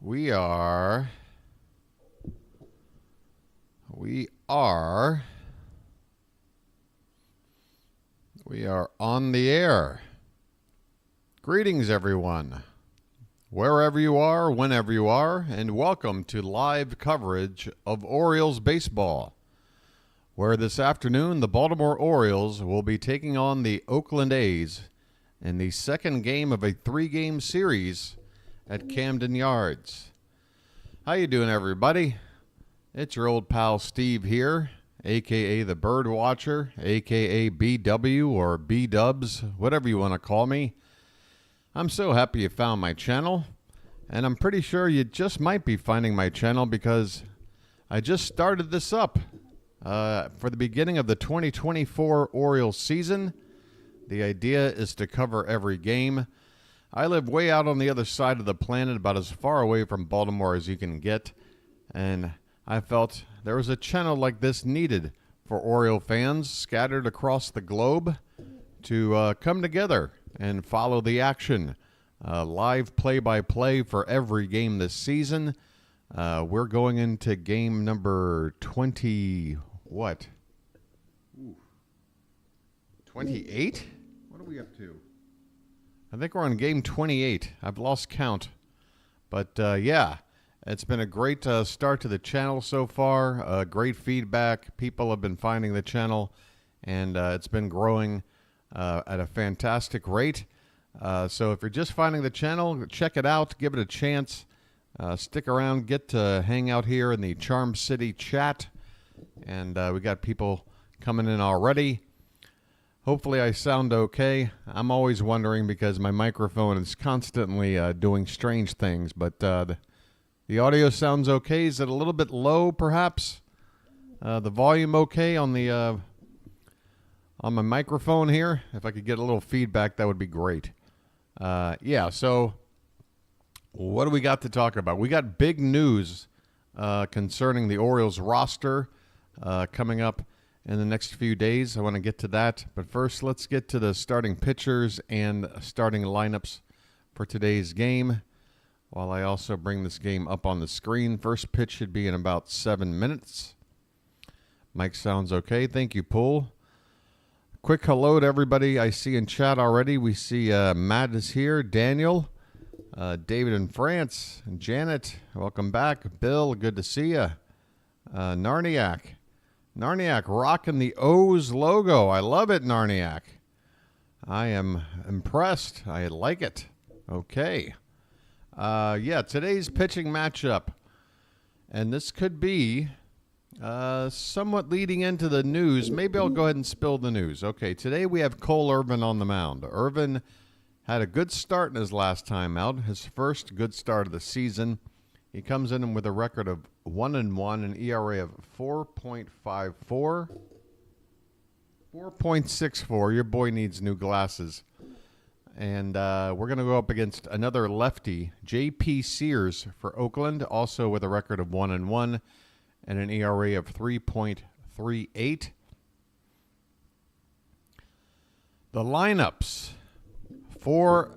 We are on the air. Greetings, everyone, wherever you are, whenever you are, and welcome to live coverage of Orioles baseball, where this afternoon the Baltimore Orioles will be taking on the Oakland A's in the second game of a three-game series at Camden Yards. How you doing, everybody? It's your old pal Steve here, a.k.a. the Birdwatcher, a.k.a. BW or B-Dubs, whatever you want to call me. I'm so happy you found my channel, and I'm pretty sure you just might be finding my channel because I just started this up for the beginning of the 2024 Orioles season. The idea is to cover every game. I live way out on the other side of the planet, about as far away from Baltimore as you can get, and I felt there was a channel like this needed for Oriole fans scattered across the globe to come together and follow the action. Live play-by-play for every game this season. We're going into game number 20, what? 28? What are we up to? I think we're on game 28. I've lost count. But, yeah, it's been a great start to the channel so far. Great feedback. People have been finding the channel, and it's been growing at a fantastic rate. So if you're just finding the channel, check it out. Give it a chance. Stick around. Get to hang out here in the Charm City chat. And we got people coming in already. Hopefully I sound okay. I'm always wondering because my microphone is constantly doing strange things, but the audio sounds okay. Is it a little bit low, perhaps? The volume okay on the on my microphone here? If I could get a little feedback, that would be great. Yeah, so what do we got to talk about? We got big news concerning the Orioles roster coming up in the next few days. I want to get to that. But first, let's get to the starting pitchers and starting lineups for today's game, while I also bring this game up on the screen. First pitch should be in about 7 minutes. Mic sounds okay. Thank you, Pool. Quick hello to everybody I see in chat already. We see Matt is here, Daniel, David in France, and Janet. Welcome back. Bill, good to see you. Narniak rocking the O's logo. I love it, Narniak. I am impressed. I like it. Okay. Yeah, today's pitching matchup. And this could be somewhat leading into the news. Maybe I'll go ahead and spill the news. Okay, today we have Cole Irvin on the mound. Irvin had a good start in his last time out, his first good start of the season. He comes in with a record of 1-1, an ERA of 4.54. 4.64. Your boy needs new glasses. And we're going to go up against another lefty, J.P. Sears for Oakland, also with a record of 1-1 and an ERA of 3.38. The lineups for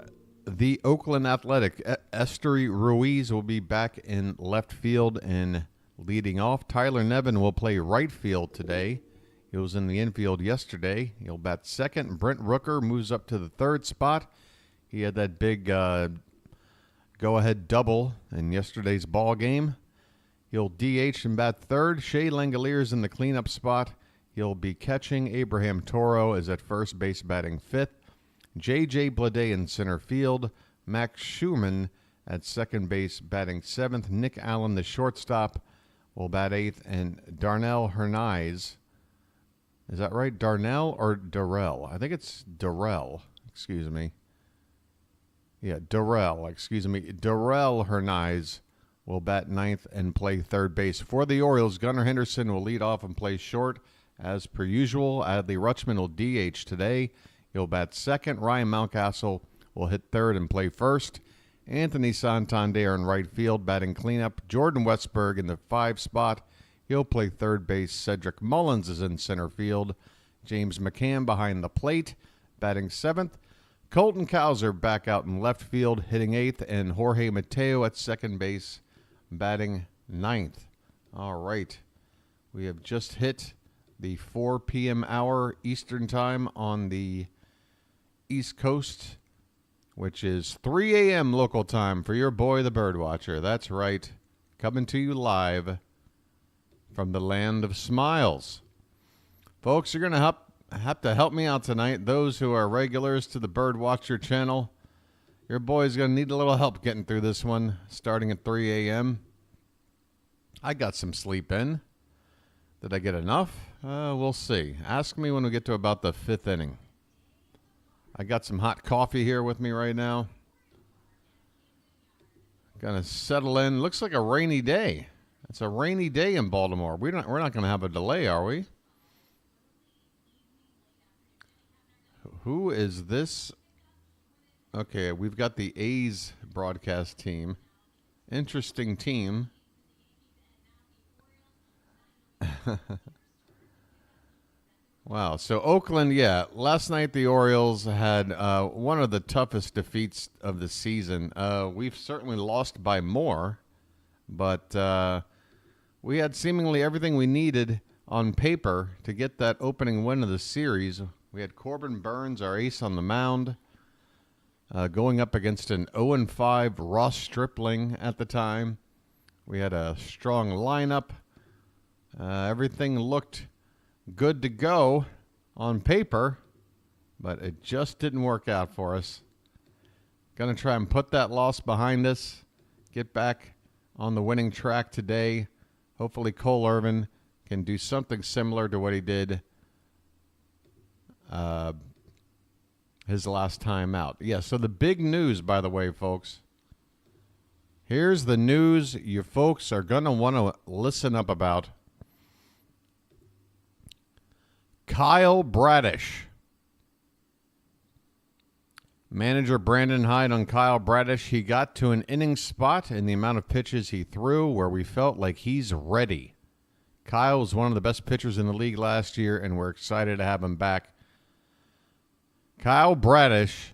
the Oakland Athletic. Esteury Ruiz will be back in left field and leading off. Tyler Nevin will play right field today. He was in the infield yesterday. He'll bat second. Brent Rooker moves up to the third spot. He had that big go-ahead double in yesterday's ball game. He'll DH and bat third. Shea Langoliers in the cleanup spot. He'll be catching. Abraham Toro is at first base batting fifth. J.J. Bleday in center field. Max Schumann at second base batting seventh. Nick Allen, the shortstop, will bat eighth. And Darnell Hernaiz, is that right? Darnell or Darrell? I think it's Darrell. Excuse me. Yeah, Darrell. Excuse me. Darrell Hernaiz will bat ninth and play third base. For the Orioles, Gunnar Henderson will lead off and play short as per usual. Adley Rutschman will DH today. He'll bat second. Ryan Mountcastle will hit third and play first. Anthony Santander in right field batting cleanup. Jordan Westberg in the 5 spot. He'll play third base. Cedric Mullins is in center field. James McCann behind the plate batting seventh. Colton Cowser back out in left field, hitting 8th, and Jorge Mateo at second base, batting 9th. All right. We have just hit the 4 p.m. hour Eastern time on the East Coast, which is 3 a.m. local time for your boy, the Birdwatcher. That's right. Coming to you live from the land of smiles. Folks, you're going to have to help me out tonight. Those who are regulars to the Birdwatcher channel, your boy's going to need a little help getting through this one starting at 3 a.m. I got some sleep in. Did I get enough? We'll see. Ask me when we get to about the 5th inning. I got some hot coffee here with me right now. Gonna settle in. Looks like a rainy day. It's a rainy day in Baltimore. We're not going to have a delay, are we? Who is this? Okay, we've got the A's broadcast team. Interesting team. Wow. So Oakland, yeah. Last night the Orioles had one of the toughest defeats of the season. We've certainly lost by more, but we had seemingly everything we needed on paper to get that opening win of the series. We had Corbin Burns, our ace, on the mound, going up against an 0-5 Ross Stripling at the time. We had a strong lineup. Everything looked good to go on paper, but it just didn't work out for us. Going to try and put that loss behind us, get back on the winning track today. Hopefully Cole Irvin can do something similar to what he did his last time out. Yeah, so the big news, by the way, folks. Here's the news you folks are going to want to listen up about. Kyle Bradish. Manager Brandon Hyde on Kyle Bradish. He got to an inning spot in the amount of pitches he threw where we felt like he's ready. Kyle was one of the best pitchers in the league last year, and we're excited to have him back. Kyle Bradish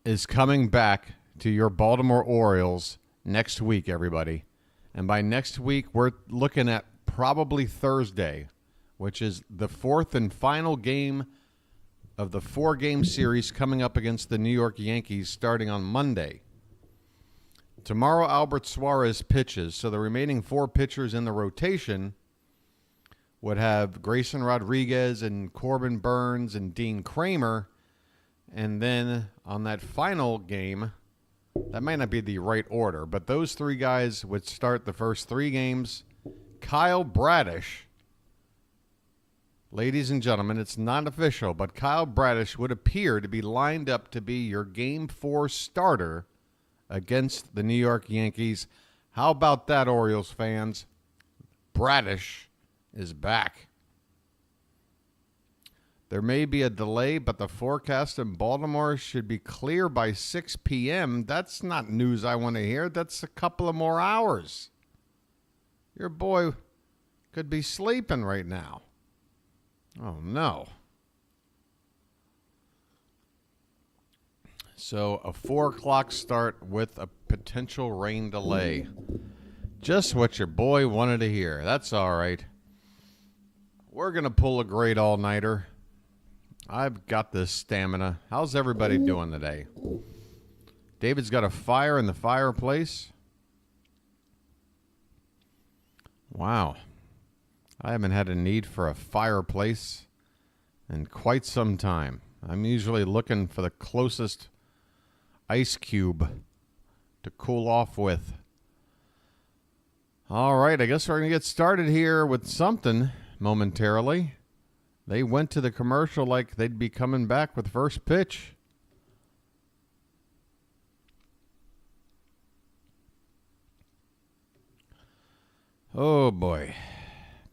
is coming back to your Baltimore Orioles next week, everybody. And by next week, we're looking at probably Thursday, which is the 4th and final game of the 4-game series coming up against the New York Yankees starting on Monday. Tomorrow, Albert Suarez pitches, so the remaining 4 pitchers in the rotation would have Grayson Rodriguez and Corbin Burns and Dean Kramer. And then on that final game, that might not be the right order, but those 3 guys would start the first 3 games. Kyle Bradish, ladies and gentlemen, it's not official, but Kyle Bradish would appear to be lined up to be your Game 4 starter against the New York Yankees. How about that, Orioles fans? Bradish is back. There may be a delay, but the forecast in Baltimore should be clear by 6 p.m. That's not news I want to hear. That's a couple of more hours. Your boy could be sleeping right now. Oh, no. So a 4 o'clock start with a potential rain delay. Just what your boy wanted to hear. That's all right. We're going to pull a great all-nighter. I've got this stamina. How's everybody doing today? David's got a fire in the fireplace. Wow. I haven't had a need for a fireplace in quite some time. I'm usually looking for the closest ice cube to cool off with. All right, I guess we're going to get started here with something momentarily. They went to the commercial like they'd be coming back with first pitch. Oh, boy.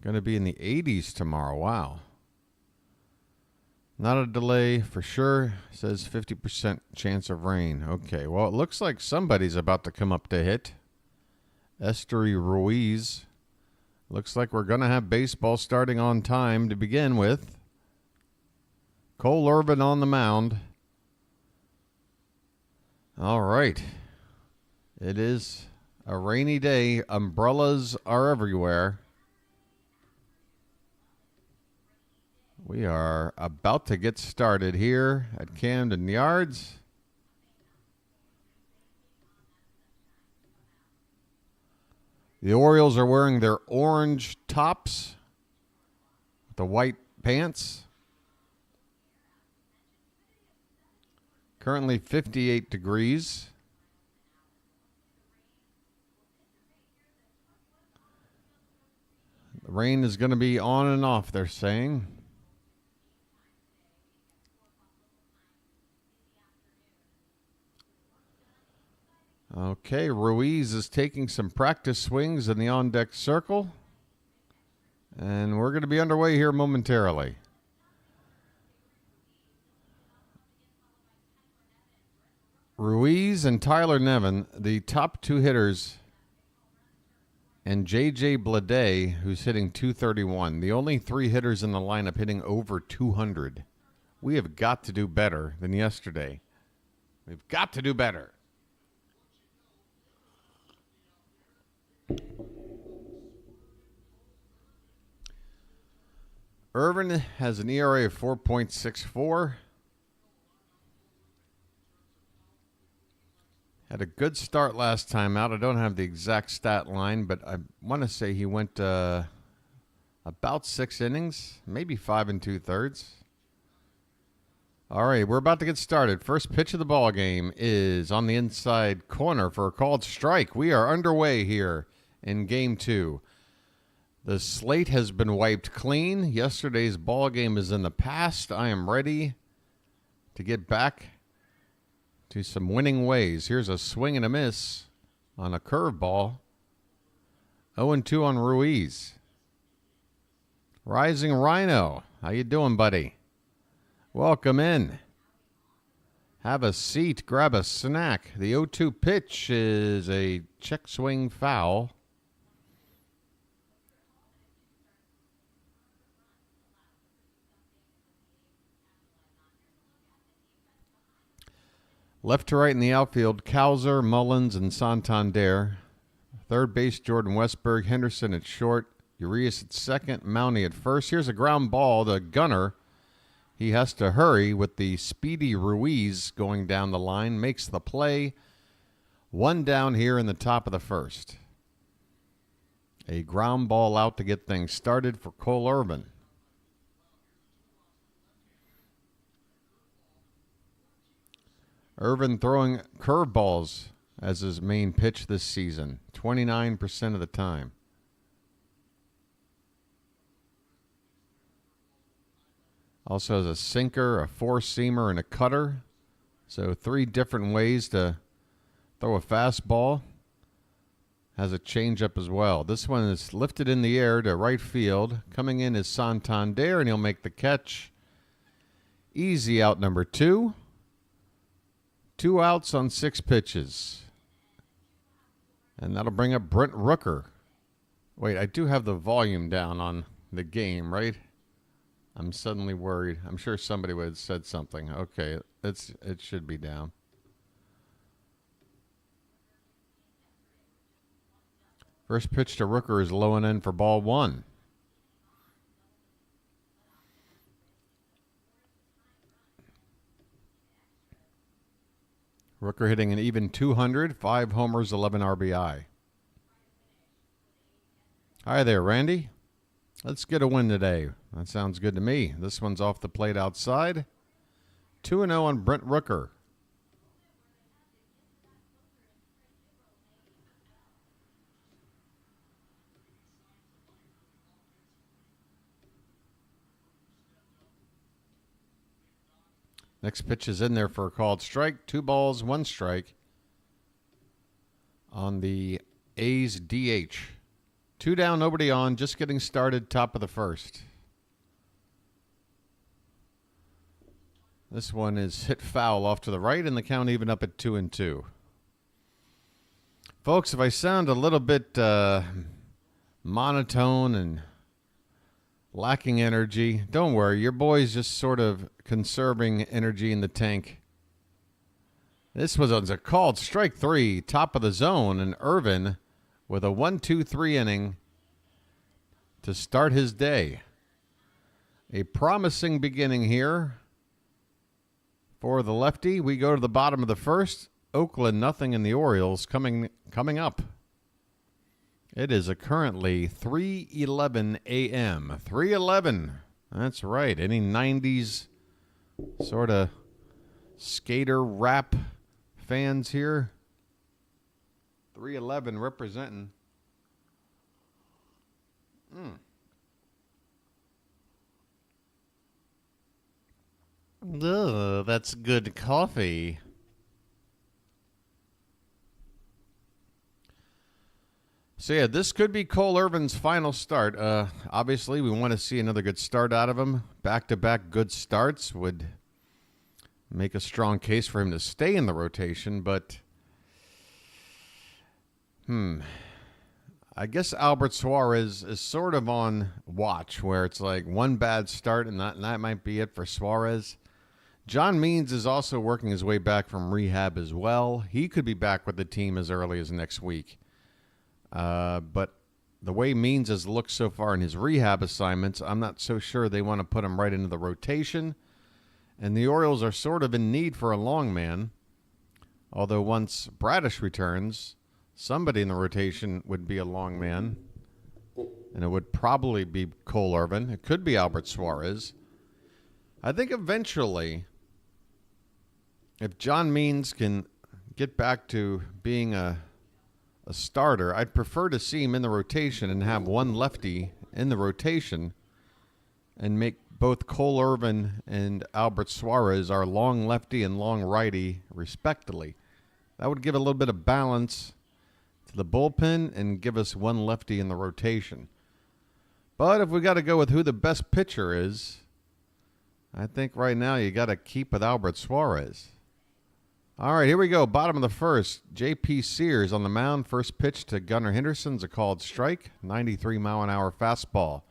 Going to be in the 80s tomorrow. Wow. Not a delay for sure. Says 50% chance of rain. Okay, well, it looks like somebody's about to come up to hit. Esteri Ruiz. Looks like we're going to have baseball starting on time to begin with. Cole Irvin on the mound. All right. It is a rainy day. Umbrellas are everywhere. We are about to get started here at Camden Yards. The Orioles are wearing their orange tops, the white pants. Currently 58 degrees. The rain is going to be on and off, they're saying. Okay, Ruiz is taking some practice swings in the on-deck circle. And we're going to be underway here momentarily. Ruiz and Tyler Nevin, the top two hitters, and J.J. Bleday, who's hitting .231. The only three hitters in the lineup hitting over 200. We have got to do better than yesterday. We've got to do better. Irvin has an ERA of 4.64. Had a good start last time out. I don't have the exact stat line, but I want to say he went about 6 innings, maybe 5 2/3. All right, we're about to get started. First pitch of the ball game is on the inside corner for a called strike. We are underway here in Game 2. The slate has been wiped clean. Yesterday's ball game is in the past. I am ready to get back to some winning ways. Here's a swing and a miss on a curveball. 0-2 on Ruiz. Rising Rhino, how you doing, buddy? Welcome in. Have a seat, grab a snack. The 0-2 pitch is a check swing foul. Left to right in the outfield, Cowser, Mullins, and Santander. Third base, Jordan Westberg. Henderson at short. Urias at second. Mounty at first. Here's a ground ball. The gunner, he has to hurry with the speedy Ruiz going down the line. Makes the play. One down here in the top of the first. A ground ball out to get things started for Cole Irvin. Irvin throwing curveballs as his main pitch this season, 29% of the time. Also has a sinker, a four-seamer, and a cutter. So 3 different ways to throw a fastball. Has a changeup as well. This one is lifted in the air to right field. Coming in is Santander, and he'll make the catch. Easy out number 2. 2 outs on 6 pitches. And that'll bring up Brent Rooker. Wait, I do have the volume down on the game, right? I'm suddenly worried. I'm sure somebody would have said something. Okay, it should be down. First pitch to Rooker is low and in for ball 1. Rooker hitting an even 200, 5 homers, 11 RBI. Hi there, Randy. Let's get a win today. That sounds good to me. This one's off the plate outside. 2-0 on Brent Rooker. Next pitch is in there for a called strike. 2 balls, 1 strike on the A's DH. 2 down, nobody on. Just getting started, top of the first. This one is hit foul off to the right, and the count even up at 2-2. Folks, if I sound a little bit monotone and lacking energy, don't worry. Your boy's just sort of conserving energy in the tank. This was a called strike 3, top of the zone, and Irvin with a 1-2-3 inning to start his day. A promising beginning here for the lefty. We go to the bottom of the first. Oakland nothing in the Orioles coming up. It is currently 3:11 a.m. 3:11. That's right. Any 90s sort of skater rap fans here? 3:11 representing. Ugh, that's good coffee. So, yeah, this could be Cole Irvin's final start. Obviously, we want to see another good start out of him. Back-to-back good starts would make a strong case for him to stay in the rotation, but I guess Albert Suarez is sort of on watch, where it's like one bad start, and that might be it for Suarez. John Means is also working his way back from rehab as well. He could be back with the team as early as next week. But the way Means has looked so far in his rehab assignments, I'm not so sure they want to put him right into the rotation. And the Orioles are sort of in need for a long man. Although once Bradish returns, somebody in the rotation would be a long man. And it would probably be Cole Irvin. It could be Albert Suarez. I think eventually, if John Means can get back to being a starter, I'd prefer to see him in the rotation and have one lefty in the rotation and make both Cole Irvin and Albert Suarez our long lefty and long righty, respectively. That would give a little bit of balance to the bullpen and give us one lefty in the rotation. But if we got to go with who the best pitcher is, I think right now you got to keep with Albert Suarez. All right, here we go. Bottom of the first. J.P. Sears on the mound. First pitch to Gunnar Henderson's a called strike. 93-mile-an-hour fastball.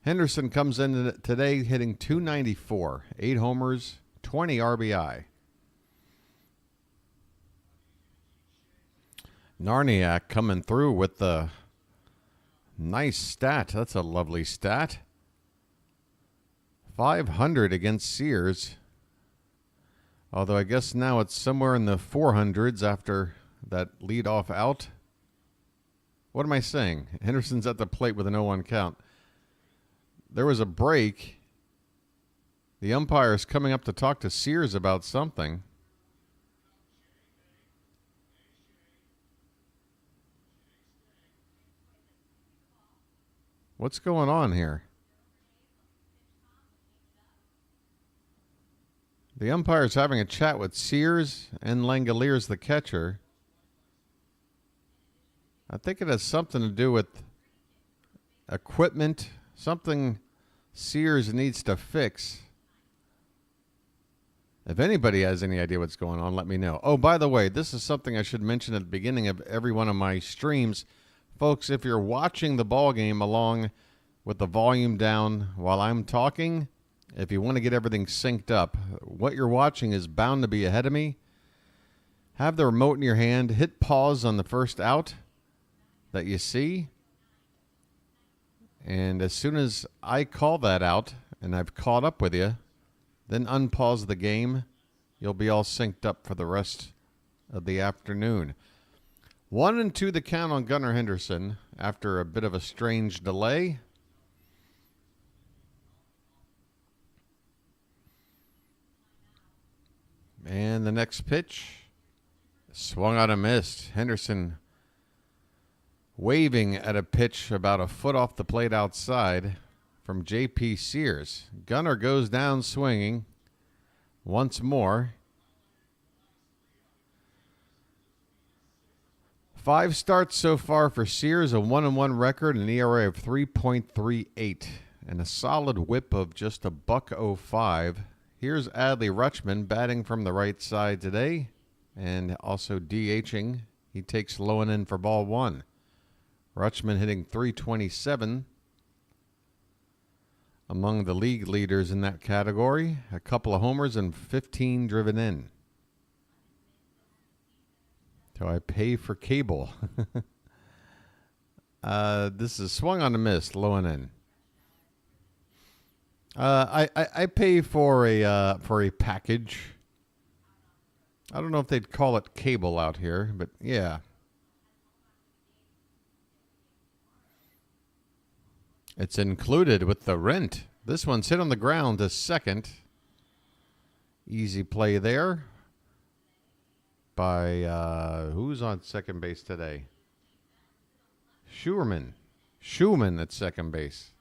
Henderson comes in today hitting .294. 8 homers, 20 RBI. Narniak coming through with the nice stat. That's a lovely stat. 500 against Sears. Although I guess now it's somewhere in the 400s after that leadoff out. What am I saying? Henderson's at the plate with an 0-1 count. There was a break. The umpire's coming up to talk to Sears about something. What's going on here? The umpire's having a chat with Sears and Langoliers, the catcher. I think it has something to do with equipment, something Sears needs to fix. If anybody has any idea what's going on, let me know. Oh, by the way, this is something I should mention at the beginning of every one of my streams. Folks, if you're watching the ball game along with the volume down while I'm talking, if you want to get everything synced up, what you're watching is bound to be ahead of me. Have the remote in your hand. Hit pause on the first out that you see. And as soon as I call that out and I've caught up with you, then unpause the game. You'll be all synced up for the rest of the afternoon. 1-2 the count on Gunnar Henderson after a bit of a strange delay. And the next pitch, swung out and missed. Henderson waving at a pitch about a foot off the plate outside from J.P. Sears. Gunnar goes down swinging once more. 5 starts so far for Sears, a 1-1 record, an ERA of 3.38, and a solid whip of just $1.05. Here's Adley Rutschman batting from the right side today and also DHing. He takes Lowen in for ball 1. Rutschman hitting .327. Among the league leaders in that category. A couple of homers and 15 driven in. So I pay for cable. This is swung on the miss, low and in. I pay for a package. I don't know if they'd call it cable out here, but yeah. It's included with the rent. This one's hit on the ground to second. Easy play there by who's on second base today? Schumann at second base.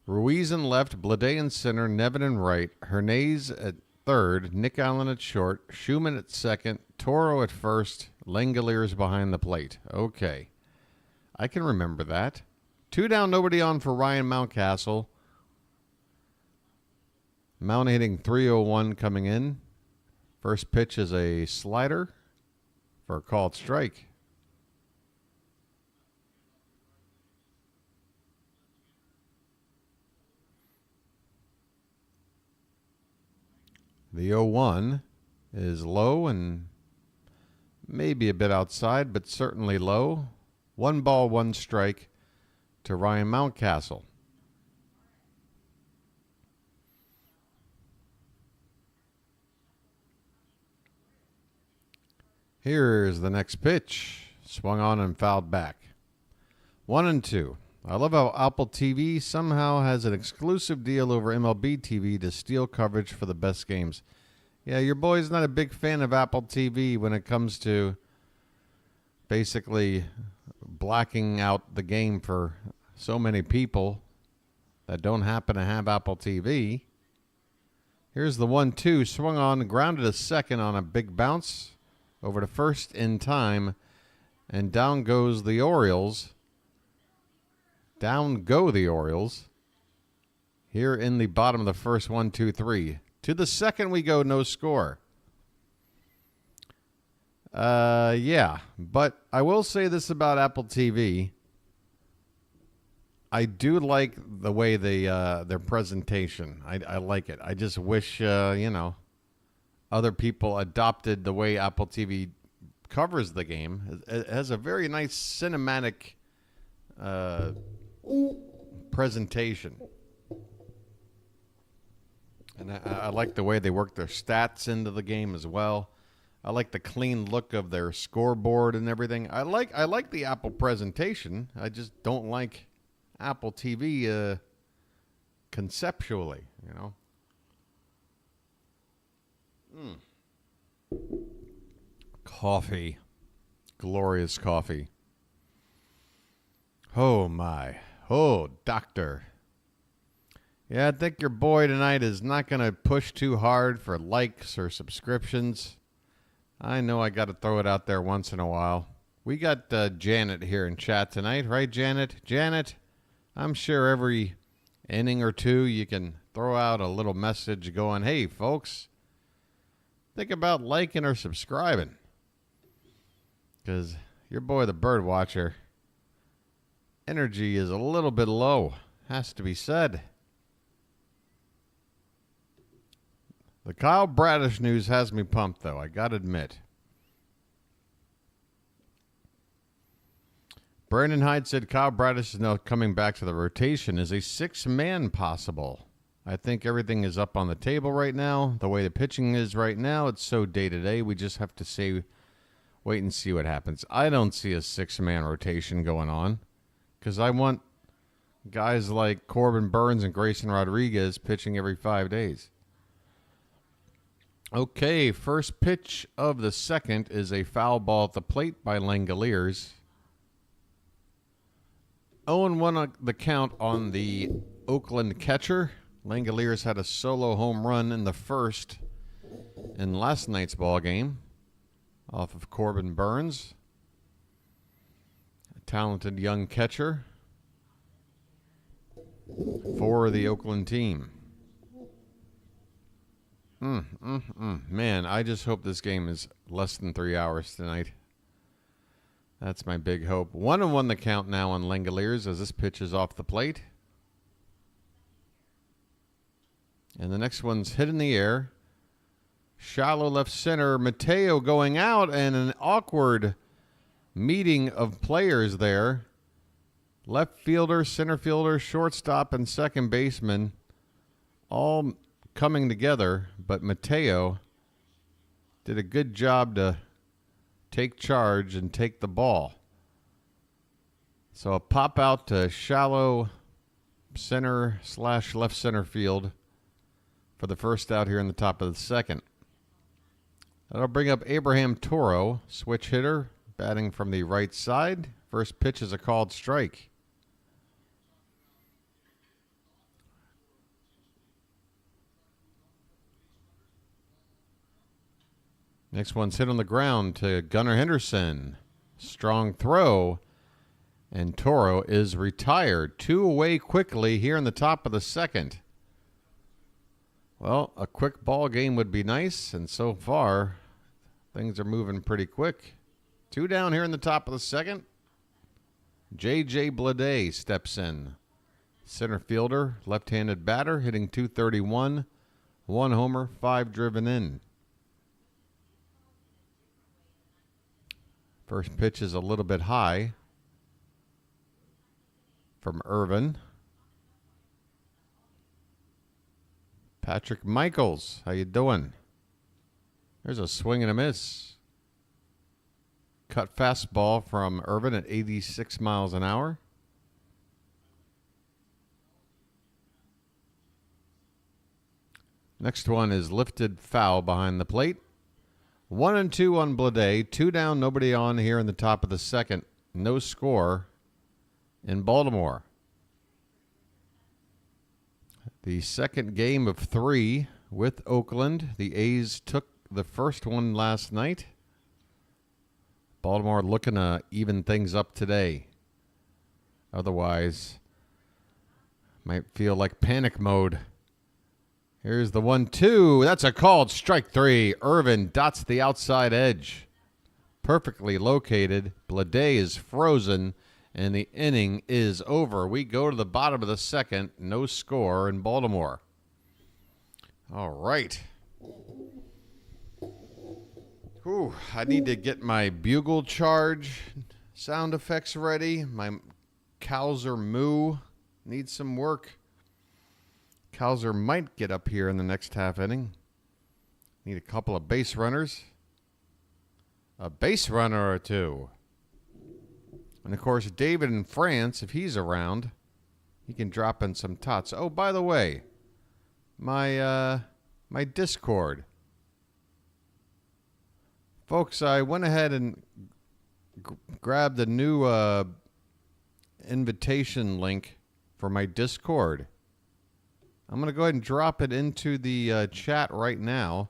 Ruiz in left, Blade in center, Nevin in right, Hernandez at third, Nick Allen at short, Schumann at second, Toro at first, Langoliers behind the plate. Okay. I can remember that. 2 down, nobody on for Ryan Mountcastle. Mount hitting .301 coming in. First pitch is a slider for a called strike. The 0-1 is low and maybe a bit outside, but certainly low. 1 ball, 1 strike to Ryan Mountcastle. Here's the next pitch. Swung on and fouled back. 1-2. I love how Apple TV somehow has an exclusive deal over MLB TV to steal coverage for the best games. Yeah, your boy's not a big fan of Apple TV when it comes to basically blacking out the game for so many people that don't happen to have Apple TV. Here's the 1-2. Swung on, grounded to second on a big bounce. Over to first in time. And down goes the Orioles. Down go the Orioles. Here in the bottom of the first, 1-2-3. To the second we go, no score. Yeah, but I will say this about Apple TV. I do like the way they their presentation. I like it. I just wish other people adopted the way Apple TV covers the game. It has a very nice cinematic presentation. And I like the way they work their stats into the game as well. I like the clean look of their scoreboard and everything. I like the Apple presentation. I just don't like Apple TV conceptually, Coffee. Glorious coffee. Oh, my. Oh, doctor. Yeah, I think your boy tonight is not going to push too hard for likes or subscriptions. I know I got to throw it out there once in a while. We got Janet here in chat tonight, right, Janet? Janet, I'm sure every inning or two you can throw out a little message going, hey, folks, think about liking or subscribing. Because your boy, the Birdwatcher, energy is a little bit low, has to be said. The Kyle Bradish news has me pumped, though, I got to admit. Brandon Hyde said Kyle Bradish is now coming back to the rotation. Is a 6-man possible? I think everything is up on the table right now. The way the pitching is right now, it's so day-to-day. We just have to wait and see what happens. I don't see a 6-man rotation going on because I want guys like Corbin Burns and Grayson Rodriguez pitching every 5 days. Okay, first pitch of the second is a foul ball at the plate by Langoliers. 0-1 on the count on the Oakland catcher. Langoliers had a solo home run in the first in last night's ball game off of Corbin Burns. A talented young catcher for the Oakland team. Man, I just hope this game is less than 3 hours tonight. That's my big hope. 1-1 the count now on Langoliers as this pitch is off the plate. And the next one's hit in the air. Shallow left center. Mateo going out, and an awkward meeting of players there. Left fielder, center fielder, shortstop, and second baseman all coming together, but Mateo did a good job to take charge and take the ball. So a pop out to shallow center / left center field for the first out here in the top of the second. That'll bring up Abraham Toro, switch hitter, batting from the right side. First pitch is a called strike. Next one's hit on the ground to Gunnar Henderson. Strong throw, and Toro is retired. 2 away quickly here in the top of the second. Well, a quick ball game would be nice, and so far, things are moving pretty quick. 2 down here in the top of the second. J.J. Bleday steps in. Center fielder, left-handed batter, hitting .231. 1 homer, 5 driven in. First pitch is a little bit high from Irvin. Patrick Michaels, how you doing? There's a swing and a miss. Cut fastball from Irvin at 86 miles an hour. Next one is lifted foul behind the plate. 1-2 on Bleday. 2 down, nobody on here in the top of the second. No score in Baltimore. The second game of 3 with Oakland. The A's took the first one last night. Baltimore looking to even things up today. Otherwise, might feel like panic mode. Here's the 1-2. That's a called strike 3. Irvin dots the outside edge. Perfectly located. Bleday is frozen, and the inning is over. We go to the bottom of the second. No score in Baltimore. All right. Whew, I need to get my bugle charge sound effects ready. My Cowser moo needs some work. Cowser might get up here in the next half inning. Need a couple of base runners. A base runner or 2. And, of course, David in France, if he's around, he can drop in some tots. Oh, by the way, my Discord. Folks, I went ahead and grabbed the new invitation link for my Discord. I'm going to go ahead and drop it into the chat right now.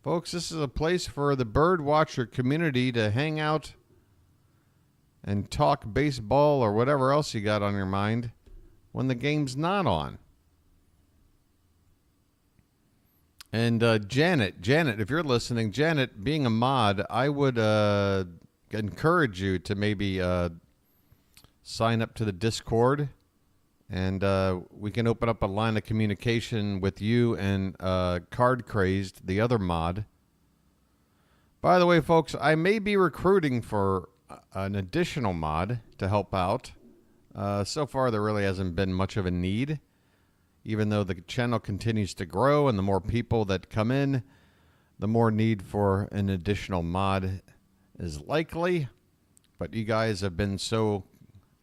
Folks, this is a place for the Birdwatcher community to hang out and talk baseball or whatever else you got on your mind when the game's not on. And Janet, if you're listening, Janet, being a mod, I would encourage you to maybe sign up to the Discord. And we can open up a line of communication with you and Card Crazed, the other mod. By the way, folks, I may be recruiting for an additional mod to help out. So far, there really hasn't been much of a need, even though the channel continues to grow and the more people that come in, the more need for an additional mod is likely. But you guys have been so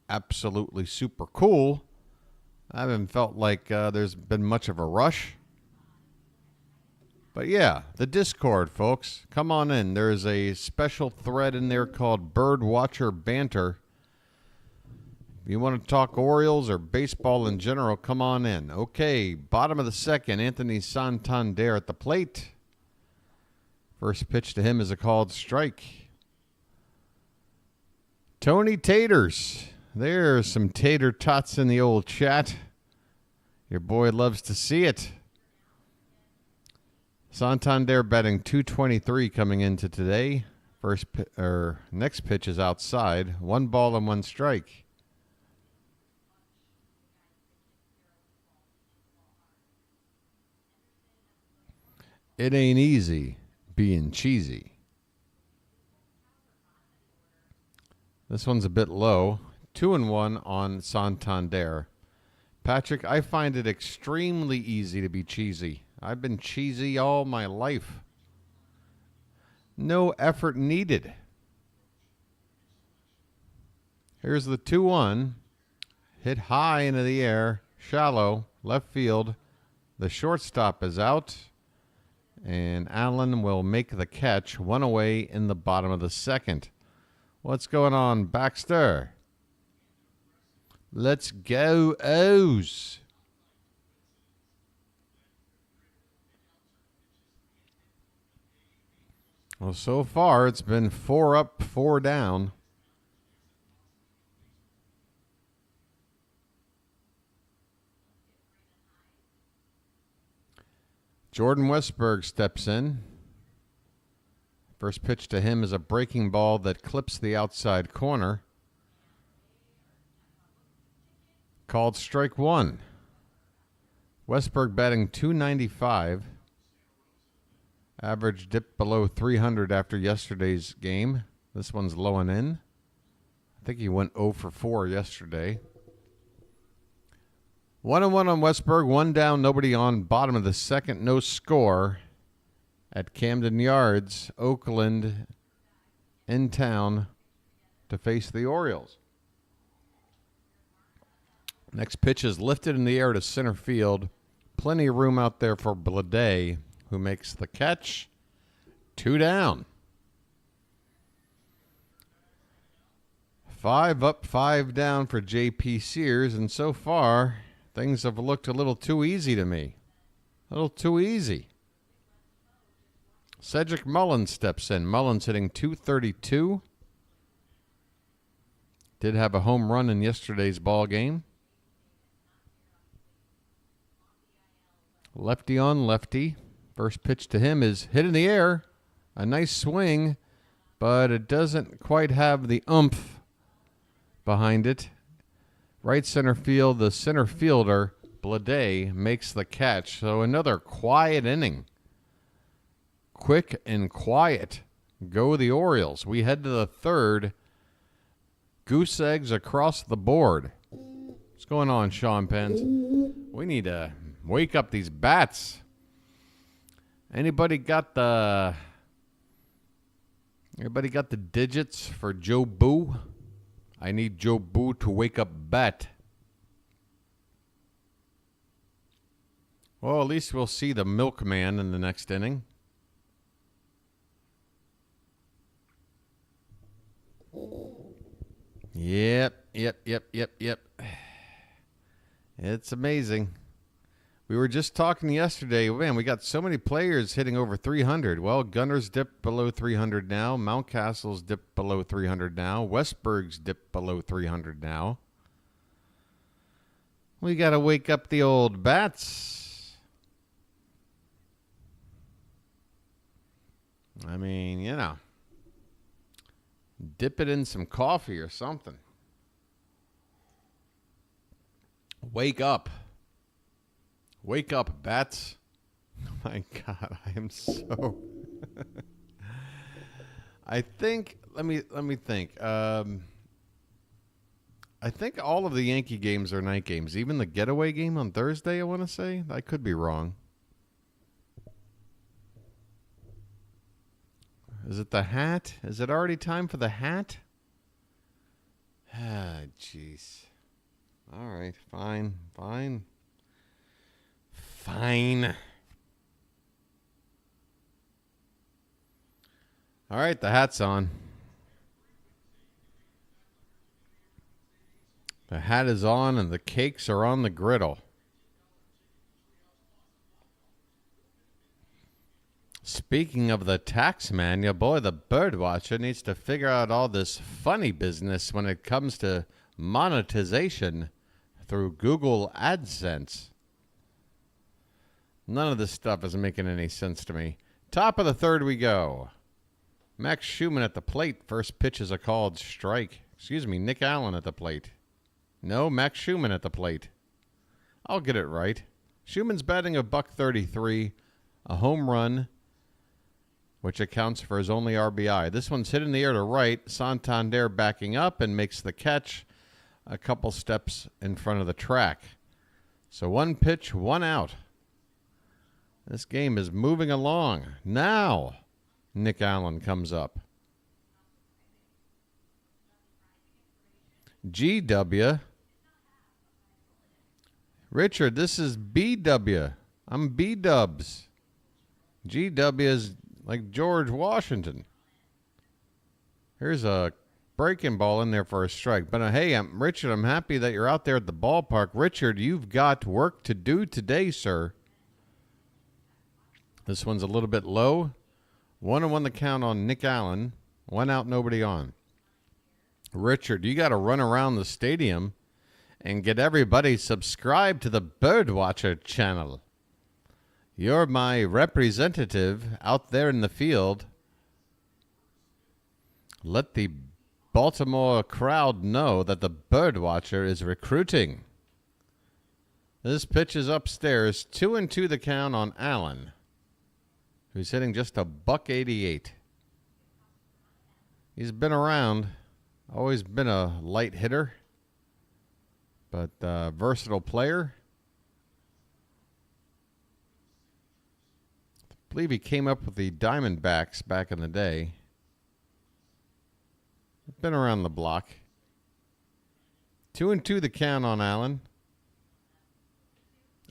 absolutely super cool. I haven't felt like there's been much of a rush. But yeah, the Discord, folks. Come on in. There's a special thread in there called Birdwatcher Banter. If you want to talk Orioles or baseball in general, come on in. Okay, bottom of the second, Anthony Santander at the plate. First pitch to him is a called strike. Tony Taters. There's some tater tots in the old chat. Your boy loves to see it. Santander betting 223 coming into today. Next pitch is outside. 1 ball and 1 strike. It ain't easy being cheesy. This one's a bit low. 2-1 on Santander. Patrick, I find it extremely easy to be cheesy. I've been cheesy all my life. No effort needed. Here's the 2-1. Hit high into the air. Shallow. Left field. The shortstop is out. And Allen will make the catch. One away in the bottom of the second. What's going on, Baxter? Let's go, O's. Well, so far it's been 4 up, 4 down. Jordan Westburg steps in. First pitch to him is a breaking ball that clips the outside corner. Called strike 1. Westburg batting .295. Average dipped below 300 after yesterday's game. This one's low and in. I think he went 0 for 4 yesterday. 1-1 on Westburg. 1 down, nobody on. Bottom of the second, no score at Camden Yards. Oakland in town to face the Orioles. Next pitch is lifted in the air to center field. Plenty of room out there for Blade, who makes the catch. 2 down. 5 up, 5 down for J.P. Sears, and so far things have looked a little too easy to me. A little too easy. Cedric Mullins steps in. Mullins hitting .232. Did have a home run in yesterday's ball game. Lefty on lefty. First pitch to him is hit in the air. A nice swing, but it doesn't quite have the oomph behind it. Right center field, the center fielder, Blade, makes the catch. So another quiet inning. Quick and quiet. Go the Orioles. We head to the third. Goose eggs across the board. What's going on, Sean Pence? We need to wake up these bats. Anybody got the digits for Joe Boo? I need Joe Boo to wake up bat. Well, at least we'll see the milkman in the next inning. Yep. It's amazing. We were just talking yesterday. Man, we got so many players hitting over 300. Well, Gunner's dipped below 300 now. Mountcastle's dipped below 300 now. Westburg's dipped below 300 now. We got to wake up the old bats. I mean, you know, dip it in some coffee or something. Wake up. Wake up, bats. Oh my God, I am so I think let me think. I think all of the Yankee games are night games. Even the getaway game on Thursday, I want to say. I could be wrong. Is it the hat? Is it already time for the hat? Ah, jeez. All right, fine. All right, the hat's on. The hat is on and the cakes are on the griddle. Speaking of the tax man, your boy the Birdwatcher needs to figure out all this funny business when it comes to monetization through Google AdSense. None of this stuff is making any sense to me. Top of the third we go. Max Schumann at the plate. First pitch is a called strike. Excuse me, Nick Allen at the plate. No, Max Schumann at the plate. I'll get it right. Schumann's batting a $133. a home run, which accounts for his only RBI. This one's hit in the air to right. Santander backing up and makes the catch a couple steps in front of the track. So 1 pitch, 1 out. This game is moving along. Now, Nick Allen comes up. GW. Richard, this is BW. I'm B-dubs. GW is like George Washington. Here's a breaking ball in there for a strike. But hey, Richard, I'm happy that you're out there at the ballpark. Richard, you've got work to do today, sir. This one's a little bit low. 1-1 the count on Nick Allen. 1 out, nobody on. Richard, you got to run around the stadium and get everybody subscribed to the Birdwatcher channel. You're my representative out there in the field. Let the Baltimore crowd know that the Birdwatcher is recruiting. This pitch is upstairs. 2-2 the count on Allen, who's hitting just a $188. He's been around, always been a light hitter, but versatile player. I believe he came up with the Diamondbacks back in the day. Been around the block. 2-2 the count on Allen.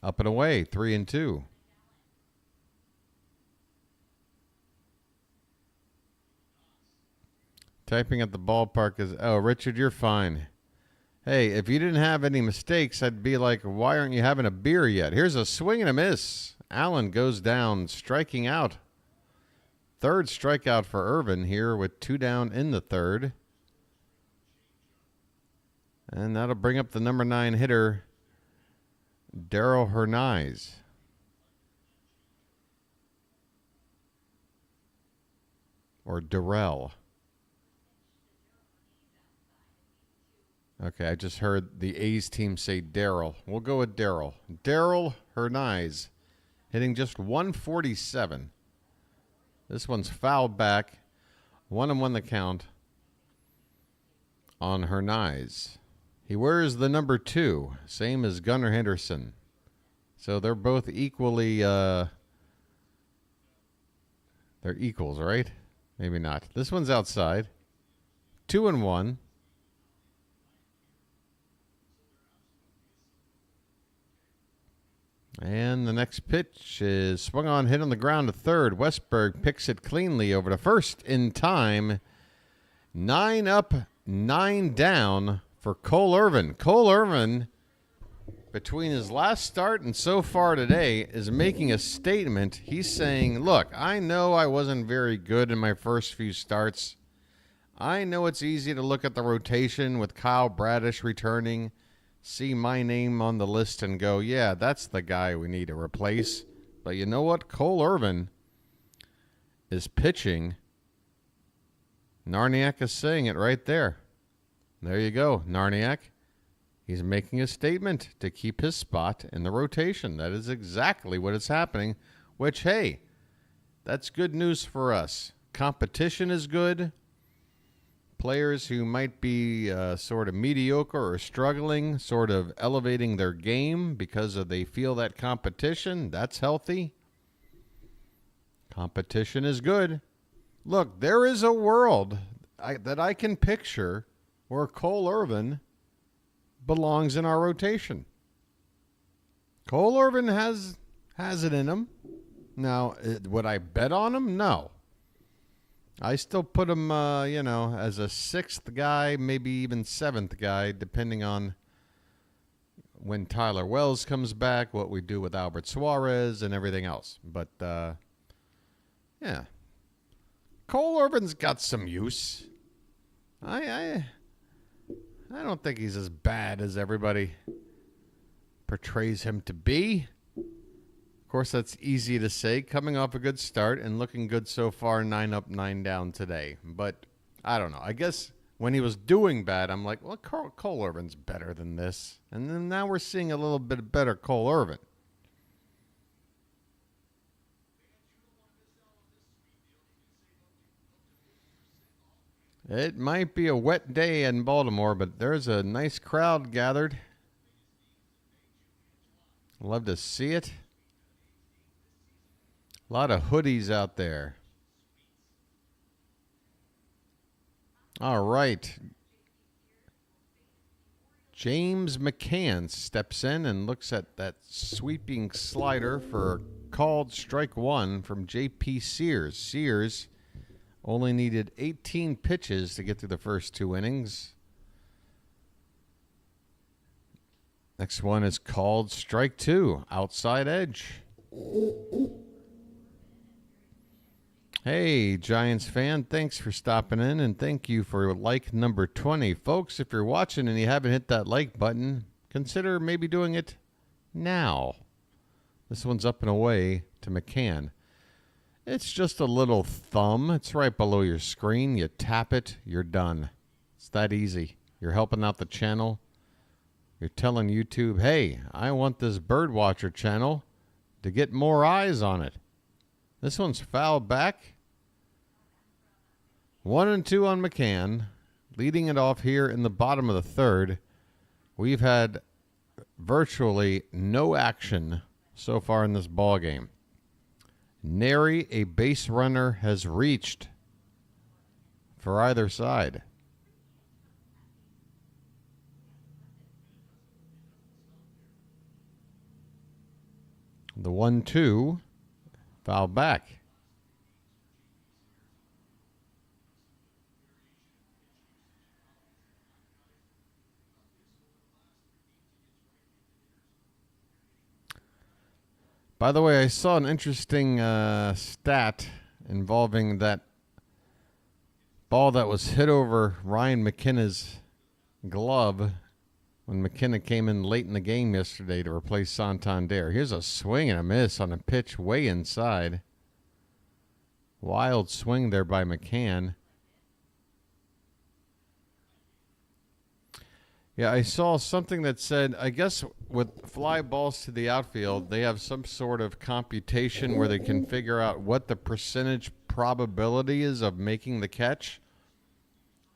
Up and away, 3-2. Typing at the ballpark is, oh, Richard, you're fine. Hey, if you didn't have any mistakes, I'd be like, why aren't you having a beer yet? Here's a swing and a miss. Allen goes down, striking out. Third strikeout for Irvin here with 2 down in the third. And that'll bring up the number 9 hitter, Darrell Hernaiz. Or Darrell. Okay, I just heard the A's team say Darrell. We'll go with Darrell. Darrell Hernaiz hitting just 147. This one's fouled back. 1-1 the count on Hernaiz. He wears the number 2, same as Gunnar Henderson. So they're both equally, they're equals, right? Maybe not. This one's outside. 2-1. And the next pitch is swung on, hit on the ground to third. Westberg picks it cleanly over to first in time. 9 up, 9 down for Cole Irvin. Cole Irvin, between his last start and so far today, is making a statement. He's saying, look, I know I wasn't very good in my first few starts. I know it's easy to look at the rotation with Kyle Bradish returning, see my name on the list and go, yeah, that's the guy we need to replace. But you know what? Cole Irvin is pitching. Narniak is saying it right there. There you go, Narniak. He's making a statement to keep his spot in the rotation. That is exactly what is happening, which, hey, that's good news for us. Competition is good. Players who might be sort of mediocre or struggling, sort of elevating their game because they feel that competition, that's healthy. Competition is good. Look, there is a world that I can picture where Cole Irvin belongs in our rotation. Cole Irvin has it in him. Now, would I bet on him? No. I still put him, as a 6th guy, maybe even 7th guy, depending on when Tyler Wells comes back, what we do with Albert Suarez, and everything else. But, yeah. Cole Irvin's got some use. I don't think he's as bad as everybody portrays him to be. Of course, that's easy to say, coming off a good start and looking good so far, 9 up, 9 down today. But I don't know. I guess when he was doing bad, I'm like, well, Cole Irvin's better than this. And then now we're seeing a little bit better Cole Irvin. It might be a wet day in Baltimore, but there's a nice crowd gathered. Love to see it. A lot of hoodies out there. All right. James McCann steps in and looks at that sweeping slider for a called strike one from J.P. Sears. Sears only needed 18 pitches to get through the first 2 innings. Next one is called strike two, outside edge. Hey, Giants fan, thanks for stopping in, and thank you for like number 20. Folks, if you're watching and you haven't hit that like button, consider maybe doing it now. This one's up and away to McCann. It's just a little thumb. It's right below your screen. You tap it, you're done. It's that easy. You're helping out the channel. You're telling YouTube, hey, I want this Birdwatcher channel to get more eyes on it. This one's fouled back. 1-2 on McCann. Leading it off here in the bottom of the third. We've had virtually no action so far in this ball game. Nary a base runner has reached for either side. The 1-2 foul back. By the way, I saw an interesting stat involving that ball that was hit over Ryan McKenna's glove when McKenna came in late in the game yesterday to replace Santander. Here's a swing and a miss on a pitch way inside. Wild swing there by McCann. Yeah, I saw something that said, I guess with fly balls to the outfield, they have some sort of computation where they can figure out what the percentage probability is of making the catch.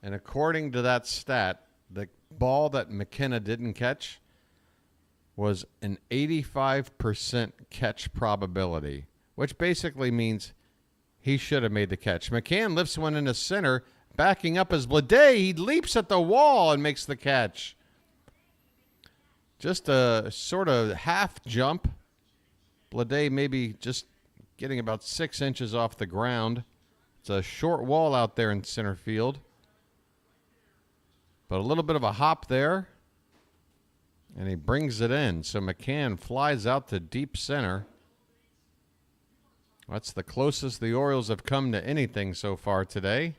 And according to that stat, the ball that McKenna didn't catch was an 85% catch probability, which basically means he should have made the catch. McCann lifts one into center. Backing up as Blade, he leaps at the wall and makes the catch. Just a sort of half jump. Blade maybe just getting about 6 inches off the ground. It's a short wall out there in center field. But a little bit of a hop there. And he brings it in. So McCann flies out to deep center. That's the closest the Orioles have come to anything so far today.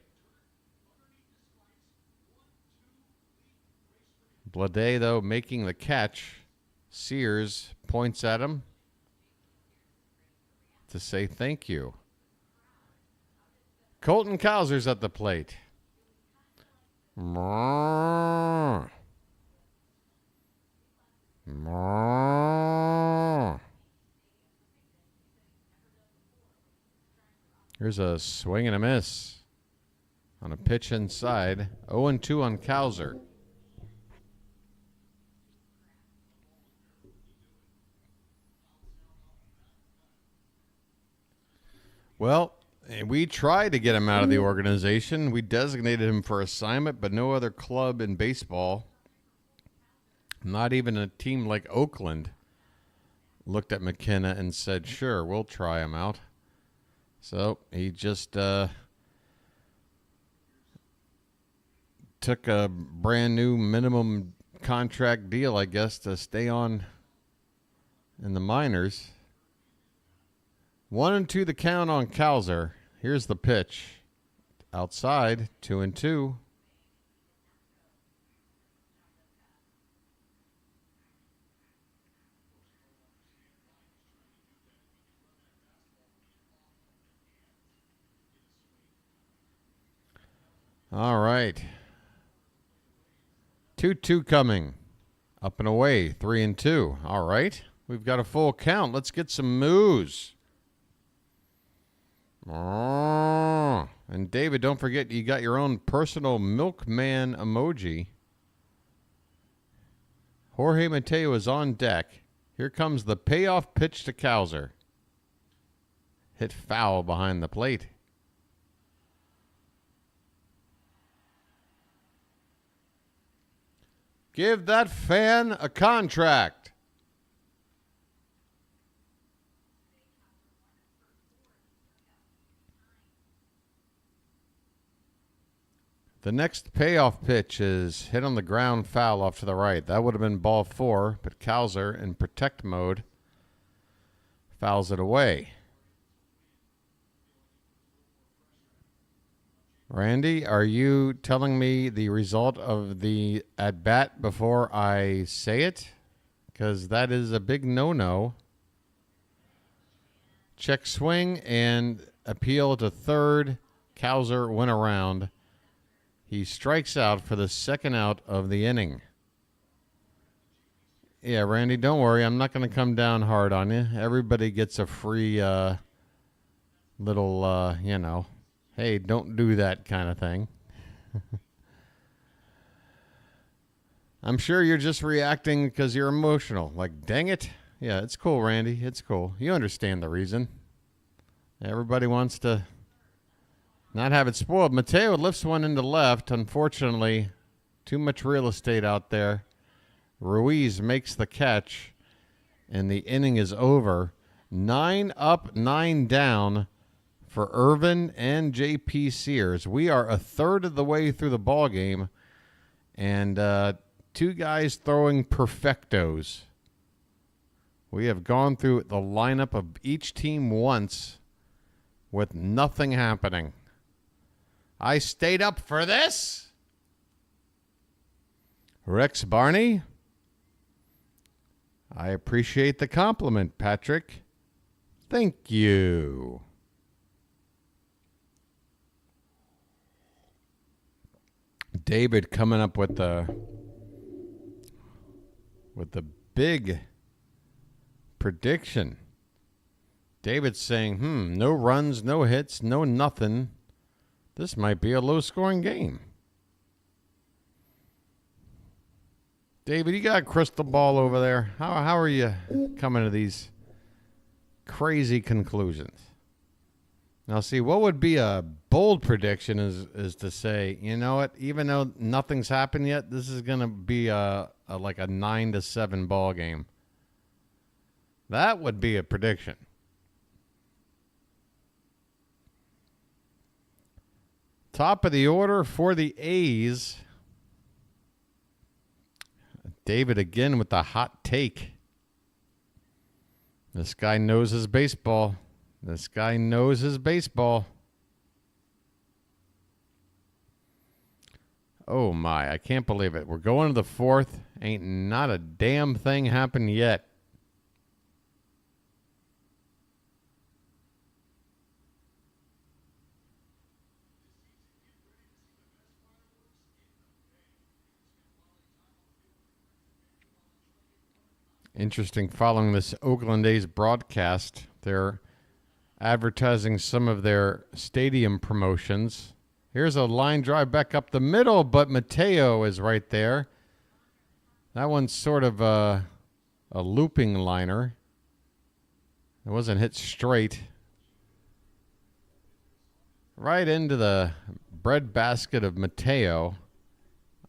Blade, though, making the catch. Sears points at him to say thank you. Colton Cowser's at the plate. Here's a swing and a miss on a pitch inside. 0-2 on Cowser. Well, we tried to get him out of the organization. We designated him for assignment, but no other club in baseball, not even a team like Oakland, looked at McKenna and said, sure, we'll try him out. So he just took a brand new minimum contract deal, I guess, to stay on in the minors. 1-2 the count on Cowser. Here's the pitch. Outside, 2-2. All right. 2-2 coming. Up and away, 3-2. All right. We've got a full count. Let's get some moves. Oh, and David, don't forget you got your own personal milkman emoji. Jorge Mateo is on deck. Here comes the payoff pitch to Cowser. Hit foul behind the plate. Give that fan a contract. The next payoff pitch is hit on the ground, foul off to the right. That would have been ball 4, but Cowser in protect mode fouls it away. Randy, are you telling me the result of the at-bat before I say it? Because that is a big no-no. Check swing and appeal to third. Cowser went around. He strikes out for the second out of the inning. Yeah, Randy, don't worry. I'm not going to come down hard on you. Everybody gets a free little, hey, don't do that kind of thing. I'm sure you're just reacting because you're emotional. Like, dang it. Yeah, it's cool, Randy. It's cool. You understand the reason. Everybody wants to not have it spoiled. Mateo lifts one into left. Unfortunately, too much real estate out there. Ruiz makes the catch, and the inning is over. 9 up, 9 down for Irvin and J.P. Sears. We are a third of the way through the ball game, and two guys throwing perfectos. We have gone through the lineup of each team once with nothing happening. I stayed up for this. Rex Barney. I appreciate the compliment, Patrick. Thank you. David coming up with the big prediction. David's saying, no runs, no hits, no nothing. This might be a low-scoring game. David, you got a crystal ball over there. How are you coming to these crazy conclusions? Now, see, what would be a bold prediction is to say, you know what, even though nothing's happened yet, this is going to be like a 9-7 ball game. That would be a prediction. Top of the order for the A's. David again with the hot take. This guy knows his baseball. This guy knows his baseball. Oh my, I can't believe it. We're going to the fourth. Ain't not a damn thing happened yet. Interesting, following this Oakland A's broadcast, they're advertising some of their stadium promotions. Here's a line drive back up the middle, but Mateo is right there. That one's sort of a looping liner. It wasn't hit straight. Right into the breadbasket of Mateo.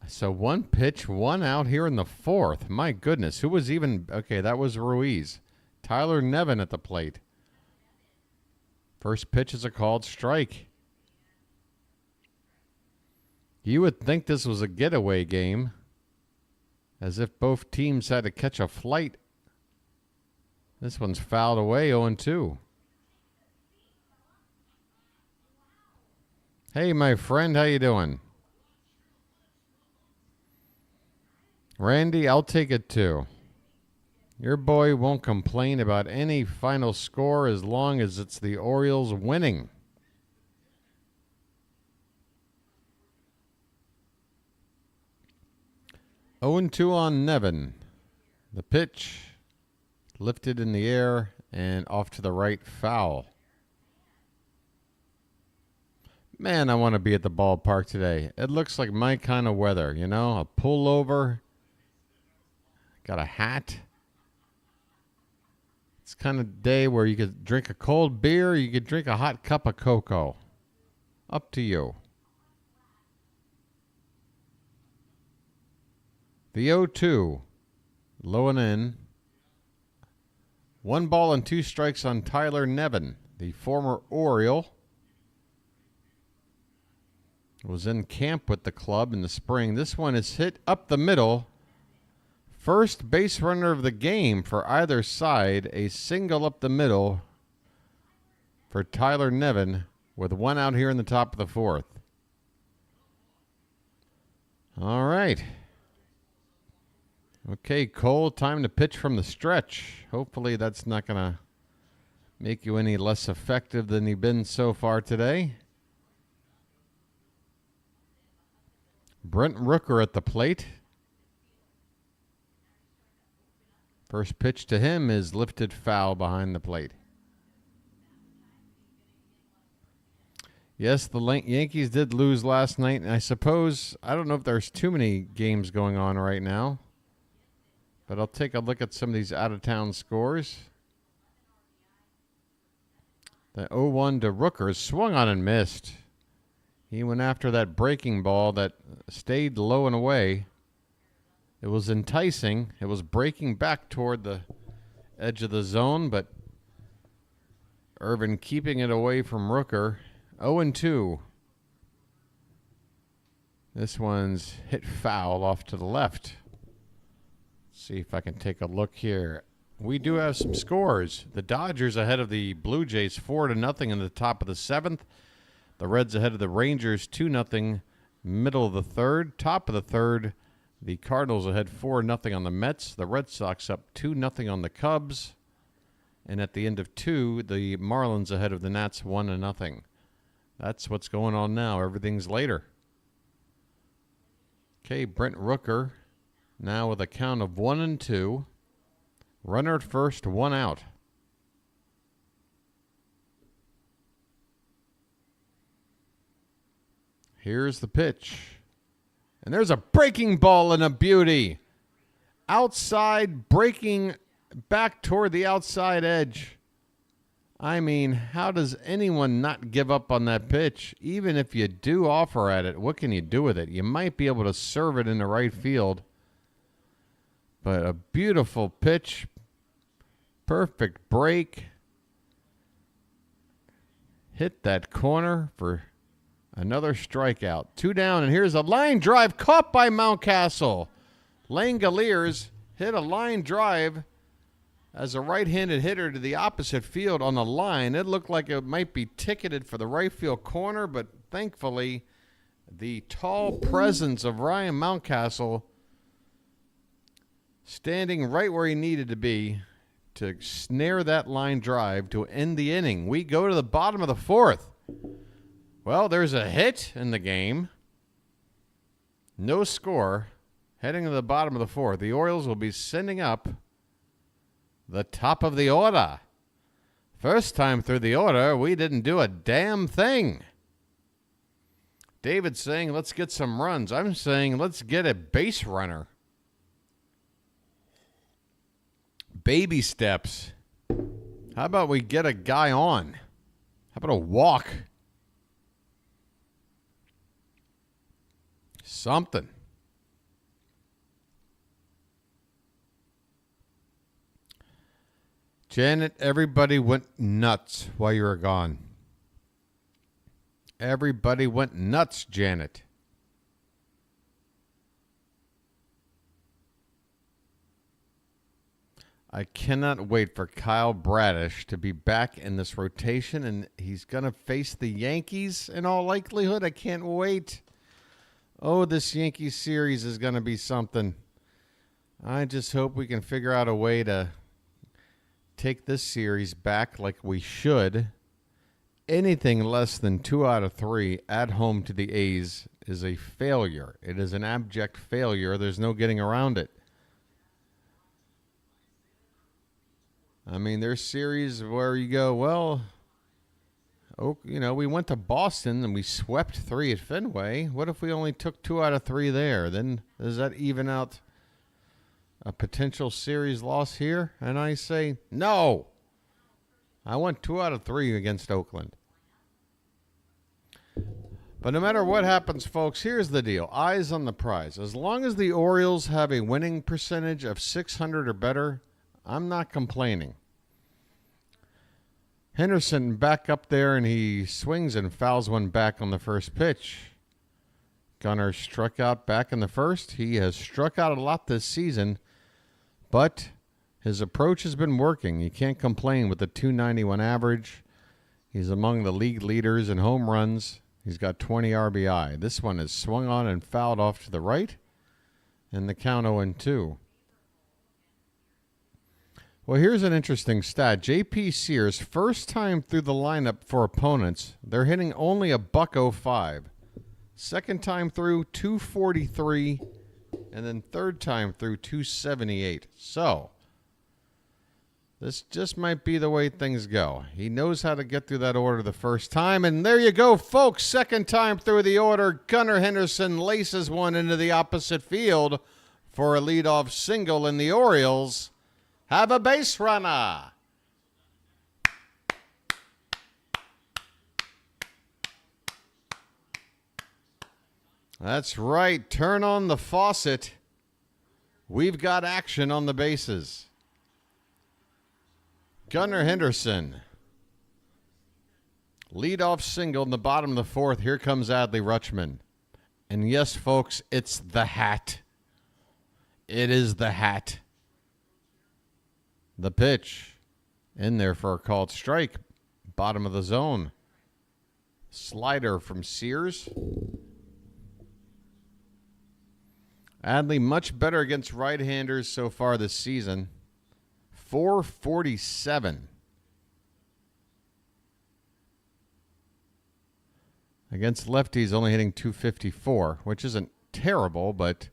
So one pitch, one out here in the fourth. My goodness, who was even... Okay, that was Ruiz. Tyler Nevin at the plate. First pitch is a called strike. You would think this was a getaway game, as if both teams had to catch a flight. This one's fouled away, 0-2. Hey, my friend, how you doing? Randy, I'll take it too. Your boy won't complain about any final score as long as it's the Orioles winning. Oh, 2 on Nevin. The pitch lifted in the air and off to the right, foul. Man, I want to be at the ballpark today. It looks like my kind of weather, you know? A pullover. Got a hat. It's kind of day where you could drink a cold beer, or you could drink a hot cup of cocoa. Up to you. The 0-2. Low and in. 1 ball and 2 strikes on Tyler Nevin, the former Oriole. Was in camp with the club in the spring. This one is hit up the middle. First base runner of the game for either side. A single up the middle for Tyler Nevin with 1 out here in the top of the 4th. All right. Okay, Cole, time to pitch from the stretch. Hopefully that's not going to make you any less effective than you've been so far today. Brent Rooker at the plate. First pitch to him is lifted foul behind the plate. Yes, the Yankees did lose last night, and I suppose, I don't know if there's too many games going on right now, but I'll take a look at some of these out-of-town scores. The 0-1 to Rooker swung on and missed. He went after that breaking ball that stayed low and away. It was enticing. It was breaking back toward the edge of the zone, but Irvin keeping it away from Rooker. 0-2. This one's hit foul off to the left. Let's see if I can take a look here. We do have some scores. The Dodgers ahead of the Blue Jays 4-0 in the top of the 7th. The Reds ahead of the Rangers 2-0, middle of the 3rd. Top of the 3rd, the Cardinals ahead 4-0 on the Mets. The Red Sox up 2-0 on the Cubs. And at the end of 2, the Marlins ahead of the Nats 1-0. That's what's going on now. Everything's later. Okay, Brent Rooker now with a count of 1-2. Runner at first, 1 out. Here's the pitch. And there's a breaking ball and a beauty. Outside, breaking back toward the outside edge. I mean, how does anyone not give up on that pitch? Even if you do offer at it, what can you do with it? You might be able to serve it into right field. But a beautiful pitch. Perfect break. Hit that corner for another strikeout. 2 down, and here's a line drive caught by Mountcastle. Langoliers hit a line drive as a right-handed hitter to the opposite field on the line. It looked like it might be ticketed for the right field corner, but thankfully the tall presence of Ryan Mountcastle standing right where he needed to be to snare that line drive to end the inning. We go to the bottom of the 4th. Well, there's a hit in the game. No score. Heading to the bottom of the 4th. The Orioles will be sending up the top of the order. First time through the order, we didn't do a damn thing. David's saying, let's get some runs. I'm saying, let's get a base runner. Baby steps. How about we get a guy on? How about a walk? Something. Janet, everybody went nuts while you were gone. Everybody went nuts, Janet. I cannot wait for Kyle Bradish to be back in this rotation, and he's going to face the Yankees in all likelihood. I can't wait. Oh, this Yankees series is going to be something. I just hope we can figure out a way to take this series back like we should. Anything less than 2 out of 3 at home to the A's is a failure. It is an abject failure. There's no getting around it. I mean, there's series where you go, well, we went to Boston and we swept 3 at Fenway. What if we only took 2 out of 3 there? Then does that even out a potential series loss here? And I say, no. I went 2 out of 3 against Oakland. But no matter what happens, folks, here's the deal. Eyes on the prize. As long as the Orioles have a winning percentage of .600 or better, I'm not complaining. Henderson back up there, and he swings and fouls one back on the first pitch. Gunnar struck out back in the first. He has struck out a lot this season, but his approach has been working. You can't complain with the .291 average. He's among the league leaders in home runs. He's got 20 RBI. This one is swung on and fouled off to the right, and the count 0-2. Well, here's an interesting stat. J.P. Sears, first time through the lineup for opponents, they're hitting only a .05. Second time through, .243, and then third time through, .278. So this just might be the way things go. He knows how to get through that order the first time. And there you go, folks. Second time through the order. Gunnar Henderson laces one into the opposite field for a leadoff single, and the Orioles have a base runner. That's right. Turn on the faucet. We've got action on the bases. Gunnar Henderson. Leadoff single in the bottom of the fourth. Here comes Adley Rutschman. And yes, folks, it's the hat. It is the hat. The pitch. In there for a called strike. Bottom of the zone. Slider from Sears. Adley much better against right-handers so far this season. .447. Against lefties, only hitting .254, which isn't terrible, but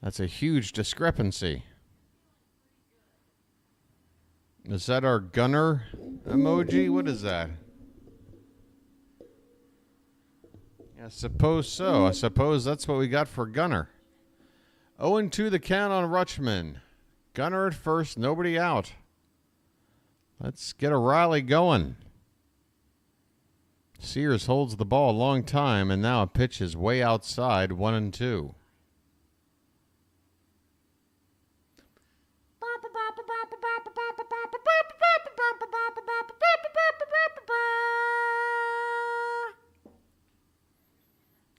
that's a huge discrepancy. Is that our Gunner emoji? What is that? I suppose so. I suppose that's what we got for Gunner. 0-2 the count on Rutschman. Gunner at first, nobody out. Let's get a rally going. Sears holds the ball a long time, and now a pitch is way outside, 1-2.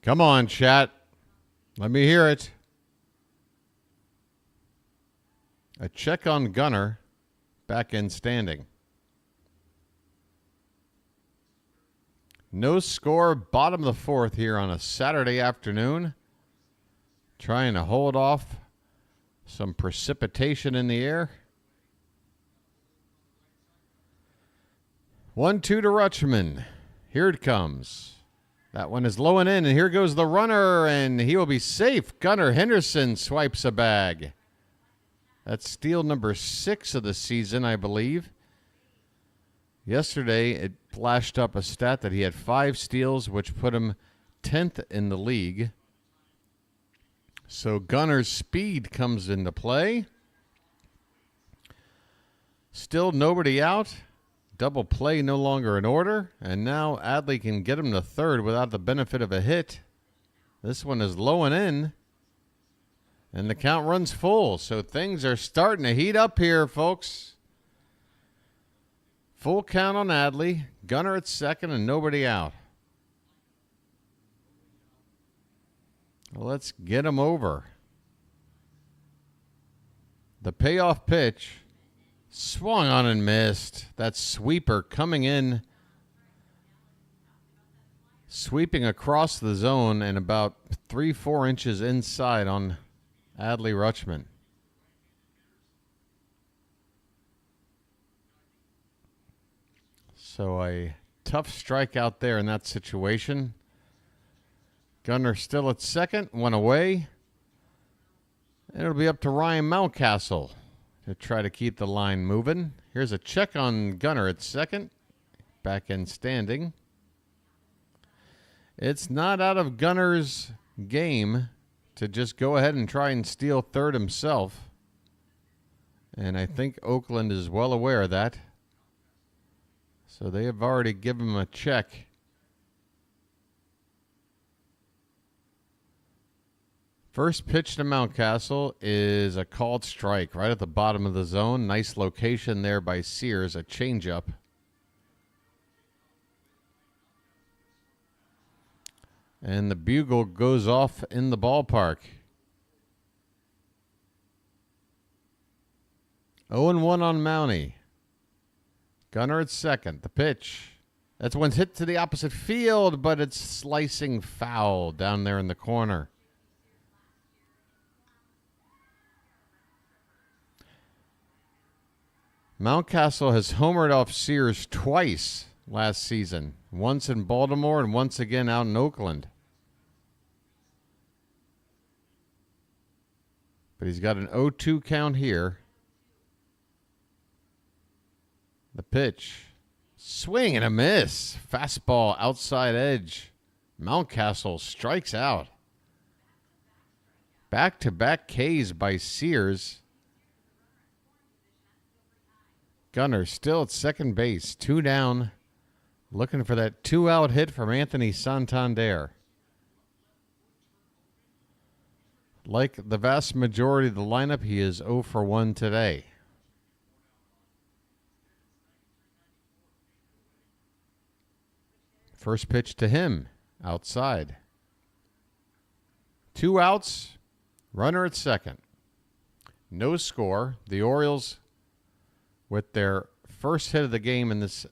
Come on, chat. Let me hear it. A check on Gunner, back in standing. No score, bottom of the fourth here on a Saturday afternoon. Trying to hold off some precipitation in the air. 1-2 to Rutschman. Here it comes. That one is low and in, and here goes the runner, and he will be safe. Gunnar Henderson swipes a bag. That's steal number 6 of the season, I believe. Yesterday, it flashed up a stat that he had 5 steals, which put him 10th in the league. So Gunnar's speed comes into play. Still nobody out. Double play no longer in order. And now Adley can get him to third without the benefit of a hit. This one is low and in. And the count runs full. So things are starting to heat up here, folks. Full count on Adley. Gunnar at second and nobody out. Let's get him over. The payoff pitch. Swung on and missed. That sweeper coming in. Sweeping across the zone and about 3-4 inches inside on Adley Rutschman. So a tough strikeout there in that situation. Gunnar still at second, one away. And it'll be up to Ryan Mountcastle to try to keep the line moving. Here's a check on Gunnar at second. back in standing. It's not out of Gunner's game to just go ahead and try and steal third himself. And I think Oakland is well aware of that. So they have already given him a check. First pitch to Mountcastle is a called strike right at the bottom of the zone. Nice location there by Sears, a changeup. And the bugle goes off in the ballpark. 0-1 on Mountie. Gunner at second. The pitch. That's one's hit to the opposite field, but it's slicing foul down there in the corner. Mountcastle has homered off Sears twice last season. Once in Baltimore and once again out in Oakland. But he's got an 0-2 count here. The pitch. Swing and a miss. Fastball outside edge. Mountcastle strikes out. Back-to-back Ks by Sears. Gunner still at second base. 2 down. Looking for that 2-out hit from Anthony Santander. Like the vast majority of the lineup, he is 0 for 1 today. First pitch to him, outside. 2 outs, runner at second. No score. The Orioles, with their first hit of the game in this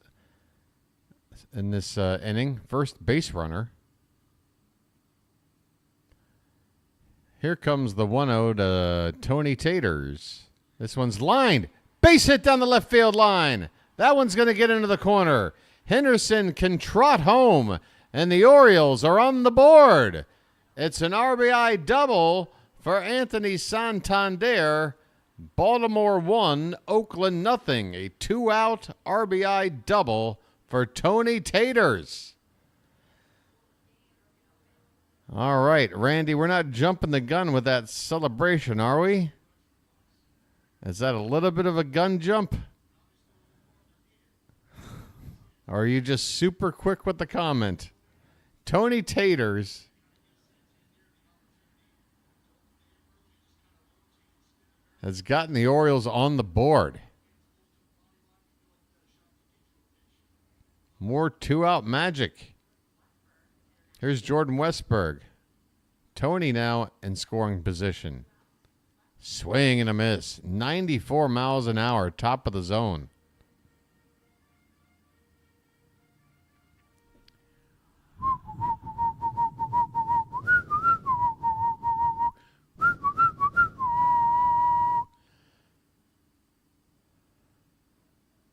inning, first base runner. Here comes the 1-0 to Tony Taters. This one's lined. Base hit down the left field line. That one's going to get into the corner. Henderson can trot home, and the Orioles are on the board. It's an RBI double for Anthony Santander. Baltimore 1, Oakland nothing. A 2-out RBI double for Tony Taters. All right, Randy, we're not jumping the gun with that celebration, are we? Is that a little bit of a gun jump? Or are you just super quick with the comment? Tony Taters has gotten the Orioles on the board. More 2-out magic. Here's Jordan Westburg. Tony now in scoring position. Swing and a miss. 94 miles an hour, top of the zone.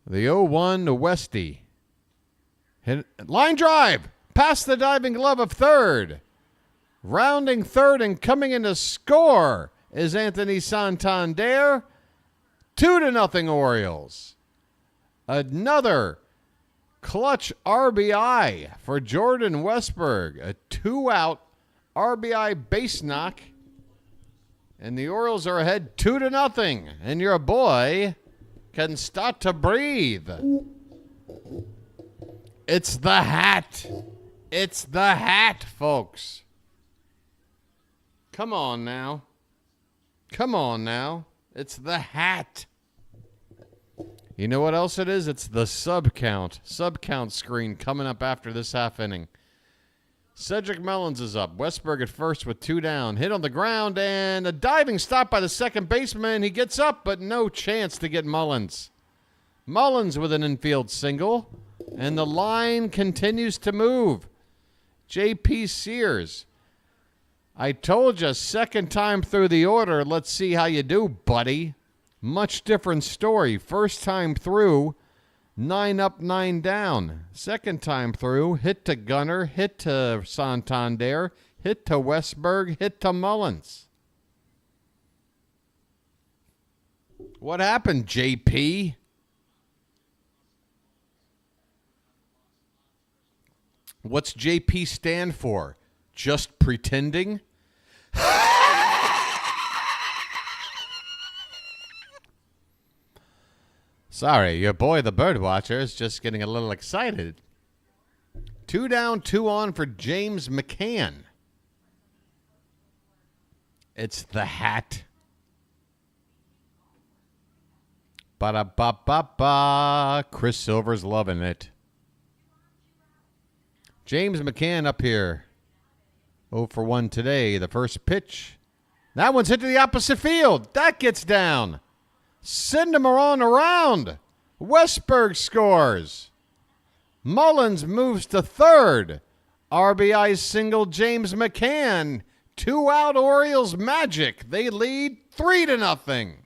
The 0-1 to Westy. Hit, line drive. Past the diving glove of third. Rounding third and coming in to score is Anthony Santander. 2-0 Orioles. Another clutch RBI for Jordan Westburg. A 2-out RBI base knock. And the Orioles are ahead 2-0. And your boy can start to breathe. It's the hat. It's the hat, folks. Come on now. Come on now. It's the hat. You know what else it is? It's the sub count screen coming up after this half inning. Cedric Mullins is up. Westburg at first with 2 down. Hit on the ground and a diving stop by the second baseman. He gets up, but no chance to get Mullins. Mullins with an infield single. And the line continues to move. J.P. Sears. I told you, second time through the order. Let's see how you do, buddy. Much different story. First time through, 9 up, 9 down. Second time through, hit to Gunner, hit to Santander, hit to Westburg, hit to Mullins. What happened, JP? What's JP stand for? Just pretending? Sorry, your boy the Birdwatcher is just getting a little excited. 2 down, 2 on for James McCann. It's the hat. Ba-da-ba-ba-ba. Chris Silver's loving it. James McCann up here. 0 for 1 today. The first pitch. That one's hit to the opposite field. That gets down. Send him around. Westberg scores. Mullins moves to third. RBI single James McCann. 2 out Orioles magic. They lead 3-0.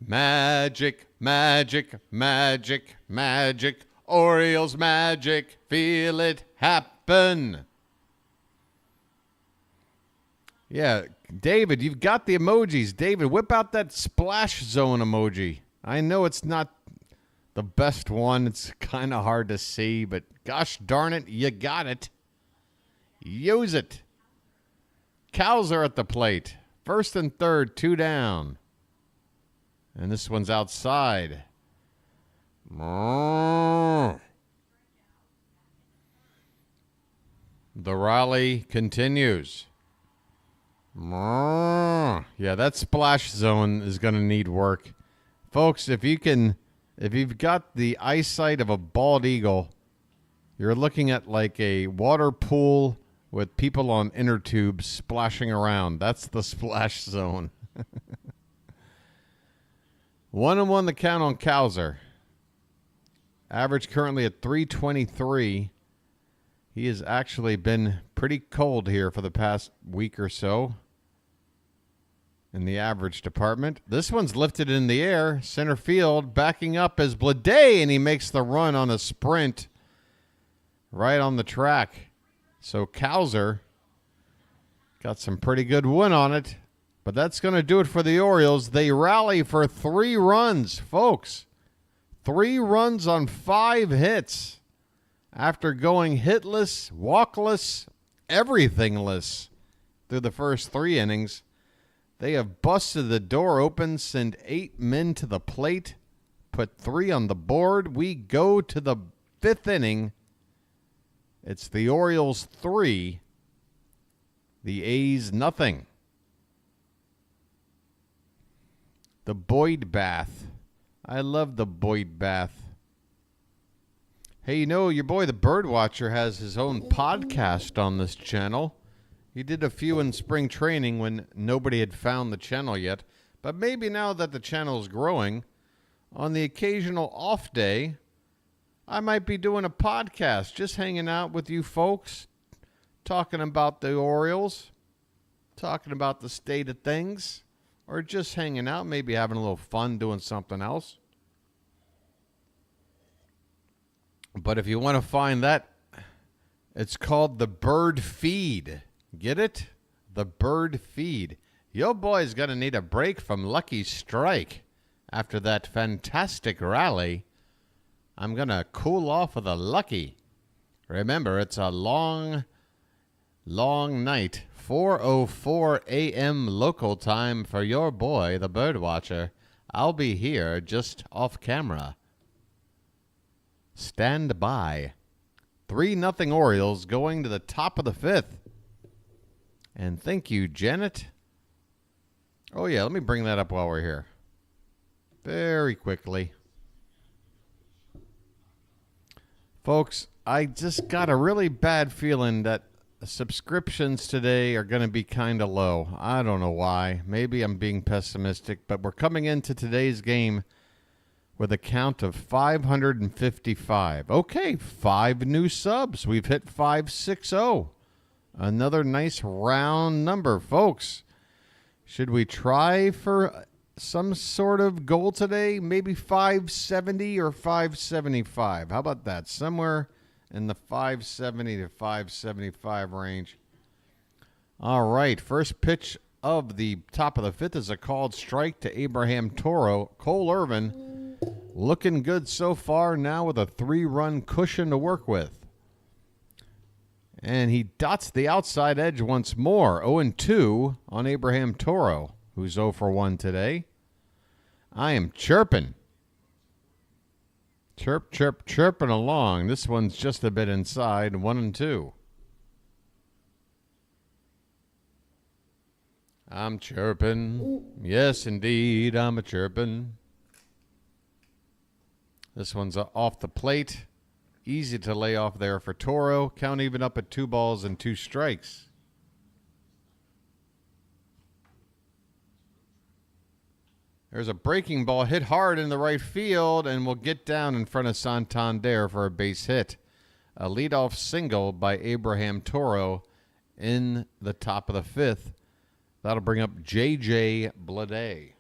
Magic, magic, magic, magic. Orioles magic. Feel it happen. Yeah, David, you've got the emojis. David, whip out that splash zone emoji. I know it's not the best one. It's kind of hard to see, but gosh darn it, you got it. Use it. Cows are at the plate. First and third, 2 down. And this one's outside. The rally continues. Yeah, that splash zone is going to need work. Folks, if you've got the eyesight of a bald eagle, you're looking at like a water pool with people on inner tubes splashing around. That's the splash zone. 1-1 the count on Cowser. Average currently at 323. He has actually been pretty cold here for the past week or so in the average department. This one's lifted in the air. Center field backing up as Blade, and he makes the run on a sprint right on the track. So Cowser got some pretty good win on it. But that's going to do it for the Orioles. They rally for 3 runs, folks. 3 runs on 5 hits. After going hitless, walkless, everythingless through the first 3 innings, they have busted the door open, send 8 men to the plate, put 3 on the board. We go to the 5th inning. It's the Orioles 3, the A's nothing. The Boyd Bath. I love the Boyd Bath. Hey, you know, your boy the Birdwatcher has his own podcast on this channel. He did a few in spring training when nobody had found the channel yet. But maybe now that the channel is growing, on the occasional off day, I might be doing a podcast, just hanging out with you folks, talking about the Orioles, talking about the state of things. Or just hanging out, maybe having a little fun doing something else. But if you want to find that, it's called the Bird Feed. Get it? The Bird Feed. Your boy's going to need a break from Lucky Strike. After that fantastic rally, I'm going to cool off with a Lucky. Remember, it's a long night. 4:04 a.m. local time for your boy, the Birdwatcher. I'll be here just off camera. Stand by. 3-0 Orioles going to the top of the 5th. And thank you, Janet. Oh, yeah, let me bring that up while we're here. Very quickly. Folks, I just got a really bad feeling that subscriptions today are going to be kind of low. I don't know why. Maybe I'm being pessimistic, but we're coming into today's game with a count of 555. Okay, 5 new subs. We've hit 560. Another nice round number, folks. Should we try for some sort of goal today? Maybe 570 or 575. How about that? Somewhere in the 570 to 575 range. All right, first pitch of the top of the 5th is a called strike to Abraham Toro. Cole Irvin looking good so far now with a 3-run cushion to work with. And he dots the outside edge once more. 0-2 on Abraham Toro, who's 0 for 1 today. I am chirping. Chirp, chirp, chirping along. This one's just a bit inside, 1-2. I'm chirping. Yes, indeed, I'm a chirping. This one's off the plate. Easy to lay off there for Toro. Count even up at 2 balls and 2 strikes. There's a breaking ball hit hard in the right field and will get down in front of Santander for a base hit. A leadoff single by Abraham Toro in the top of the 5th. That'll bring up J.J. Bleday.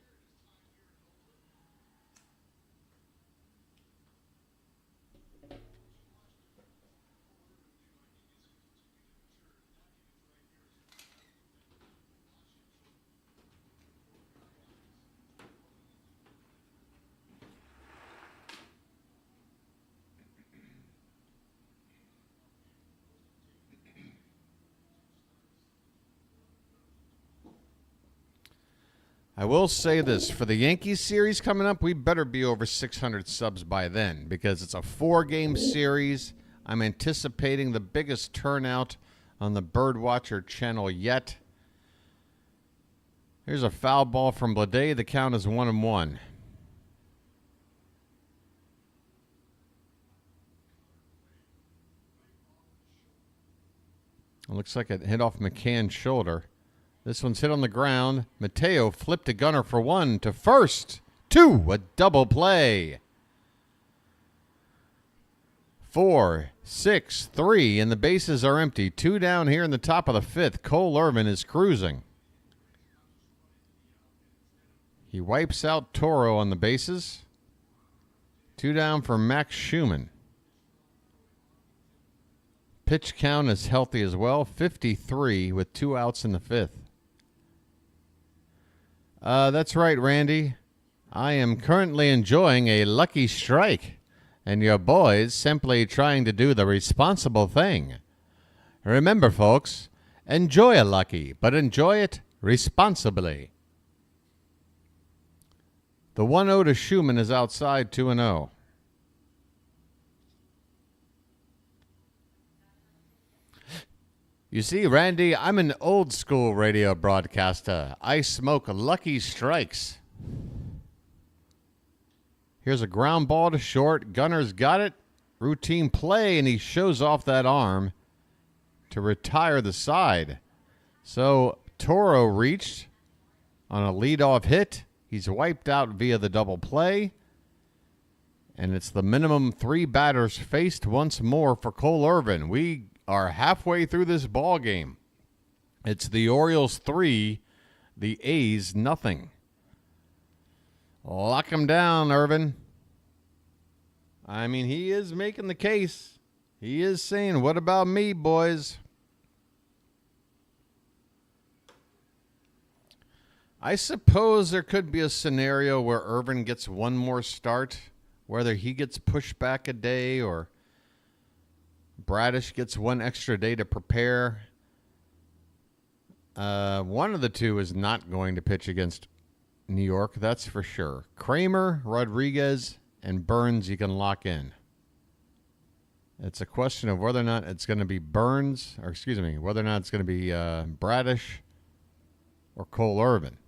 I will say this, for the Yankees series coming up, we better be over 600 subs by then because it's a 4-game series. I'm anticipating the biggest turnout on the Birdwatcher channel yet. Here's a foul ball from Bleday. The count is 1-1. It looks like it hit off McCann's shoulder. This one's hit on the ground. Mateo flipped a gunner for 1 to first. 2, a double play. 4, 6, 3, and the bases are empty. 2 down here in the top of the 5th. Cole Irvin is cruising. He wipes out Toro on the bases. 2 down for Max Schumann. Pitch count is healthy as well. 53 with 2 outs in the 5th. That's right, Randy. I am currently enjoying a lucky strike, and your boy's simply trying to do the responsible thing. Remember, folks, enjoy a lucky, but enjoy it responsibly. The 1-0 to Schumann is outside, 2-0. You see, Randy, I'm an old school radio broadcaster. I smoke lucky strikes. Here's a ground ball to short. Gunner's got it. Routine play, and he shows off that arm to retire the side. So Toro reached on a leadoff hit. He's wiped out via the double play. And it's the minimum 3 batters faced once more for Cole Irvin. We are halfway through this ball game. It's the Orioles 3, the A's nothing. Lock him down, Irvin. I mean, he is making the case. He is saying, what about me, boys? I suppose there could be a scenario where Irvin gets one more start, whether he gets pushed back a day or Bradish gets 1 extra day to prepare. One of the two is not going to pitch against New York, that's for sure. Kramer, Rodriguez, and Burns you can lock in. It's a question of whether or not it's going to be Burns, or excuse me, whether or not it's going to be Bradish or Cole Irvin.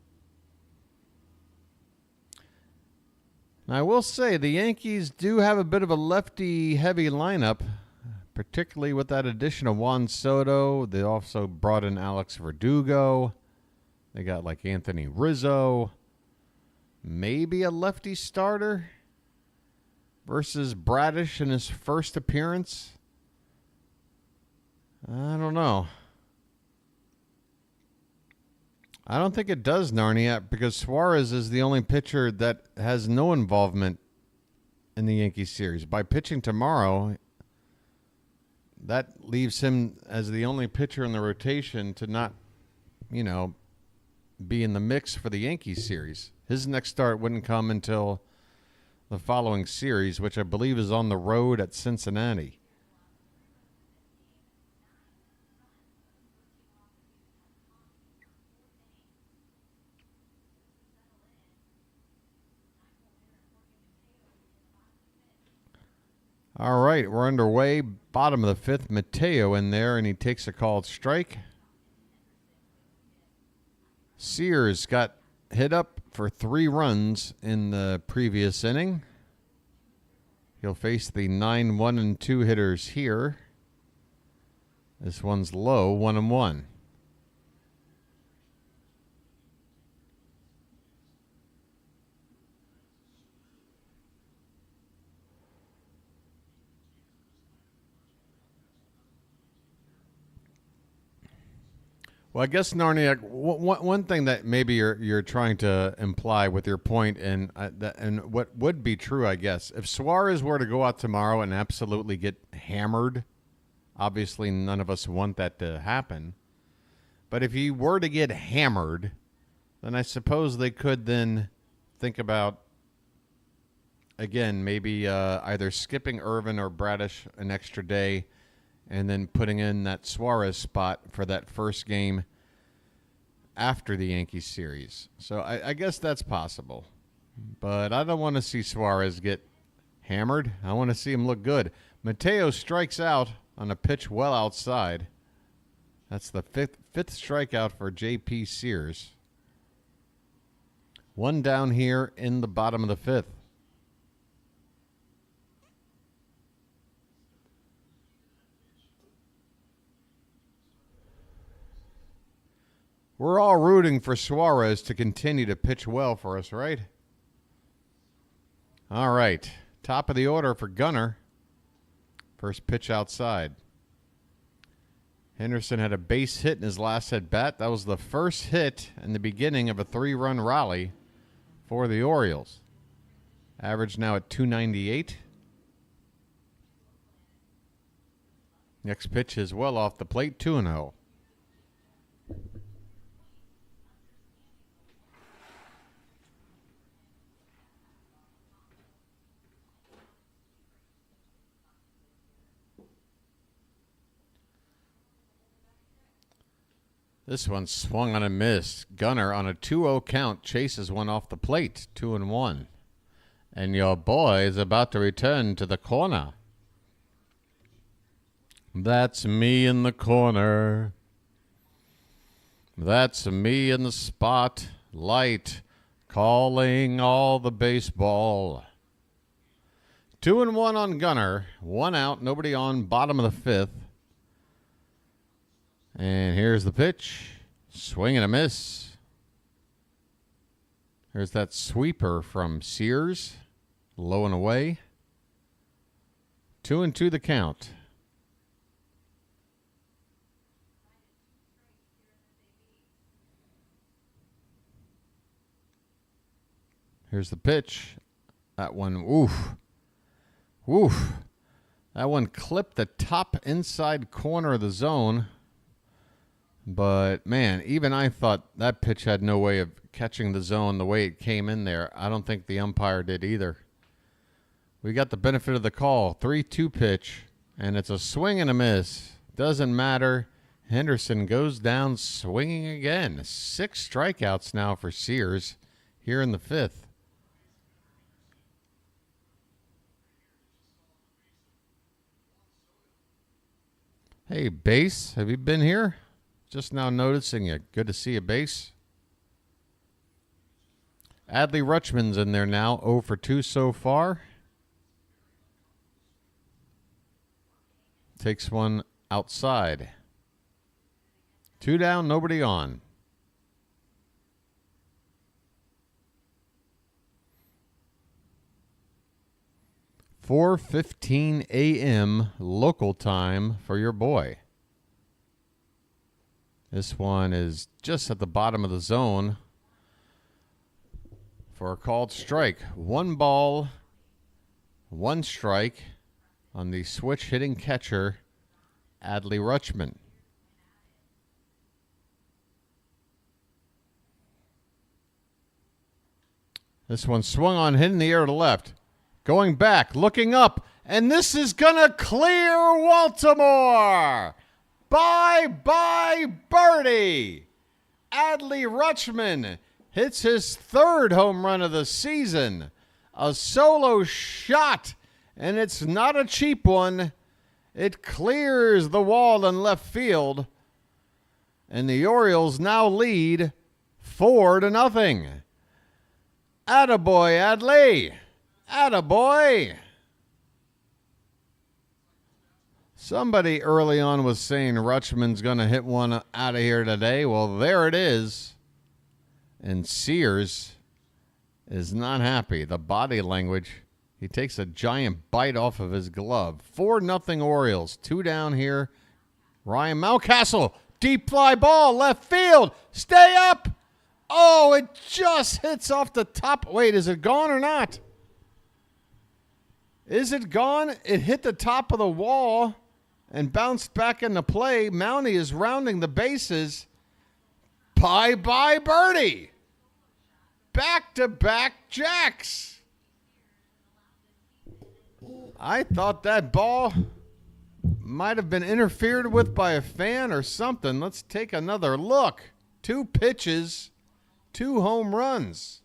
Now, I will say the Yankees do have a bit of a lefty-heavy lineup, particularly with that addition of Juan Soto. They also brought in Alex Verdugo. They got like Anthony Rizzo. Maybe a lefty starter versus Bradish in his first appearance. I don't know. I don't think it does, Narnia, because Suarez is the only pitcher that has no involvement in the Yankees series. By pitching tomorrow, that leaves him as the only pitcher in the rotation to not, be in the mix for the Yankees series. His next start wouldn't come until the following series, which I believe is on the road at Cincinnati. All right, we're underway. Bottom of the fifth, Mateo in there, and he takes a called strike. Sears got hit up for 3 runs in the previous inning. He'll face the 9-1-2 hitters here. This one's low, 1-1. Well, I guess, Narniak, one thing that maybe you're trying to imply with your point, and what would be true, I guess, if Suarez were to go out tomorrow and absolutely get hammered, obviously none of us want that to happen, but if he were to get hammered, then I suppose they could then think about, again, maybe either skipping Irvin or Bradish an extra day, and then putting in that Suarez spot for that first game after the Yankees series. So I guess that's possible. But I don't want to see Suarez get hammered. I want to see him look good. Mateo strikes out on a pitch well outside. That's the fifth strikeout for J.P. Sears. 1 down here in the bottom of the fifth. We're all rooting for Suarez to continue to pitch well for us, right? All right. Top of the order for Gunnar. First pitch outside. Henderson had a base hit in his last at-bat. That was the first hit in the beginning of a 3-run rally for the Orioles. Average now at 298. Next pitch is well off the plate, 2-0. This one swung on a miss. Gunnar on a 2-0 count chases one off the plate, 2-1. And your boy is about to return to the corner. That's me in the corner. That's me in the spotlight, calling all the baseball. 2-1 on Gunnar. 1 out, nobody on, bottom of the fifth. And here's the pitch. Swing and a miss. There's that sweeper from Sears. Low and away. 2-2 the count. Here's the pitch. That one, oof. Oof. That one clipped the top inside corner of the zone. But, man, even I thought that pitch had no way of catching the zone the way it came in there. I don't think the umpire did either. We got the benefit of the call. 3-2 pitch, and it's a swing and a miss. Doesn't matter. Henderson goes down swinging again. 6 strikeouts now for Sears here in the fifth. Hey, Base, have you been here? Just now noticing you. Good to see you, Base. Adley Rutschman's in there now. 0 for 2 so far. Takes one outside. 2 down, nobody on. $4:15 a.m. local time for your boy. This one is just at the bottom of the zone for a called strike. 1 ball, 1 strike on the switch hitting catcher, Adley Rutschman. This one swung on, hit in the air to left. Going back, looking up, and this is going to clear Baltimore. Bye-bye birdie. Adley Rutschman hits his third home run of the season. A solo shot, and it's not a cheap one. It clears the wall in left field, and the Orioles now lead 4-0. Attaboy, Adley. Attaboy. Somebody early on was saying Rutschman's going to hit one out of here today. Well, there it is. And Sears is not happy. The body language. He takes a giant bite off of his glove. 4-0 Orioles. 2 down here. Ryan Mountcastle. Deep fly ball. Left field. Stay up. Oh, it just hits off the top. Wait, is it gone or not? Is it gone? It hit the top of the wall and bounced back into play. Mountie is rounding the bases. Bye-bye birdie. Back-to-back jacks. I thought that ball might have been interfered with by a fan or something. Let's take another look. 2 pitches, 2 home runs.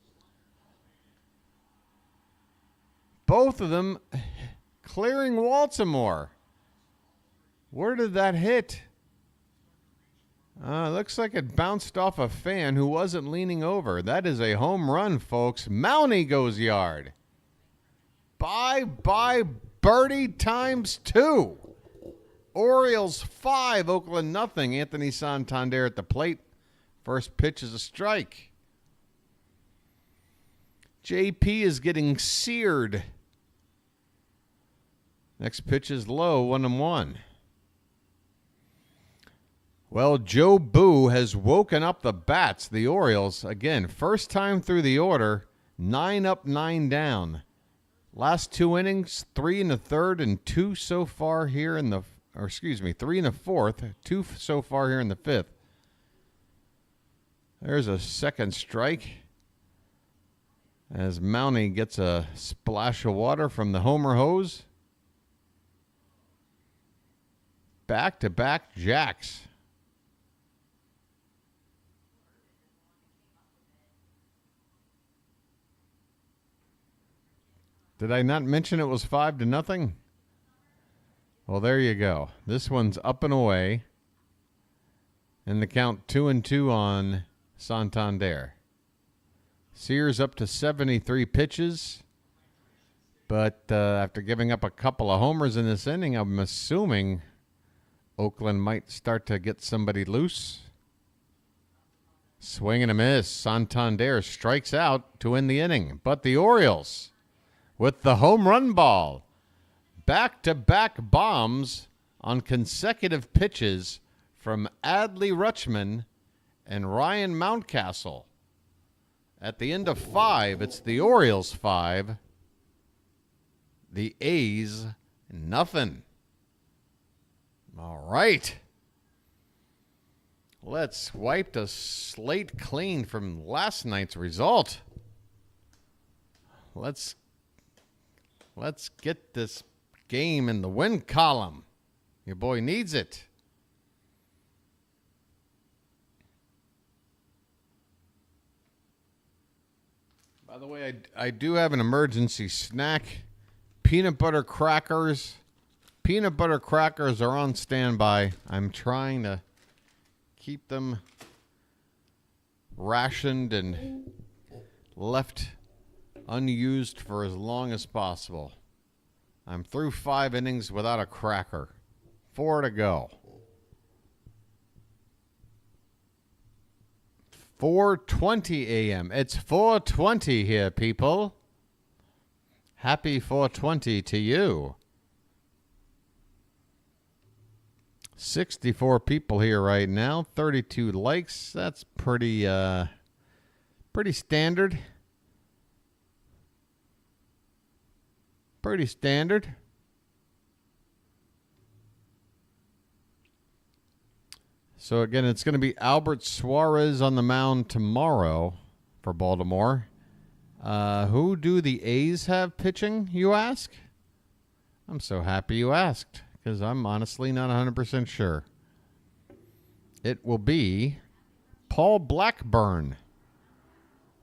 Both of them clearing Baltimore. Where did that hit? Looks like it bounced off a fan who wasn't leaning over. That is a home run, folks. Mountie goes yard. Bye-bye birdie ×2. Orioles 5, Oakland 0. Anthony Santander at the plate. First pitch is a strike. JP is getting seared. Next pitch is low, 1-1. Well, Joe Boo has woken up the bats. The Orioles, again, first time through the order, 9 up, 9 down. Last 2 innings, 3 1/3 and 2 so far here in the, 3 1/4, 2 so far here in the 5th. There's a second strike as Mountie gets a splash of water from the homer hose. Back-to-back jacks. Did I not mention it was 5-0? Well, there you go. This one's up and away. And the count 2-2 on Santander. Sears up to 73 pitches. But after giving up a couple of homers in this inning, I'm assuming Oakland might start to get somebody loose. Swing and a miss. Santander strikes out to end the inning. But the Orioles, with the home run ball, back-to-back bombs on consecutive pitches from Adley Rutschman and Ryan Mountcastle. At the end of 5, it's the Orioles 5, the A's 0. All right. Let's wipe the slate clean from last night's result. Let's get this game in the win column. Your boy needs it. By the way, I do have an emergency snack. Peanut butter crackers. Peanut butter crackers are on standby. I'm trying to keep them rationed and left unused for as long as possible. I'm through 5 innings without a cracker. 4 to go. 4:20 a.m. It's 4:20 here, people. Happy 4:20 to you. 64 people here right now. 32 likes. That's pretty standard. Pretty standard. So, again, it's going to be Albert Suarez on the mound tomorrow for Baltimore. Who do the A's have pitching, you ask? I'm so happy you asked, because I'm honestly not 100% sure. It will be Paul Blackburn.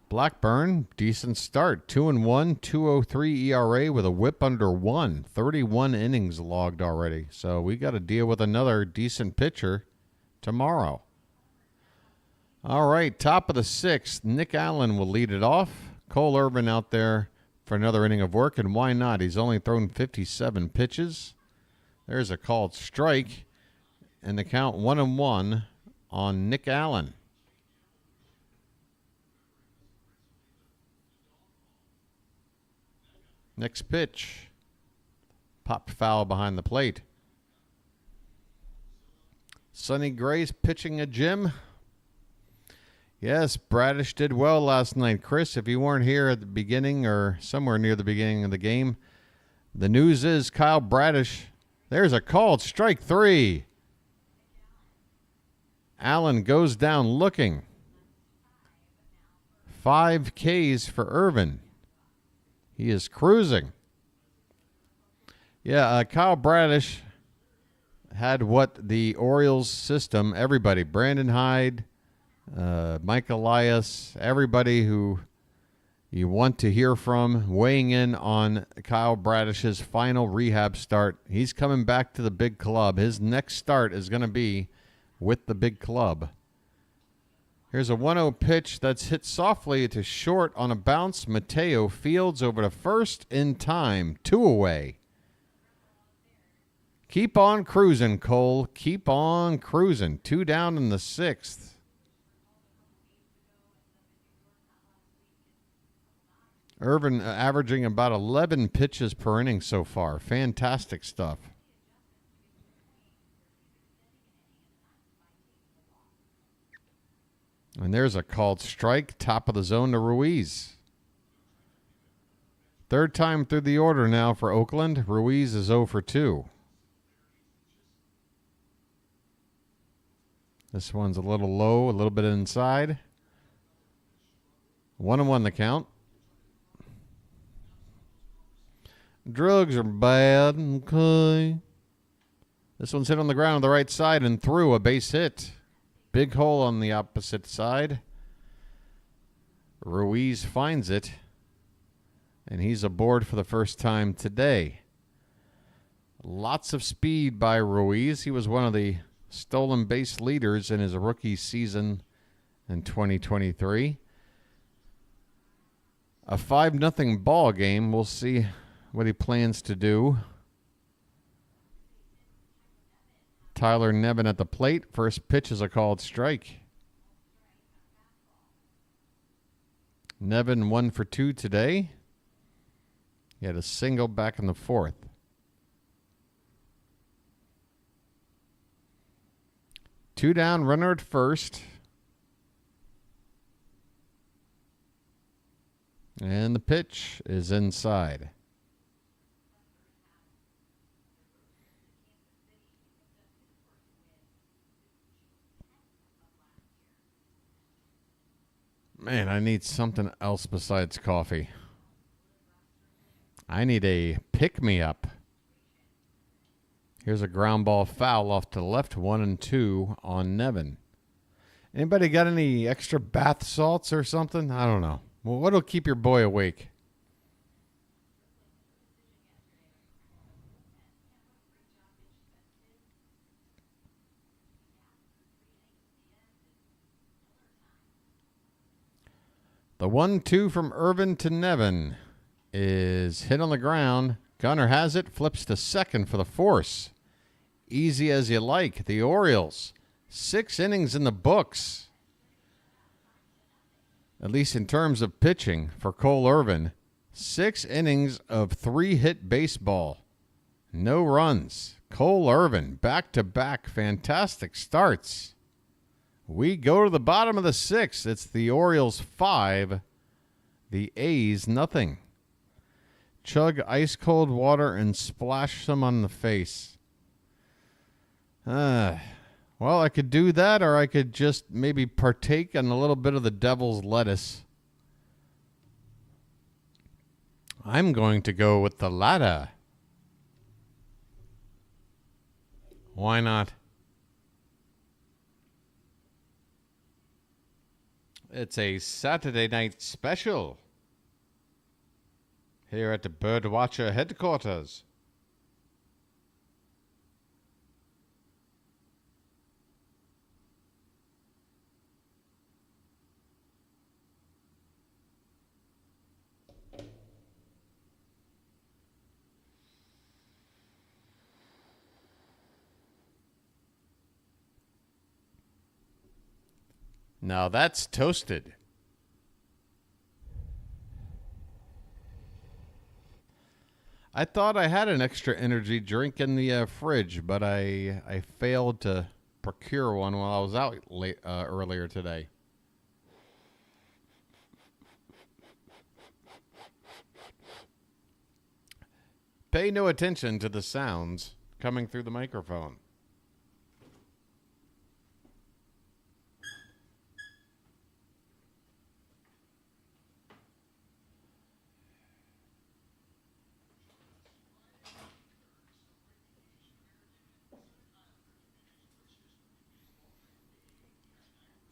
Blackburn, decent start. 2-1, 2.03 ERA with a whip under 1. 31 innings logged already. So we got to deal with another decent pitcher tomorrow. All right, top of the 6th. Nick Allen will lead it off. Cole Irvin out there for another inning of work, and why not? He's only thrown 57 pitches. There's a called strike, and the count 1-1 on Nick Allen. Next pitch. Popped foul behind the plate. Sonny Gray's pitching a Jim. Yes, Bradish did well last night. Chris, if you weren't here at the beginning or somewhere near the beginning of the game, the news is Kyle Bradish. There's a called strike 3. Allen goes down looking. 5 Ks for Irvin. He is cruising. Yeah, Kyle Bradish had what the Orioles system, everybody, Brandon Hyde, Mike Elias, everybody who you want to hear from, weighing in on Kyle Bradish's final rehab start. He's coming back to the big club. His next start is going to be with the big club. Here's a 1-0 pitch that's hit softly to short on a bounce. Mateo fields over to first in time. 2 away. Keep on cruising, Cole. Keep on cruising. 2 down in the 6th. Irvin averaging about 11 pitches per inning so far. Fantastic stuff. And there's a called strike, top of the zone to Ruiz. 3rd time through the order now for Oakland. Ruiz is 0 for 2. This one's a little low, a little bit inside. 1-1 the count. Drugs are bad. Okay. This one's hit on the ground on the right side and through, a base hit. Big hole on the opposite side. Ruiz finds it, and he's aboard for the first time today. Lots of speed by Ruiz. He was one of the stolen base leaders in his rookie season in 2023. A 5-0 ball game. We'll see what he plans to do. Tyler Nevin at the plate. First pitch is a called strike. Nevin 1 for 2 today. He had a single back in the 4th. Two down, runner at first. And the pitch is inside. Man, I need something else besides coffee. I need a pick-me-up. Here's a ground ball foul off to the left, 1-2 on Nevin. Anybody got any extra bath salts or something? I don't know. Well, what'll keep your boy awake? The 1-2 from Irvin to Nevin is hit on the ground. Gunner has it, flips to second for the force. Easy as you like. The Orioles, 6 innings in the books. At least in terms of pitching for Cole Irvin. 6 innings of 3-hit baseball. No runs. Cole Irvin, back-to-back fantastic starts. We go to the bottom of the 6th. It's the Orioles 5, the A's nothing. Chug ice-cold water and splash some on the face. Well, I could do that, or I could just maybe partake in a little bit of the devil's lettuce. I'm going to go with the latter. Why not? It's a Saturday night special here at the Birdwatcher headquarters. Now that's toasted. I thought I had an extra energy drink in the fridge, but I failed to procure one while I was out earlier today. Pay no attention to the sounds coming through the microphone.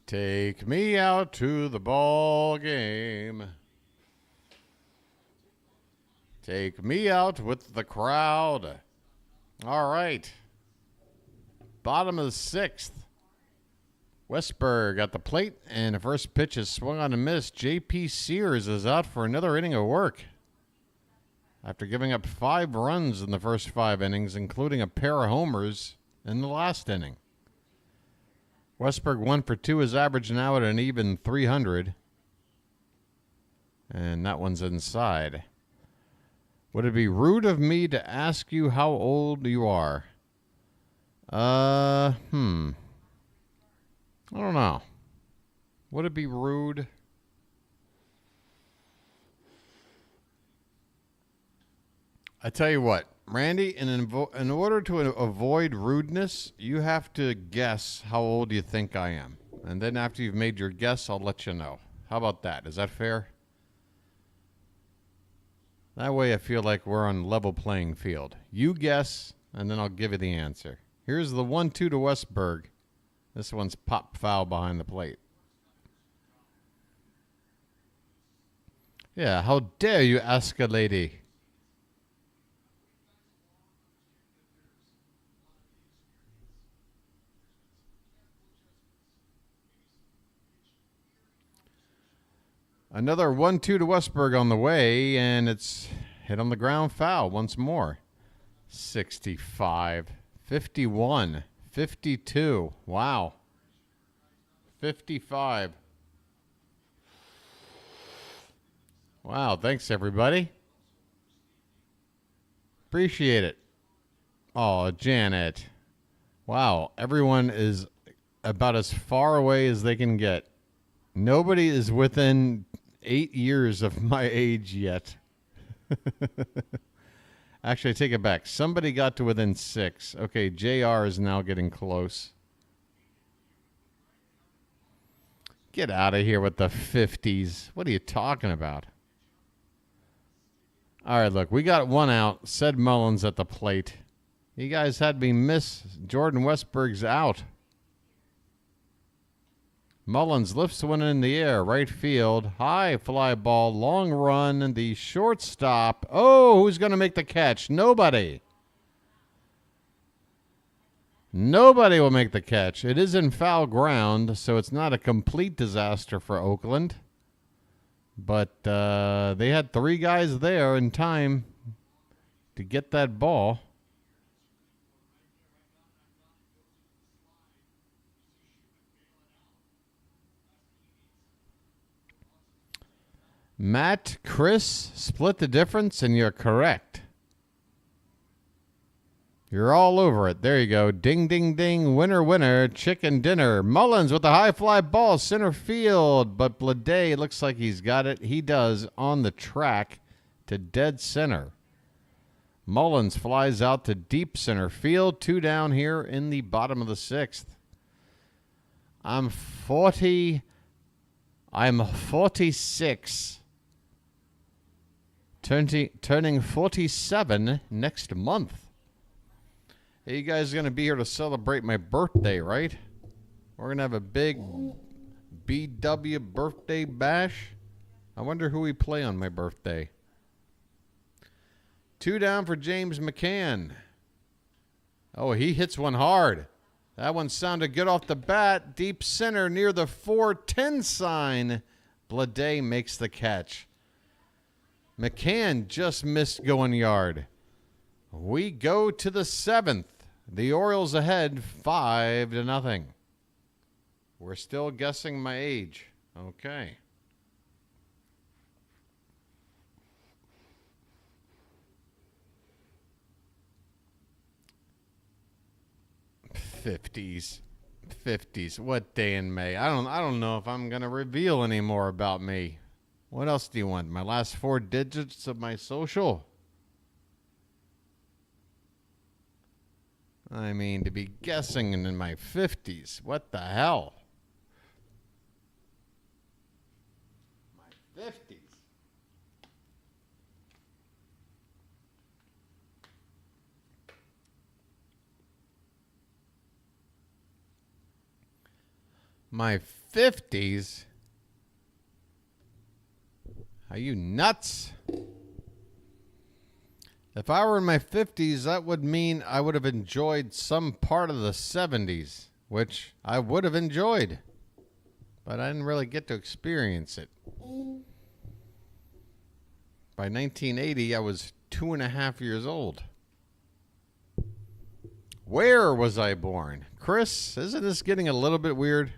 Take me out to the ball game. Take me out with the crowd. All right. Bottom of the sixth. Westberg at the plate, and the first pitch is swung on and missed. J.P. Sears is out for another inning of work after giving up 5 runs in the first 5 innings, including a pair of homers in the last inning. Westberg 1 for 2 is average now at an even 300. And that one's inside. Would it be rude of me to ask you how old you are? I don't know. Would it be rude? I tell you what, Randy, in order to avoid rudeness, you have to guess how old you think I am. And then after you've made your guess, I'll let you know. How about that? Is that fair? That way I feel like we're on level playing field. You guess, and then I'll give you the answer. Here's the 1-2 to Westberg. This one's pop foul behind the plate. Yeah, how dare you ask a lady? Another 1-2 to Westberg on the way, and it's hit on the ground foul once more. 65, 51, 52. Wow. 55. Wow, thanks everybody. Appreciate it. Oh, Janet. Wow, everyone is about as far away as they can get. Nobody is within 8 years of my age yet. Actually, I take it back. Somebody got to within 6. Okay, JR is now getting close. Get out of here with the 50s. What are you talking about? All right, look, we got 1 out. Said Mullins at the plate. You guys had me miss. Jordan Westberg's out. Mullins lifts one in the air, right field, high fly ball, long run, and the shortstop. Oh, who's going to make the catch? Nobody. Nobody will make the catch. It is in foul ground, so it's not a complete disaster for Oakland. But they had 3 guys there in time to get that ball. Matt, Chris, split the difference, and you're correct. You're all over it. There you go. Ding, ding, ding. Winner, winner. Chicken dinner. Mullins with a high fly ball. Center field. But Blade looks like he's got it. He does on the track to dead center. Mullins flies out to deep center field. 2 down here in the bottom of the 6th. I'm 46 turning 47 next month. Hey, you guys are going to be here to celebrate my birthday, right? We're going to have a big BW birthday bash. I wonder who we play on my birthday. 2 down for James McCann. Oh, he hits one hard. That one sounded good off the bat. Deep center near the 410 sign. Blade makes the catch. McCann just missed going yard. We go to the 7th. The Orioles ahead 5-0. We're still guessing my age. Okay. '50s. What day in May? I don't know if I'm gonna reveal any more about me. What else do you want? My last 4 digits of my social? I mean, to be guessing in my 50s. What the hell? My 50s. My 50s? Are you nuts? If I were in my 50s, that would mean I would have enjoyed some part of the 70s, which I would have enjoyed. But I didn't really get to experience it. By 1980, I was 2.5 years old. Where was I born? Chris, isn't this getting a little bit weird?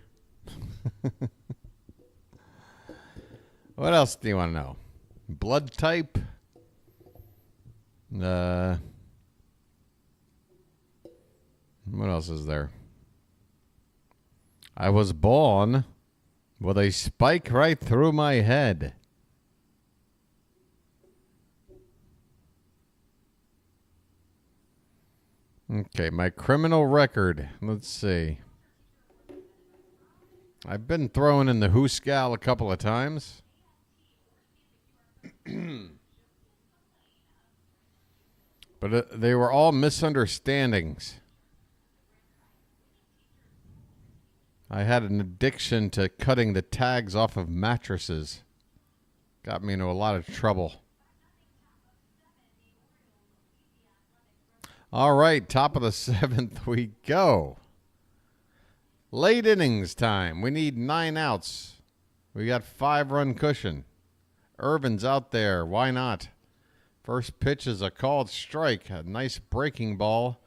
What else do you want to know? Blood type? What else is there? I was born with a spike right through my head. Okay, my criminal record. Let's see. I've been thrown in the Hooskow a couple of times. But they were all misunderstandings. I had an addiction to cutting the tags off of mattresses. Got me into a lot of trouble. All right, top of the 7th we go. Late innings time. We need 9 outs. We got 5-run cushion. Irvin's out there. Why not? First pitch is a called strike. A nice breaking ball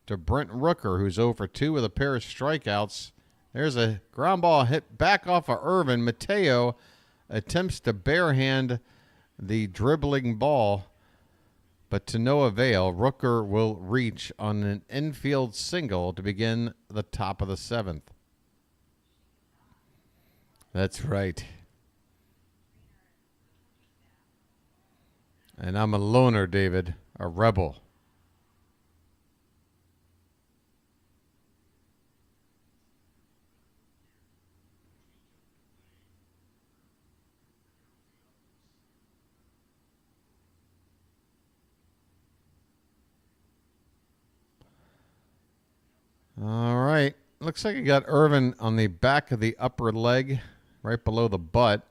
to Brent Rooker, who's 0 for 2 with a pair of strikeouts. There's a ground ball hit back off of Irvin. Mateo attempts to barehand the dribbling ball, but to no avail. Rooker will reach on an infield single to begin the top of the 7th. That's right. And I'm a loner, David, a rebel. All right. Looks like I got Irvin on the back of the upper leg, right below the butt.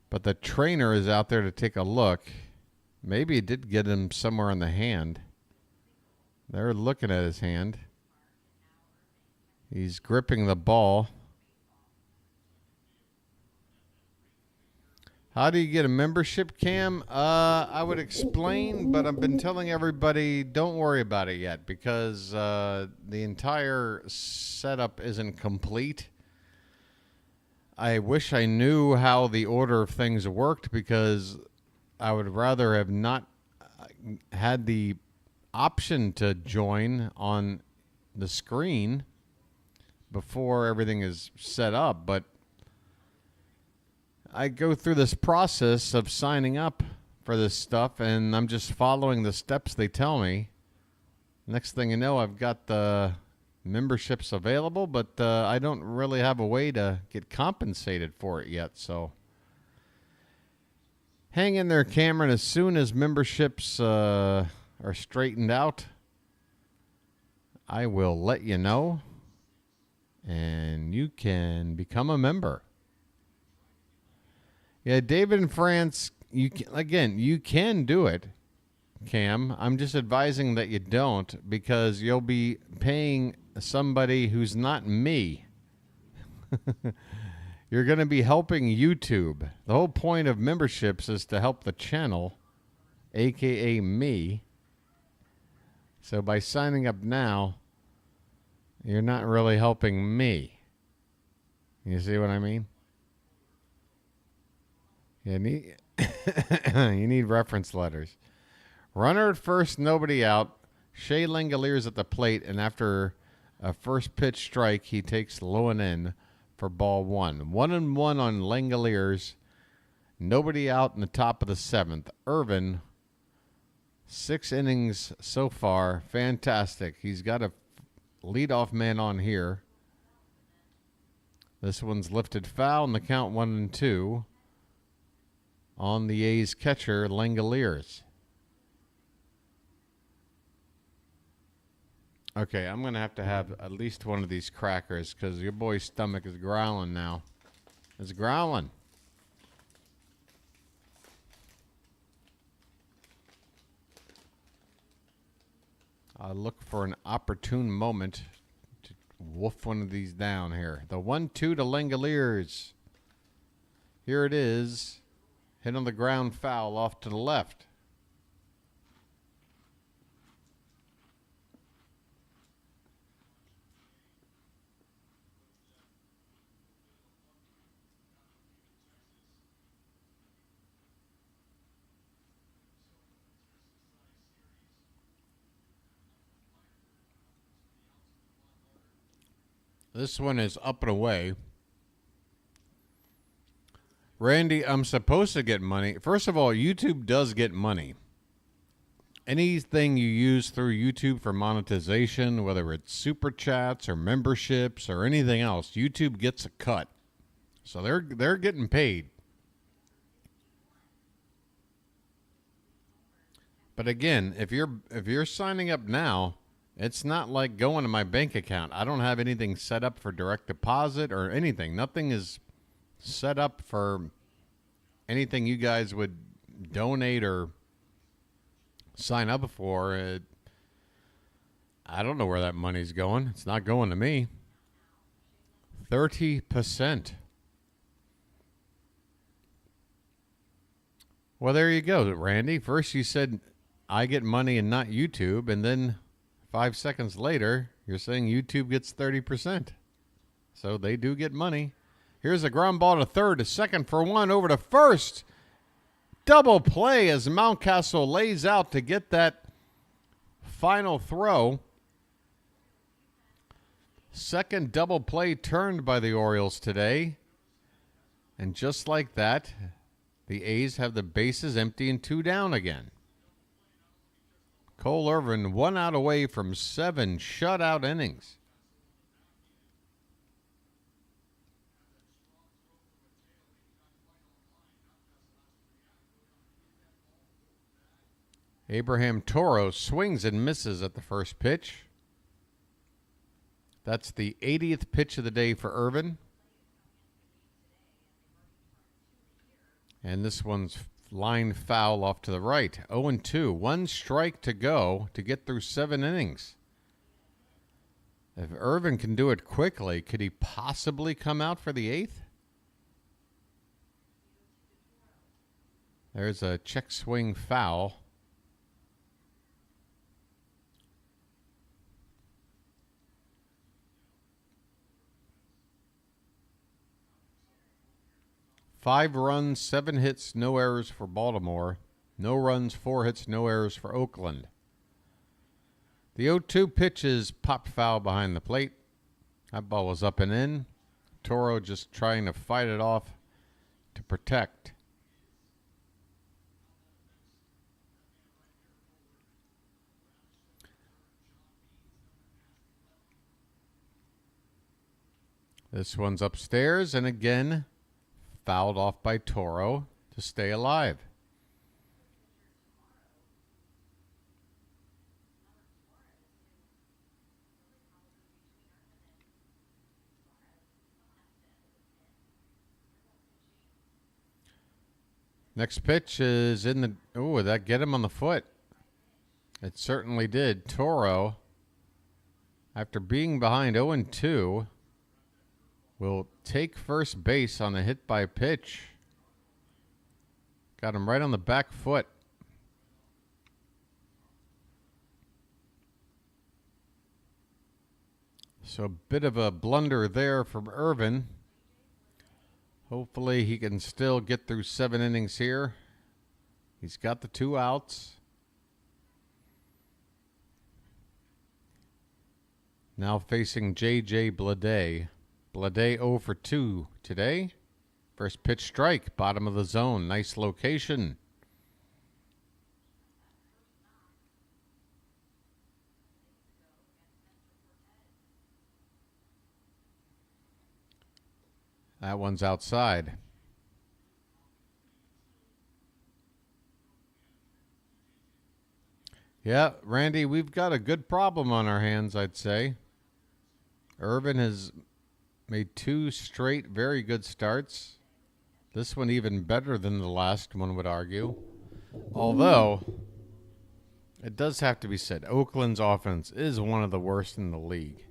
But the trainer is out there to take a look. Maybe it did get him somewhere on the hand. They're looking at his hand. He's gripping the ball. How do you get a membership, Cam? I would explain, but I've been telling everybody don't worry about it yet because the entire setup isn't complete. I wish I knew how the order of things worked because I would rather have not had the option to join on the screen before everything is set up. But I go through this process of signing up for this stuff, and I'm just following the steps they tell me. Next thing you know, I've got the memberships available, but I don't really have a way to get compensated for it yet. So, Hang in there, Cameron. As soon as memberships are straightened out, I will let you know, and you can become a member. Yeah, David in France, you can do it, Cam. I'm just advising that you don't, because you'll be paying somebody who's not me. You're going to be helping YouTube. The whole point of memberships is to help the channel, a.k.a. me. So by signing up now, you're not really helping me. You see what I mean? You need reference letters. Runner at first, nobody out. Shea Langoliers at the plate, and after a first pitch strike, he takes low and in for ball 1. 1-1 on Langoliers. Nobody out in the top of the 7th. Irvin, 6 innings so far. Fantastic. He's got a leadoff man on here. This one's lifted foul, and the count 1-2 on the A's catcher, Langoliers. Okay, I'm going to have at least one of these crackers because your boy's stomach is growling now. It's growling. I'll look for an opportune moment to wolf one of these down here. The 1-2 to Langoliers. Here it is. Hit on the ground foul off to the left. This one is up and away. Randy, I'm supposed to get money. First of all, YouTube does get money. Anything you use through YouTube for monetization, whether it's super chats or memberships or anything else, YouTube gets a cut. So they're getting paid. But again, if you're signing up now, it's not like going to my bank account. I don't have anything set up for direct deposit or anything. Nothing is set up for anything you guys would donate or sign up for. I don't know where that money's going. It's not going to me. 30%. Well, there you go, Randy. First you said I get money and not YouTube, and then 5 seconds later, you're saying YouTube gets 30%. So they do get money. Here's a ground ball to third, to second for 1, over to first. Double play as Mountcastle lays out to get that final throw. Second double play turned by the Orioles today. And just like that, the A's have the bases empty and 2 down again. Cole Irvin 1 out away from 7 shutout innings. Abraham Toro swings and misses at the first pitch. That's the 80th pitch of the day for Irvin. And this one's line foul off to the right. 0-2. 1 strike to go to get through 7 innings. If Irvin can do it quickly, could he possibly come out for the 8th? There's a check swing foul. Five runs, 7 hits, no errors for Baltimore. No runs, 4 hits, no errors for Oakland. The 0-2 pitch is popped foul behind the plate. That ball was up and in. Toro just trying to fight it off to protect. This one's upstairs, and again fouled off by Toro to stay alive. Next pitch is in the... Oh, did that get him on the foot? It certainly did. Toro, after being behind 0-2, will take first base on the hit by pitch. Got him right on the back foot. So a bit of a blunder there from Irvin. Hopefully he can still get through 7 innings here. He's got the 2 outs. Now facing J.J. Bleday. Bleday 0 for 2 today. First pitch strike, bottom of the zone. Nice location. That one's outside. Yeah, Randy, we've got a good problem on our hands, I'd say. Irvin has made 2 straight very good starts. This one even better than the last, one would argue. Although, it does have to be said, Oakland's offense is one of the worst in the league.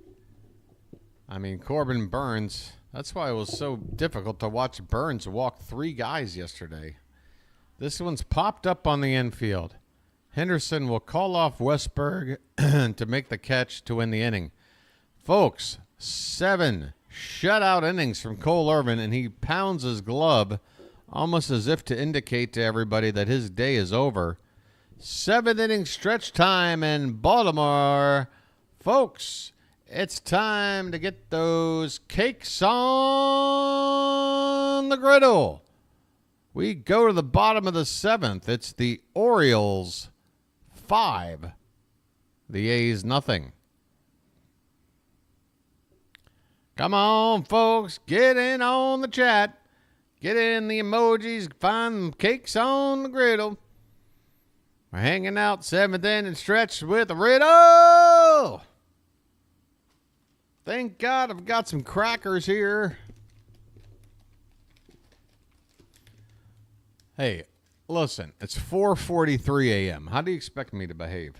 I mean, Corbin Burns... That's why it was so difficult to watch Burns walk 3 guys yesterday. This one's popped up on the infield. Henderson will call off Westberg to make the catch to win the inning. Folks, 7 shutout innings from Cole Irvin, and he pounds his glove almost as if to indicate to everybody that his day is over. 7th inning stretch time in Baltimore. Folks, it's time to get those cakes on the griddle. We go to the bottom of the 7th. It's the Orioles 5. The A's nothing. Come on, folks. Get in on the chat. Get in the emojis. Find the cakes on the griddle. We're hanging out 7th inning stretch with a riddle. Thank God I've got some crackers here. Hey, listen, it's 4:43 a.m. How do you expect me to behave?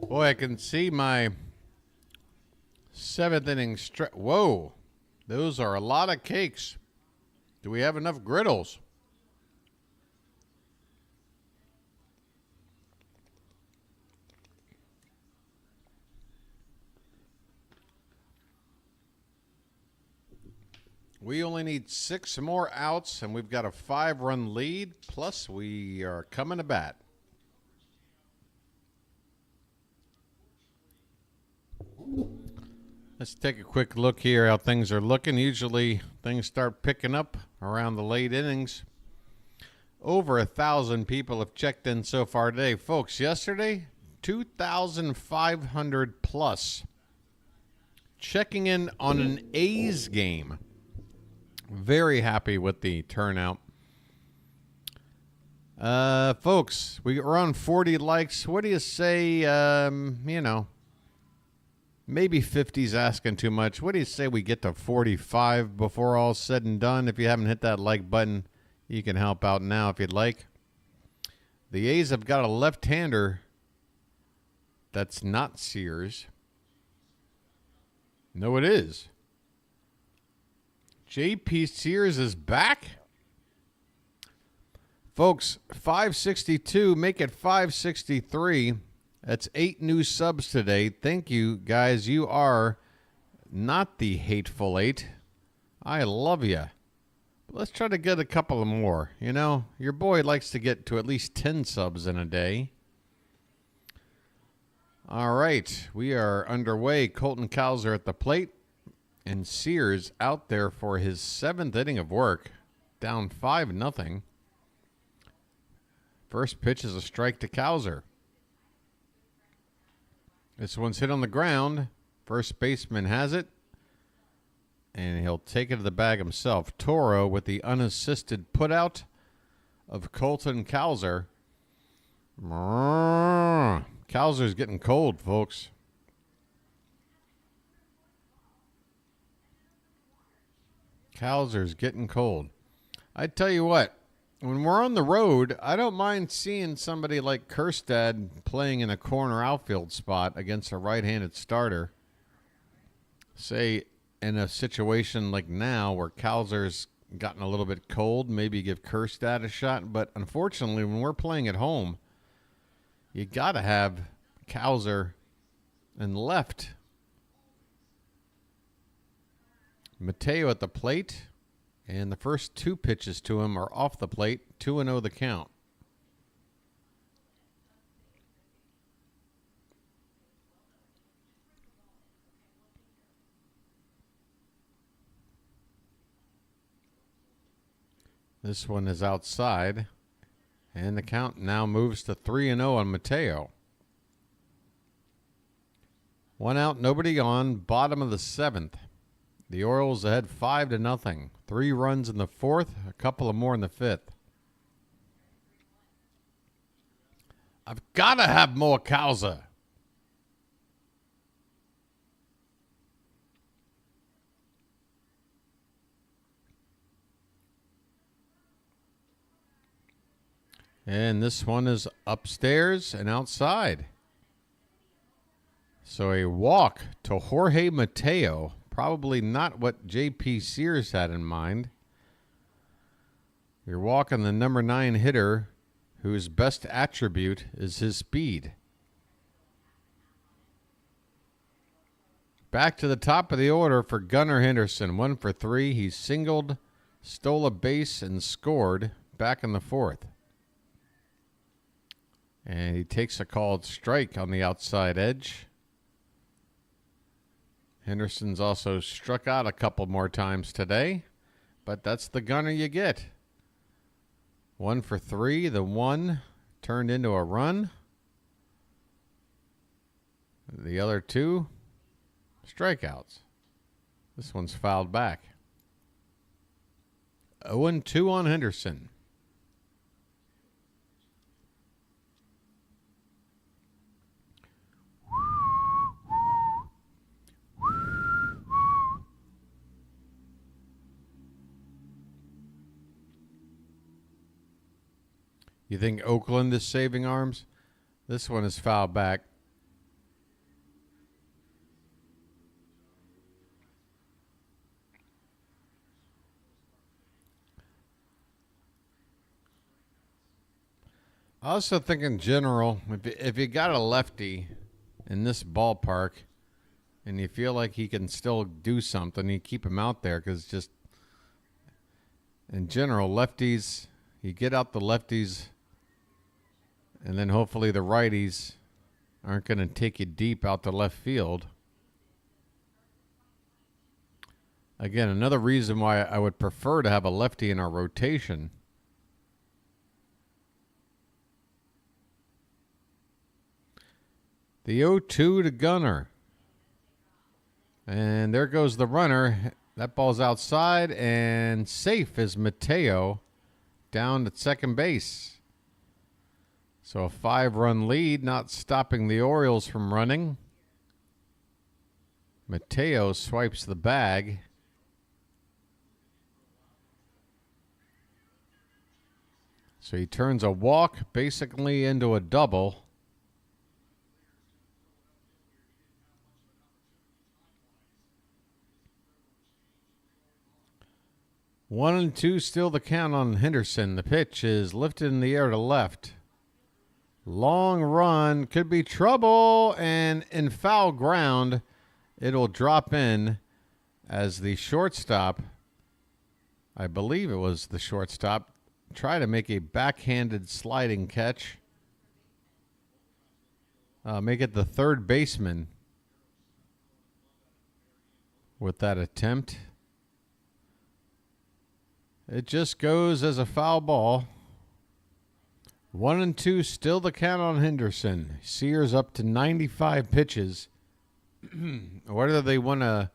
Boy, I can see my 7th inning stretch. Whoa, those are a lot of cakes. Do we have enough griddles? We only need 6 more outs, and we've got a 5-run lead. Plus, we are coming to bat. Let's take a quick look here how things are looking. Usually things start picking up around the late innings. Over 1,000 people have checked in so far today. Folks, yesterday, 2,500 plus checking in on an A's game. Very happy with the turnout. Folks, we're on 40 likes. What do you say, maybe 50's asking too much. What do you say we get to 45 before all's said and done? If you haven't hit that like button, you can help out now if you'd like. The A's have got a left-hander that's not Sears. No, it is. J.P. Sears is back. Folks, 562, make it 563. That's 8 new subs today. Thank you, guys. You are not the hateful 8. I love you. Let's try to get a couple of more. You know, your boy likes to get to at least 10 subs in a day. All right, we are underway. Colton Cowser at the plate. And Sears out there for his 7th inning of work. Down 5-0. First pitch is a strike to Cowser. This one's hit on the ground. First baseman has it. And he'll take it to the bag himself. Toro with the unassisted putout of Colton Cowser. Cowser's getting cold, folks. Cowser's getting cold. I tell you what, when we're on the road, I don't mind seeing somebody like Kjerstad playing in a corner outfield spot against a right-handed starter. Say, in a situation like now where Cowser's gotten a little bit cold, maybe give Kjerstad a shot. But unfortunately, when we're playing at home, you got to have Cowser and left. Mateo at the plate, and the first 2 pitches to him are off the plate. 2-0 the count. This one is outside, and the count now moves to 3-0 on Mateo. 1 out, nobody on, bottom of the 7th. The Orioles ahead 5-0. 3 runs in the 4th, a couple of more in the 5th. I've got to have more Cowser. And this one is upstairs and outside. So a walk to Jorge Mateo. Probably not what J.P. Sears had in mind. You're walking the number 9 hitter whose best attribute is his speed. Back to the top of the order for Gunnar Henderson. 1 for 3. He singled, stole a base, and scored back in the 4th. And he takes a called strike on the outside edge. Henderson's also struck out a couple more times today, but that's the Gunner you get. 1 for 3. The 1 turned into a run. The other 2 strikeouts. This one's fouled back. 0-2 on Henderson. You think Oakland is saving arms? This one is fouled back. I also think in general, if you got a lefty in this ballpark and you feel like he can still do something, you keep him out there because just in general, lefties, you get out the lefties. And then hopefully the righties aren't going to take you deep out to left field. Again, another reason why I would prefer to have a lefty in our rotation. The 0-2 to Gunner. And there goes the runner. That ball's outside and safe is Mateo down at second base. So a 5-run lead, not stopping the Orioles from running. Mateo swipes the bag. So he turns a walk basically into a double. One and 2 still the count on Henderson. The pitch is lifted in the air to left. Long run, could be trouble, and in foul ground, it'll drop in as the shortstop I believe it was the shortstop, try to make a backhanded sliding catch. Make it the third baseman with that attempt. It just goes as a foul ball. 1-2, still the count on Henderson. Sears up to 95 pitches. Whether they want to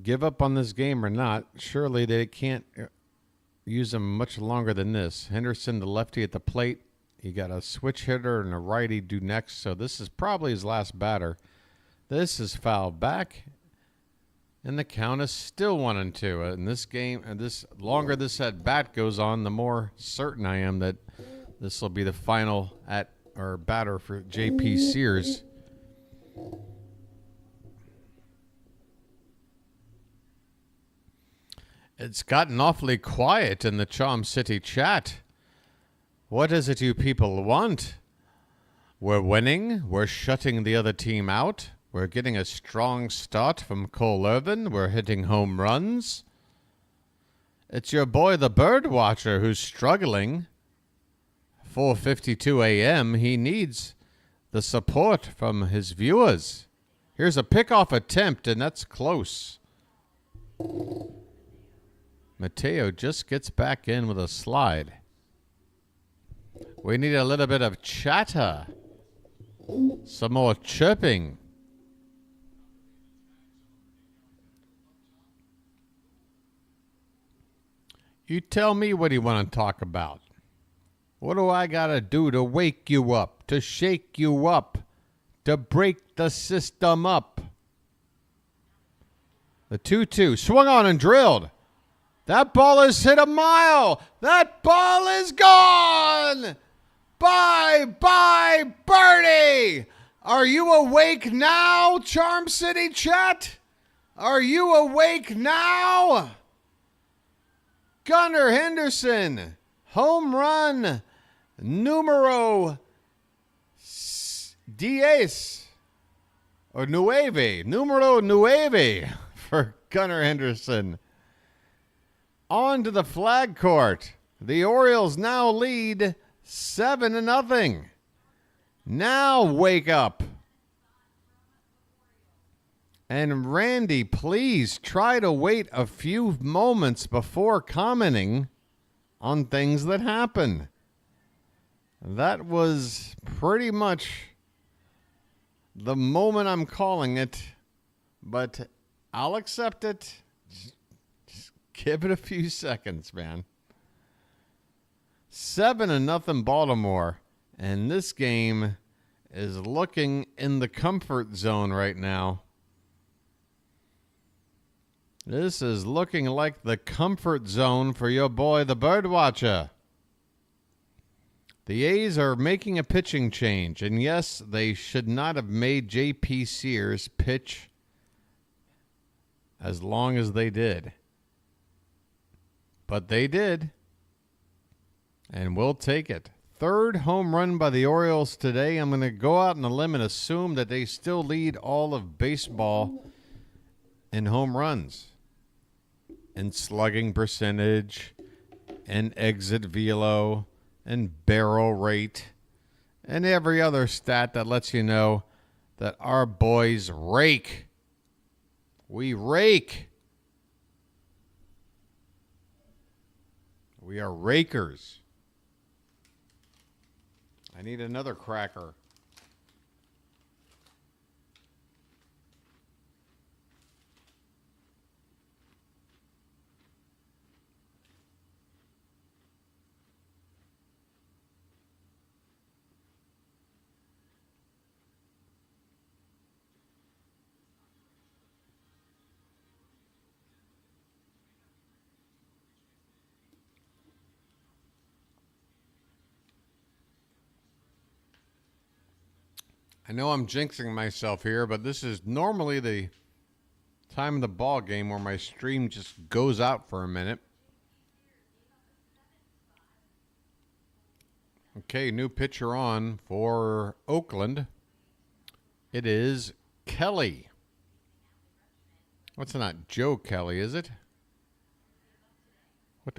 give up on this game or not, surely they can't use him much longer than this. Henderson, the lefty at the plate. You got a switch hitter and a righty due next, so this is probably his last batter. This is fouled back, and the count is still 1-2. In this game, and this longer this at bat goes on, the more certain I am that this will be the final batter for J.P. Sears. It's gotten awfully quiet in the Charm City chat. What is it you people want? We're winning. We're shutting the other team out. We're getting a strong start from Cole Irvin. We're hitting home runs. It's your boy, the Birdwatcher, who's struggling. 4:52 a.m. He needs the support from his viewers. Here's a pickoff attempt, and that's close. Mateo just gets back in with a slide. We need a little bit of chatter. Some more chirping. You tell me what you want to talk about. What do I got to do to wake you up, to shake you up, to break the system up? The 2-2 swung on and drilled. That ball has hit a mile. That ball is gone. Bye, birdie. Are you awake now, Charm City chat? Are you awake now? Gunnar Henderson, home run, numero 10, or numero 9 for Gunnar Henderson. On to the flag court. The Orioles now lead 7-0. Now wake up. And Randy, please try to wait a few moments before commenting on things that happen. That was pretty much the moment I'm calling it, but I'll accept it. Give it a few seconds, man. 7-0 Baltimore. And this game is looking in the comfort zone right now. This is looking like the comfort zone for your boy, the Birdwatcher. The A's are making a pitching change. And yes, they should not have made J.P. Sears pitch as long as they did. But they did, and we'll take it. Third home run by the Orioles today. I'm going to go out on a limb and assume that they still lead all of baseball in home runs, in slugging percentage, and exit velo, and barrel rate, and every other stat that lets you know that our boys rake. We rake. We are rakers. I need another cracker. I know I'm jinxing myself here, but this is normally the time of the ball game where my stream just goes out for a minute. Okay, new pitcher on for Oakland. It is Kelly. What's not Joe Kelly, is it?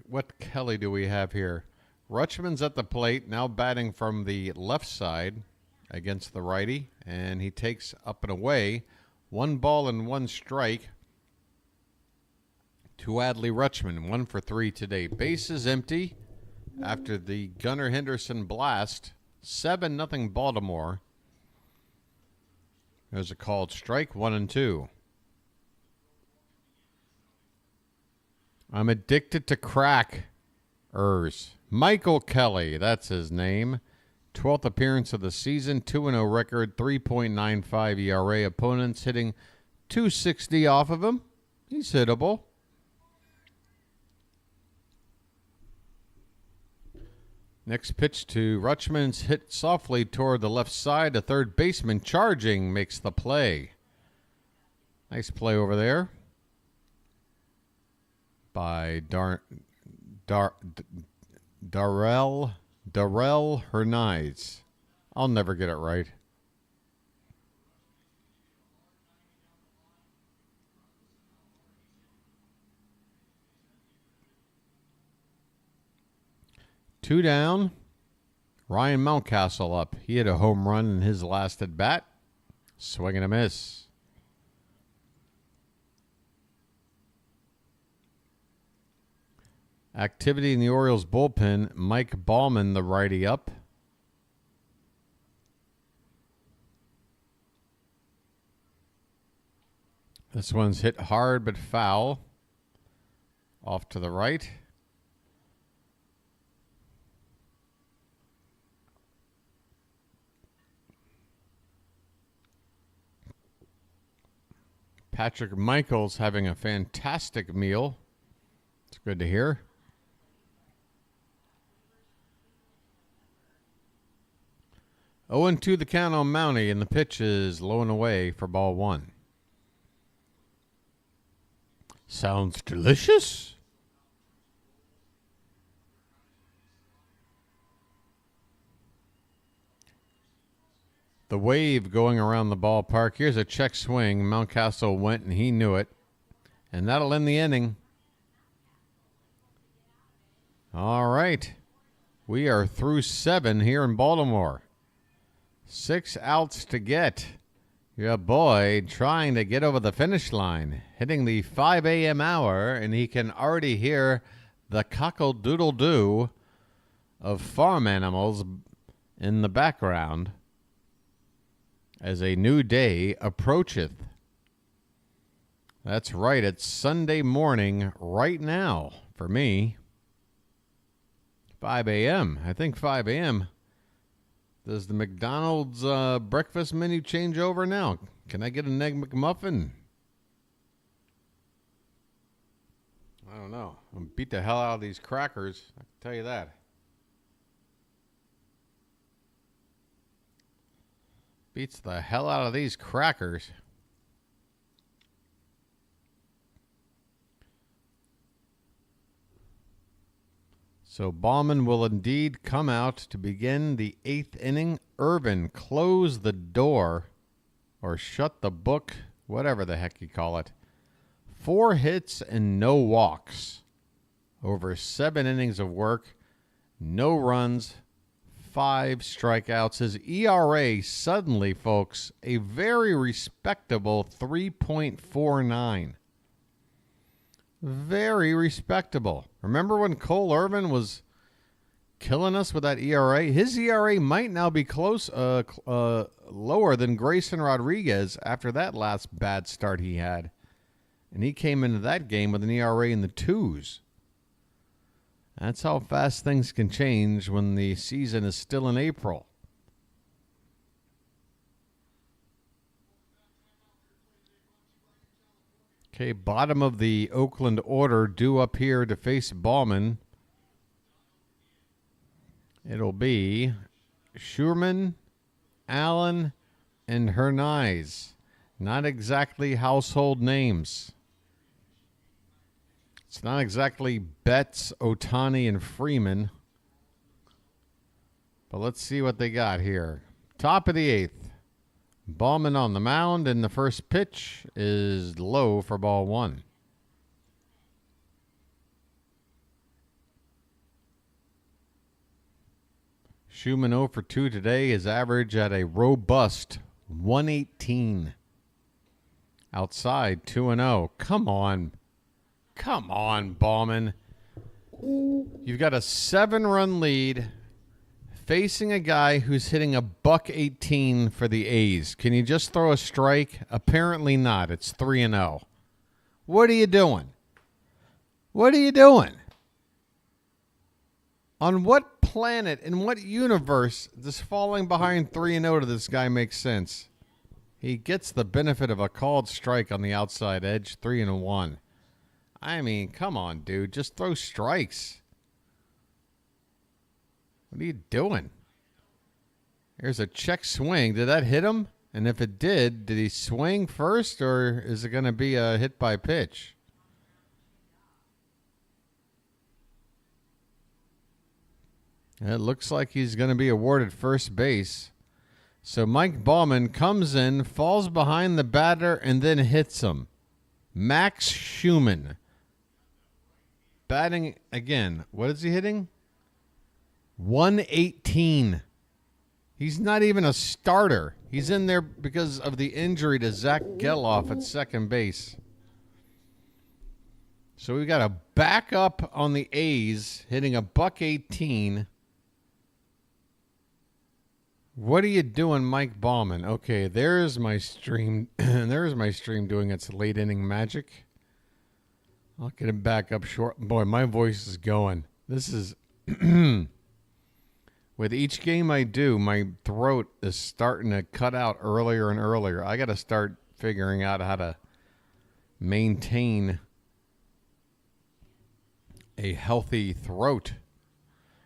What Kelly do we have here? Rutschman's at the plate, now batting from the left side against the righty, and he takes up and away. 1 ball and 1 strike to Adley Rutschman. 1 for 3 today. Base is empty after the Gunnar Henderson blast. 7-0 Baltimore. There's a called strike. 1-2. I'm addicted to crackers. Michael Kelly, that's his name. 12th appearance of the season, 2-0 record, 3.95 ERA. Opponents hitting .260 off of him. He's hittable. Next pitch to Rutschman's hit softly toward the left side. A third baseman charging makes the play. Nice play over there by Darrell Hernandez. I'll never get it right. Two down. Ryan Mountcastle up. He had a home run in his last at bat. Swing and a miss. Activity in the Orioles bullpen. Mike Ballman, the righty, up. This one's hit hard but foul. Off to the right. Patrick Michaels having a fantastic meal. It's good to hear. Oh, 0-2 the count on Mountie, and the pitch is low and away for ball 1. Sounds delicious. The wave going around the ballpark. Here's a check swing. Mountcastle went, and he knew it. And that'll end the inning. All right. We are through 7 here in Baltimore. 6 outs to get. Your boy trying to get over the finish line. Hitting the 5 a.m. hour, and he can already hear the cockle-doodle-doo of farm animals in the background as a new day approacheth. That's right, it's Sunday morning right now for me. 5 a.m. I think 5 a.m. Does the McDonald's breakfast menu change over now? Can I get an Egg McMuffin? I don't know. I'm gonna beat the hell out of these crackers. I can tell you that. Beats the hell out of these crackers. So Ballman will indeed come out to begin the 8th inning. Irvin, close the door or shut the book, whatever the heck you call it. 4 hits and no walks. Over 7 innings of work. No runs. 5 strikeouts. His ERA suddenly, folks, a very respectable 3.49. Very respectable. Remember when Cole Irvin was killing us with that ERA? His ERA might now be lower than Grayson Rodriguez after that last bad start he had. And he came into that game with an ERA in the 2s. That's how fast things can change when the season is still in April. Okay, bottom of the Oakland order due up here to face Ballman. It'll be Schumann, Allen, and Hernandez. Not exactly household names. It's not exactly Betts, Ohtani, and Freeman. But let's see what they got here. Top of the 8th. Ballman on the mound, and the first pitch is low for ball 1. Schumann 0 for 2 today. His average at a robust 118. Outside 2-0. Come on. Come on, Ballman. You've got a 7-run lead facing a guy who's hitting a $118 for the A's. Can you just throw a strike? Apparently not. It's 3-0. What are you doing? What are you doing? On what planet, in what universe, does falling behind 3-0 to this guy make sense? He gets the benefit of a called strike on the outside edge, 3-1. I mean, come on, dude. Just throw strikes. What are you doing? Here's a check swing. Did that hit him? And if it did he swing first, or is it going to be a hit by pitch? It looks like he's going to be awarded first base. So Mike Ballman comes in, falls behind the batter, and then hits him. Max Schumann. Batting again. What is he hitting? 118. He's not even a starter. He's in there because of the injury to Zach Geloff at second base. So we got a backup on the A's hitting a $118. What are you doing, Mike Ballman? Okay, there's my stream. There's my stream doing its late inning magic. I'll get it back up short. Boy, my voice is going. This is... With each game I do, my throat is starting to cut out earlier and earlier. I got to start figuring out how to maintain a healthy throat.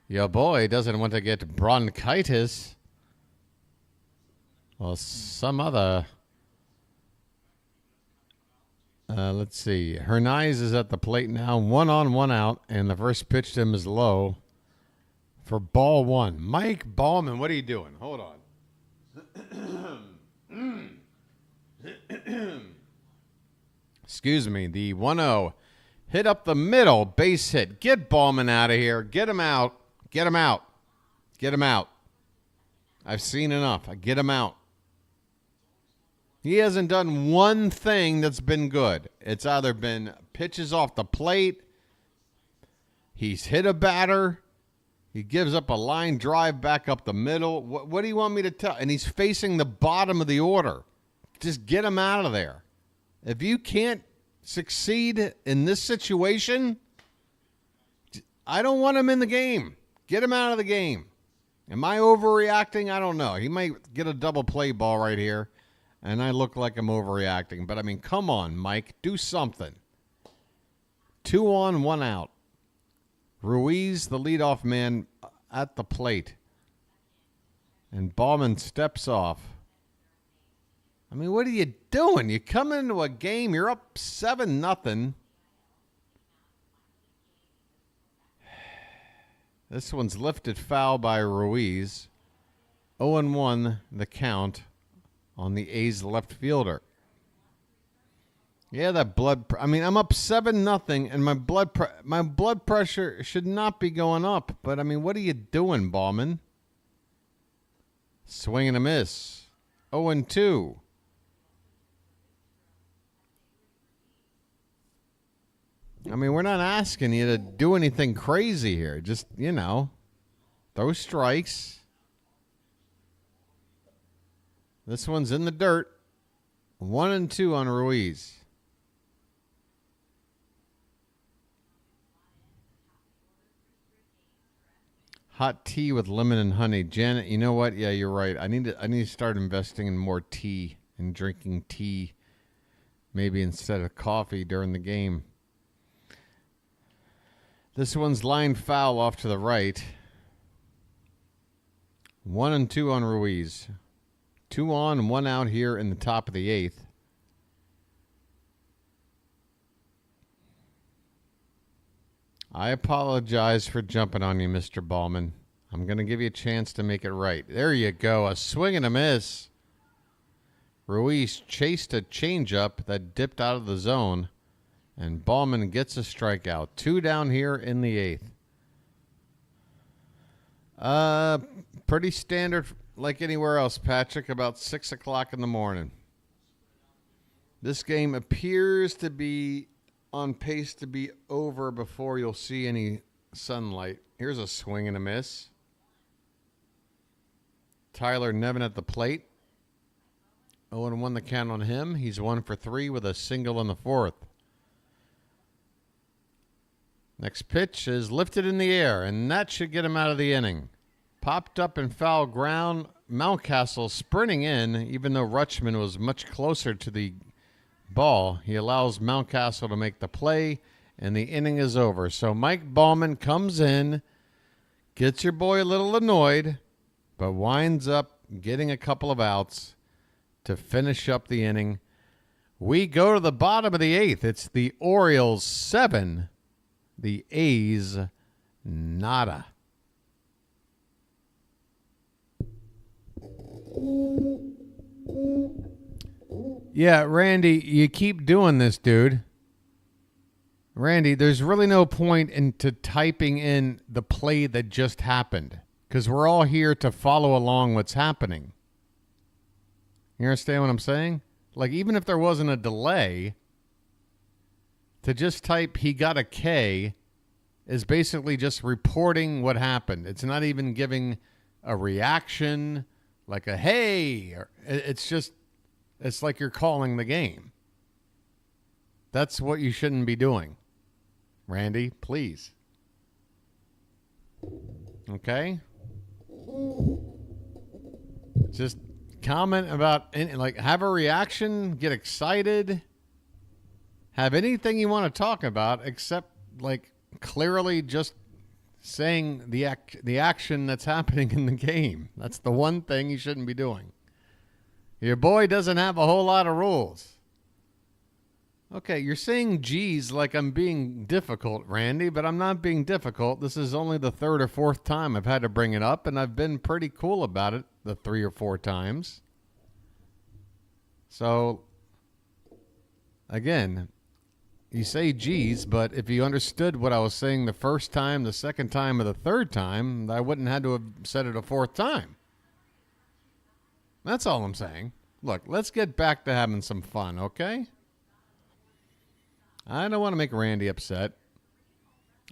Your boy doesn't want to get bronchitis. Well, some other... let's see. Hernandez is at the plate now. 1 on, 1 out, and the first pitch to him is low for ball 1. Mike Ballman, what are you doing? Hold on. Excuse me. The 1-0 hit up the middle, base hit. Get Ballman out of here. Get him out. Get him out. Get him out. I've seen enough. Get him out. He hasn't done one thing that's been good. It's either been pitches off the plate, he's hit a batter, he gives up a line drive back up the middle. What do you want me to tell? And he's facing the bottom of the order. Just get him out of there. If you can't succeed in this situation, I don't want him in the game. Get him out of the game. Am I overreacting? I don't know. He might get a double play ball right here. And I look like I'm overreacting. But, I mean, come on, Mike. Do something. 2 on, 1 out. Ruiz, the leadoff man, at the plate. And Ballman steps off. I mean, what are you doing? You come into a game, you're up 7-0. This one's lifted foul by Ruiz. 0-1 the count on the A's left fielder. Yeah, that blood... I mean, I'm up 7-0, and my blood pressure should not be going up. But, I mean, what are you doing, Ballman? Swing and a miss. 0-2. I mean, we're not asking you to do anything crazy here. Just, you know, throw strikes. This one's in the dirt. 1-2 on Ruiz. Hot tea with lemon and honey. Janet, you know what? Yeah, you're right. I need to start investing in more tea and drinking tea, maybe instead of coffee during the game. This one's line foul off to the right. 1-2 on Ruiz. 2 on, 1 out here in the top of the 8th. I apologize for jumping on you, Mr. Ballman. I'm going to give you a chance to make it right. There you go. A swing and a miss. Ruiz chased a changeup that dipped out of the zone, and Ballman gets a strikeout. 2 down here in the 8th. Pretty standard like anywhere else, Patrick, about 6 o'clock in the morning. This game appears to be on pace to be over before you'll see any sunlight. Here's a swing and a miss. Tyler Nevin at the plate. 0-1 the count on him. He's 1 for 3 with a single in the fourth. Next pitch is lifted in the air, and that should get him out of the inning. Popped up in foul ground. Mountcastle sprinting in, even though Rutschman was much closer to the ball. He allows Mountcastle to make the play, and the inning is over. So Mike Ballman comes in, gets your boy a little annoyed, but winds up getting a couple of outs to finish up the inning. We go to the bottom of the eighth. It's the Orioles 7, the A's nada. Yeah, Randy, you keep doing this, dude. Randy, there's really no point into typing in the play that just happened because we're all here to follow along what's happening. You understand what I'm saying? Like, even if there wasn't a delay, to just type he got a K is basically just reporting what happened. It's not even giving a reaction, like a hey. It's like you're calling the game. That's what you shouldn't be doing. Randy, please. Okay? Just comment about any, like, have a reaction, get excited, have anything you want to talk about except like clearly just saying the action that's happening in the game. That's the one thing you shouldn't be doing. Your boy doesn't have a whole lot of rules. Okay, you're saying geez like I'm being difficult, Randy, but I'm not being difficult. This is only the third or fourth time I've had to bring it up, and I've been pretty cool about it the 3 or 4 times. So, again, you say geez, but if you understood what I was saying the first time, the second time, or the third time, I wouldn't have to have said it a fourth time. That's all I'm saying. Look, let's get back to having some fun, okay? I don't want to make Randy upset.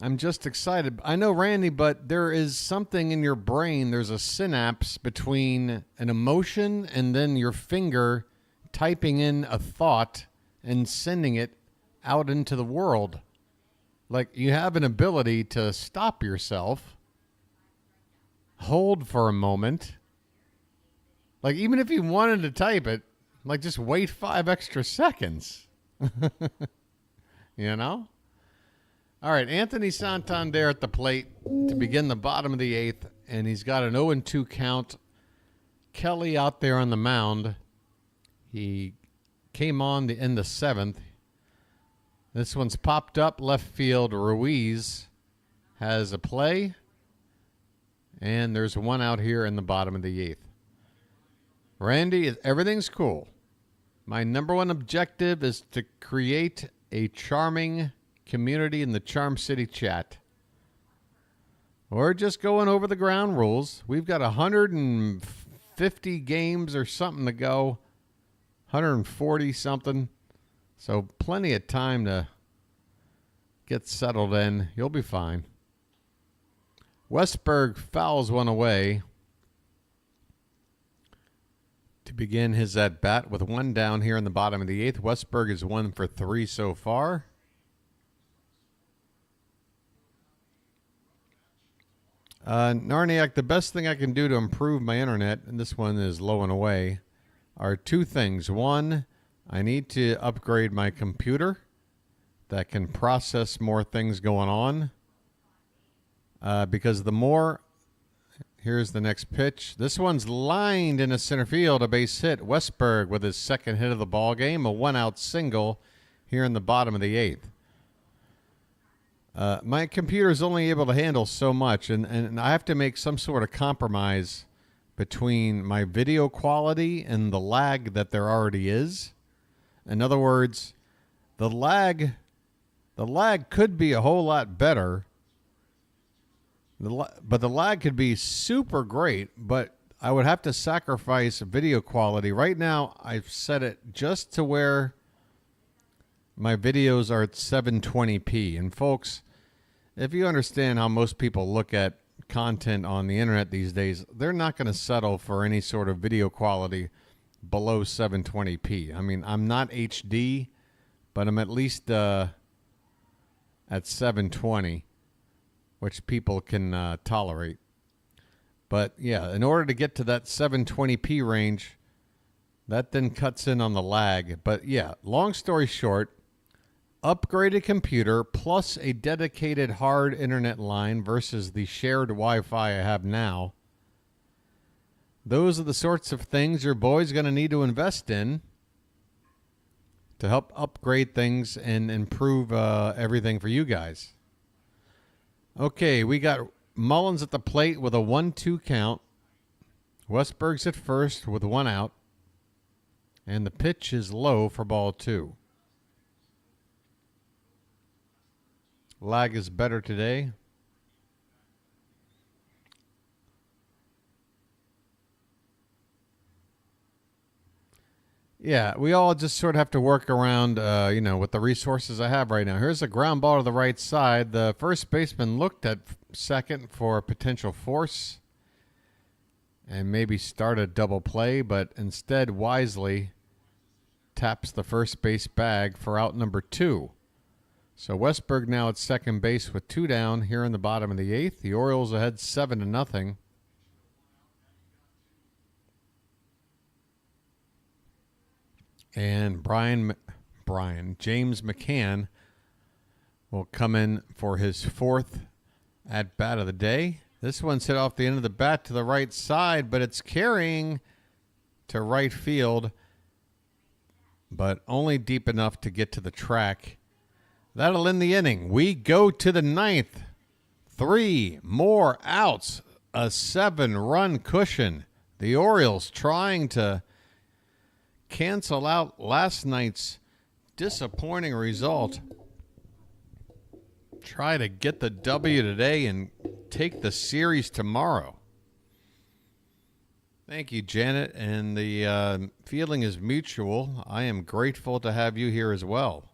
I'm just excited. I know, Randy, but there is something in your brain. There's a synapse between an emotion and then your finger typing in a thought and sending it out into the world. Like, you have an ability to stop yourself, hold for a moment. Like, even if you wanted to type it, like, just wait 5 extra seconds. You know? All right, Anthony Santander at the plate to begin the bottom of the eighth, and he's got an 0-2 count. Kelly out there on the mound. He came on in the seventh. This one's popped up left field. Ruiz has a play, and there's one out here in the bottom of the eighth. Randy, everything's cool. My number one objective is to create a charming community in the Charm City chat. We're just going over the ground rules. We've got 150 games or something to go, 140 something. So plenty of time to get settled in. You'll be fine. Westberg fouls one away to begin his at-bat with one down here in the bottom of the eighth. Westberg is 1 for 3 so far. Narniak, the best thing I can do to improve my internet, and this one is low and away, are 2 things. One, I need to upgrade my computer that can process more things going on. Because the more... Here's the next pitch. This one's lined into center field, a base hit. Westberg with his second hit of the ball game, a 1-out single here in the bottom of the eighth. My computer is only able to handle so much, and I have to make some sort of compromise between my video quality and the lag that there already is. In other words, the lag could be a whole lot better But the lag could be super great, but I would have to sacrifice video quality. Right now, I've set it just to where my videos are at 720p. And folks, if you understand how most people look at content on the internet these days, they're not going to settle for any sort of video quality below 720p. I mean, I'm not HD, but I'm at least at 720, which people can tolerate. But yeah, in order to get to that 720p range, that then cuts in on the lag. But yeah, long story short, upgraded computer plus a dedicated hard internet line versus the shared Wi-Fi I have now. Those are the sorts of things your boy's going to need to invest in to help upgrade things and improve everything for you guys. Okay, we got Mullins at the plate with a 1-2 count. Westberg's at first with 1 out. And the pitch is low for ball 2. Lag is better today. Yeah, we all just sort of have to work around, with the resources I have right now. Here's a ground ball to the right side. The first baseman looked at second for potential force and maybe start a double play, but instead wisely taps the first base bag for out number 2. So Westberg now at second base with 2 down here in the bottom of the 8th. The Orioles ahead 7-0. And James McCann will come in for his 4th at bat of the day. This one's hit off the end of the bat to the right side, but it's carrying to right field, but only deep enough to get to the track. That'll end the inning. We go to the 9th. 3 more outs. A 7-run cushion. The Orioles trying to cancel out last night's disappointing result. Try to get the W today and take the series tomorrow. Thank you, Janet. And the feeling is mutual. I am grateful to have you here as well.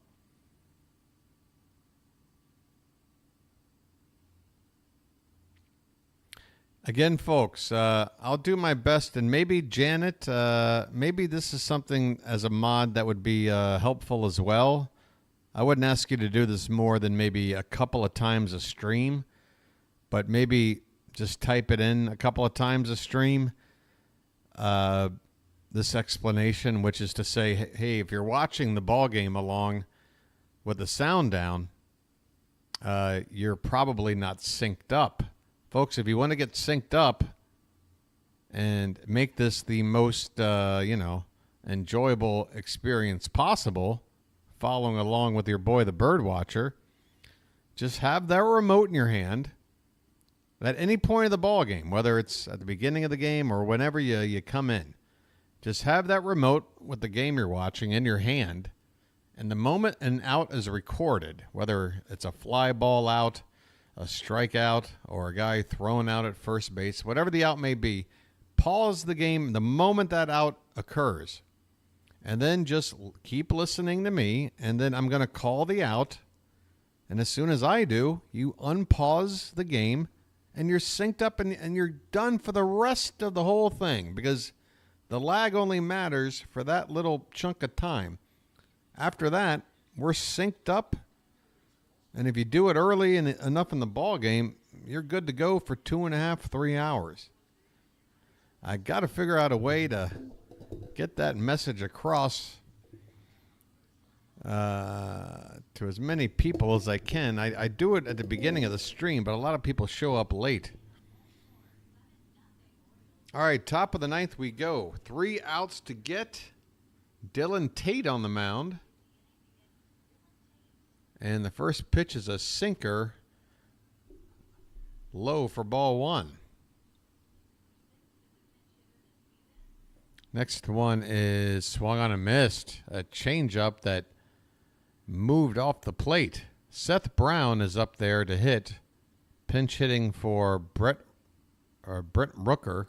Again, folks, I'll do my best, and maybe Janet, maybe this is something as a mod that would be helpful as well. I wouldn't ask you to do this more than maybe a couple of times a stream, but maybe just type it in a couple of times a stream, this explanation, which is to say, hey, if you're watching the ball game along with the sound down, you're probably not synced up. Folks, if you want to get synced up and make this the most, enjoyable experience possible, following along with your boy, the Birdwatcher, just have that remote in your hand at any point of the ball game, whether it's at the beginning of the game or whenever you come in. Just have that remote with the game you're watching in your hand, and the moment an out is recorded, whether it's a fly ball out, a strikeout, or a guy thrown out at first base, whatever the out may be, pause the game the moment that out occurs. And then just keep listening to me, and then I'm going to call the out. And as soon as I do, you unpause the game, and you're synced up, and you're done for the rest of the whole thing, because the lag only matters for that little chunk of time. After that, we're synced up. And if you do it early and enough in the ball game, you're good to go for 2.5, 3 hours. I got to figure out a way to get that message across to as many people as I can. I do it at the beginning of the stream, but a lot of people show up late. All right, top of the 9th we go. 3 outs to get. Dylan Tate on the mound. And the first pitch is a sinker, low for ball 1. Next one is swung on and missed, a changeup that moved off the plate. Seth Brown is up there to hit Pinch hitting for Brent Rooker.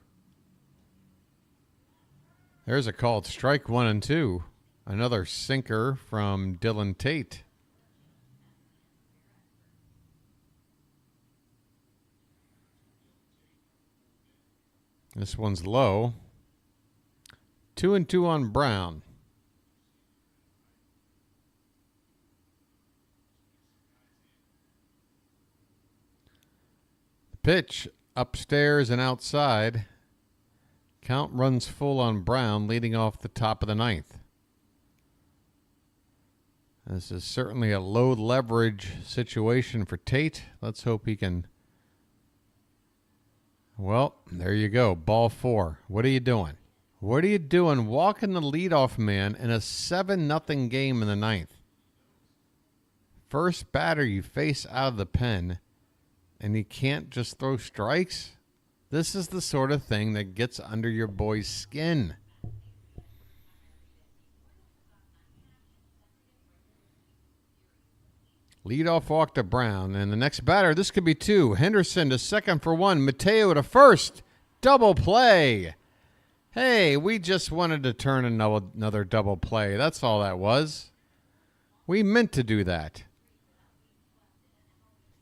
There's a called strike 1 and 2. Another sinker from Dylan Tate. This one's low. 2 and 2 on Brown. The pitch upstairs and outside. Count runs full on Brown, leading off the top of the ninth. This is certainly a low leverage situation for Tate. Let's hope he can. Well, there you go. Ball 4. What are you doing? What are you doing walking the leadoff man in a 7-0 game in the ninth? First batter you face out of the pen, and you can't just throw strikes? This is the sort of thing that gets under your boy's skin. Leadoff walk to Brown, and the next batter, this could be 2. Henderson to second for 1. Mateo to first. Double play. Hey, we just wanted to turn another double play. That's all that was. We meant to do that.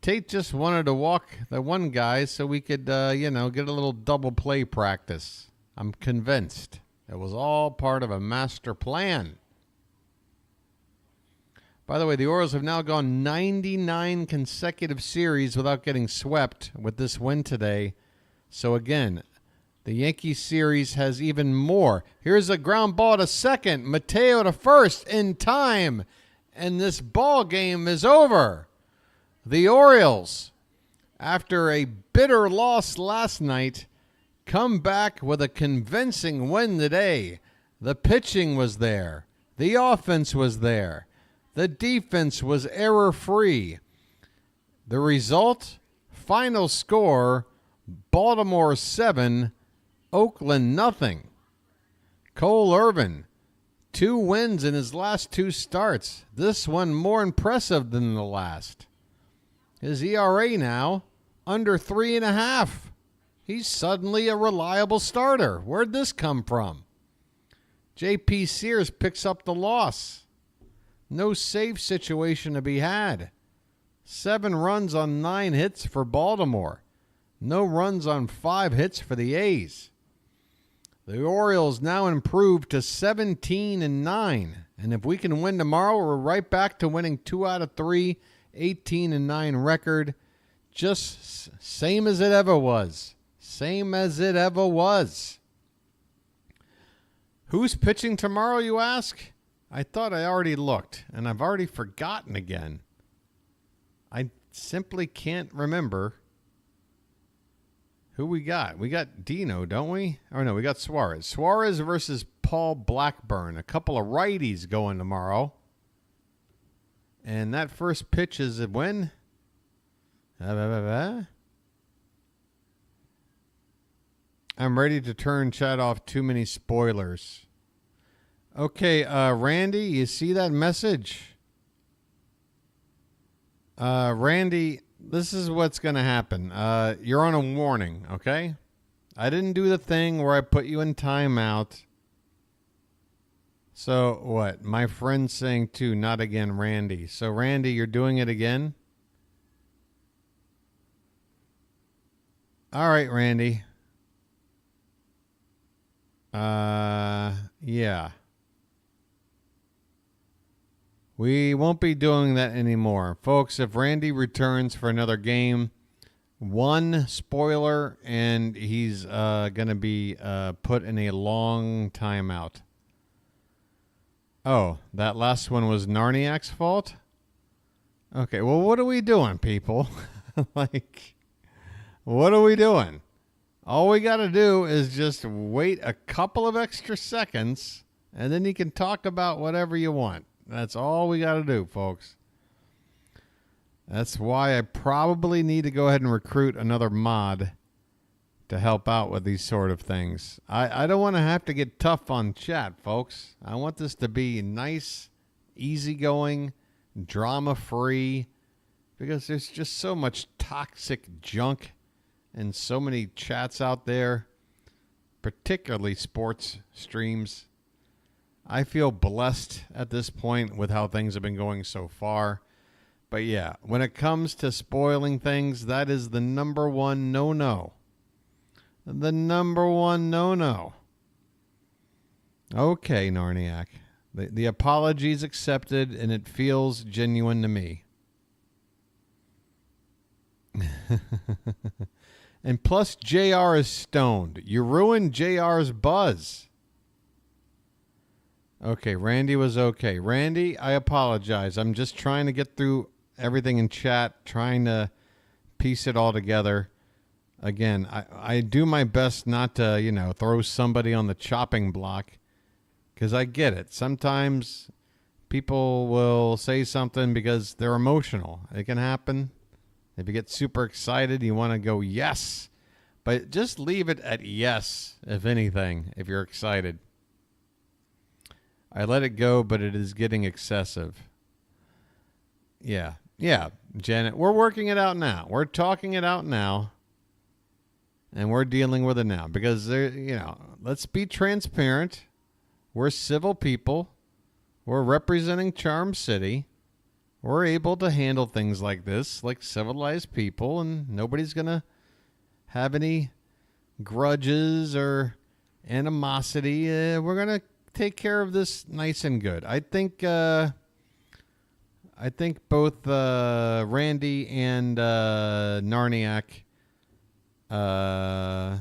Tate just wanted to walk the one guy so we could, get a little double play practice. I'm convinced. It was all part of a master plan. By the way, the Orioles have now gone 99 consecutive series without getting swept with this win today. So again, the Yankees series has even more. Here's a ground ball to second. Mateo to first in time. And this ball game is over. The Orioles, after a bitter loss last night, come back with a convincing win today. The pitching was there. The offense was there. The defense was error-free. The result, final score, Baltimore 7, Oakland nothing. Cole Irvin, 2 wins in his last 2 starts. This one more impressive than the last. His ERA now under 3.5. He's suddenly a reliable starter. Where'd this come from? J.P. Sears picks up the loss. No save situation to be had. 7 runs on 9 hits for Baltimore. No runs on 5 hits for the A's. The Orioles now improved to 17-9. And if we can win tomorrow, we're right back to winning 2 out of 3, 18-9 record. Just same as it ever was. Same as it ever was. Who's pitching tomorrow, you ask? I thought I already looked, and I've already forgotten again. I simply can't remember who we got. We got Dino, don't we? Oh, no, we got Suarez. Suarez versus Paul Blackburn. A couple of righties going tomorrow. And that first pitch is when? I'm ready to turn chat off. Too many spoilers. Okay, Randy, you see that message? Randy, this is what's going to happen. You're on a warning, okay? I didn't do the thing where I put you in timeout. So, what? My friend's saying, too, not again, Randy. So, Randy, you're doing it again? All right, Randy. Yeah. We won't be doing that anymore. Folks, if Randy returns for another game, 1 spoiler, and he's going to be put in a long timeout. Oh, that last one was Narniak's fault? Okay, well, what are we doing, people? What are we doing? All we got to do is just wait a couple of extra seconds, and then you can talk about whatever you want. That's all we got to do, folks. That's why I probably need to go ahead and recruit another mod to help out with these sort of things. I don't want to have to get tough on chat, folks. I want this to be nice, easygoing, drama-free, because there's just so much toxic junk and so many chats out there, particularly sports streams. I feel blessed at this point with how things have been going so far. But yeah, when it comes to spoiling things, that is the number one no-no. The number one no-no. Okay, Narniak. The apology's accepted, and it feels genuine to me. And plus, JR is stoned. You ruined JR's buzz. Okay, Randy was okay. Randy, I apologize. I'm just trying to get through everything in chat, trying to piece it all together. Again, I do my best not to, throw somebody on the chopping block, because I get it. Sometimes people will say something because they're emotional. It can happen. If you get super excited, you want to go yes. But just leave it at yes, if anything, if you're excited. I let it go, but it is getting excessive. Yeah, Janet, we're working it out now. We're talking it out now. And we're dealing with it now. Because, let's be transparent. We're civil people. We're representing Charm City. We're able to handle things like this, like civilized people, and nobody's going to have any grudges or animosity. We're going to take care of this nice and good. I think both Randy and Narniak, I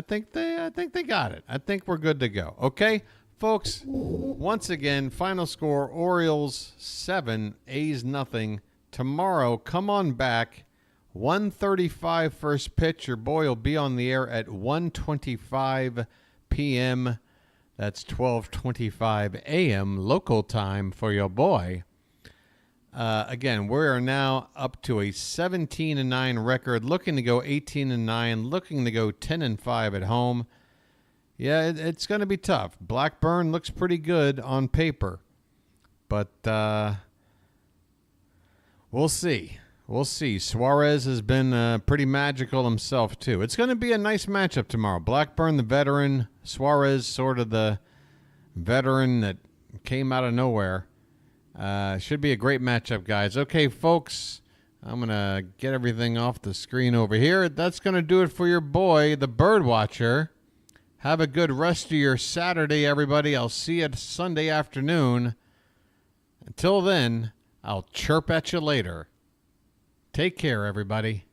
think they got it. I think we're good to go. Okay, folks. Once again, final score: Orioles 7, A's nothing. Tomorrow, come on back. 1:35 first pitch. Your boy will be on the air at 1:25 p.m. That's 12:25 a.m. local time for your boy. Again, we are now up to a 17-9 record, looking to go 18-9, looking to go 10-5 at home. Yeah, it's going to be tough. Blackburn looks pretty good on paper, but we'll see. We'll see. Suarez has been pretty magical himself, too. It's going to be a nice matchup tomorrow. Blackburn, the veteran. Suarez, sort of the veteran that came out of nowhere. Should be a great matchup, guys. Okay, folks, I'm going to get everything off the screen over here. That's going to do it for your boy, the Birdwatcher. Have a good rest of your Saturday, everybody. I'll see you Sunday afternoon. Until then, I'll chirp at you later. Take care, everybody.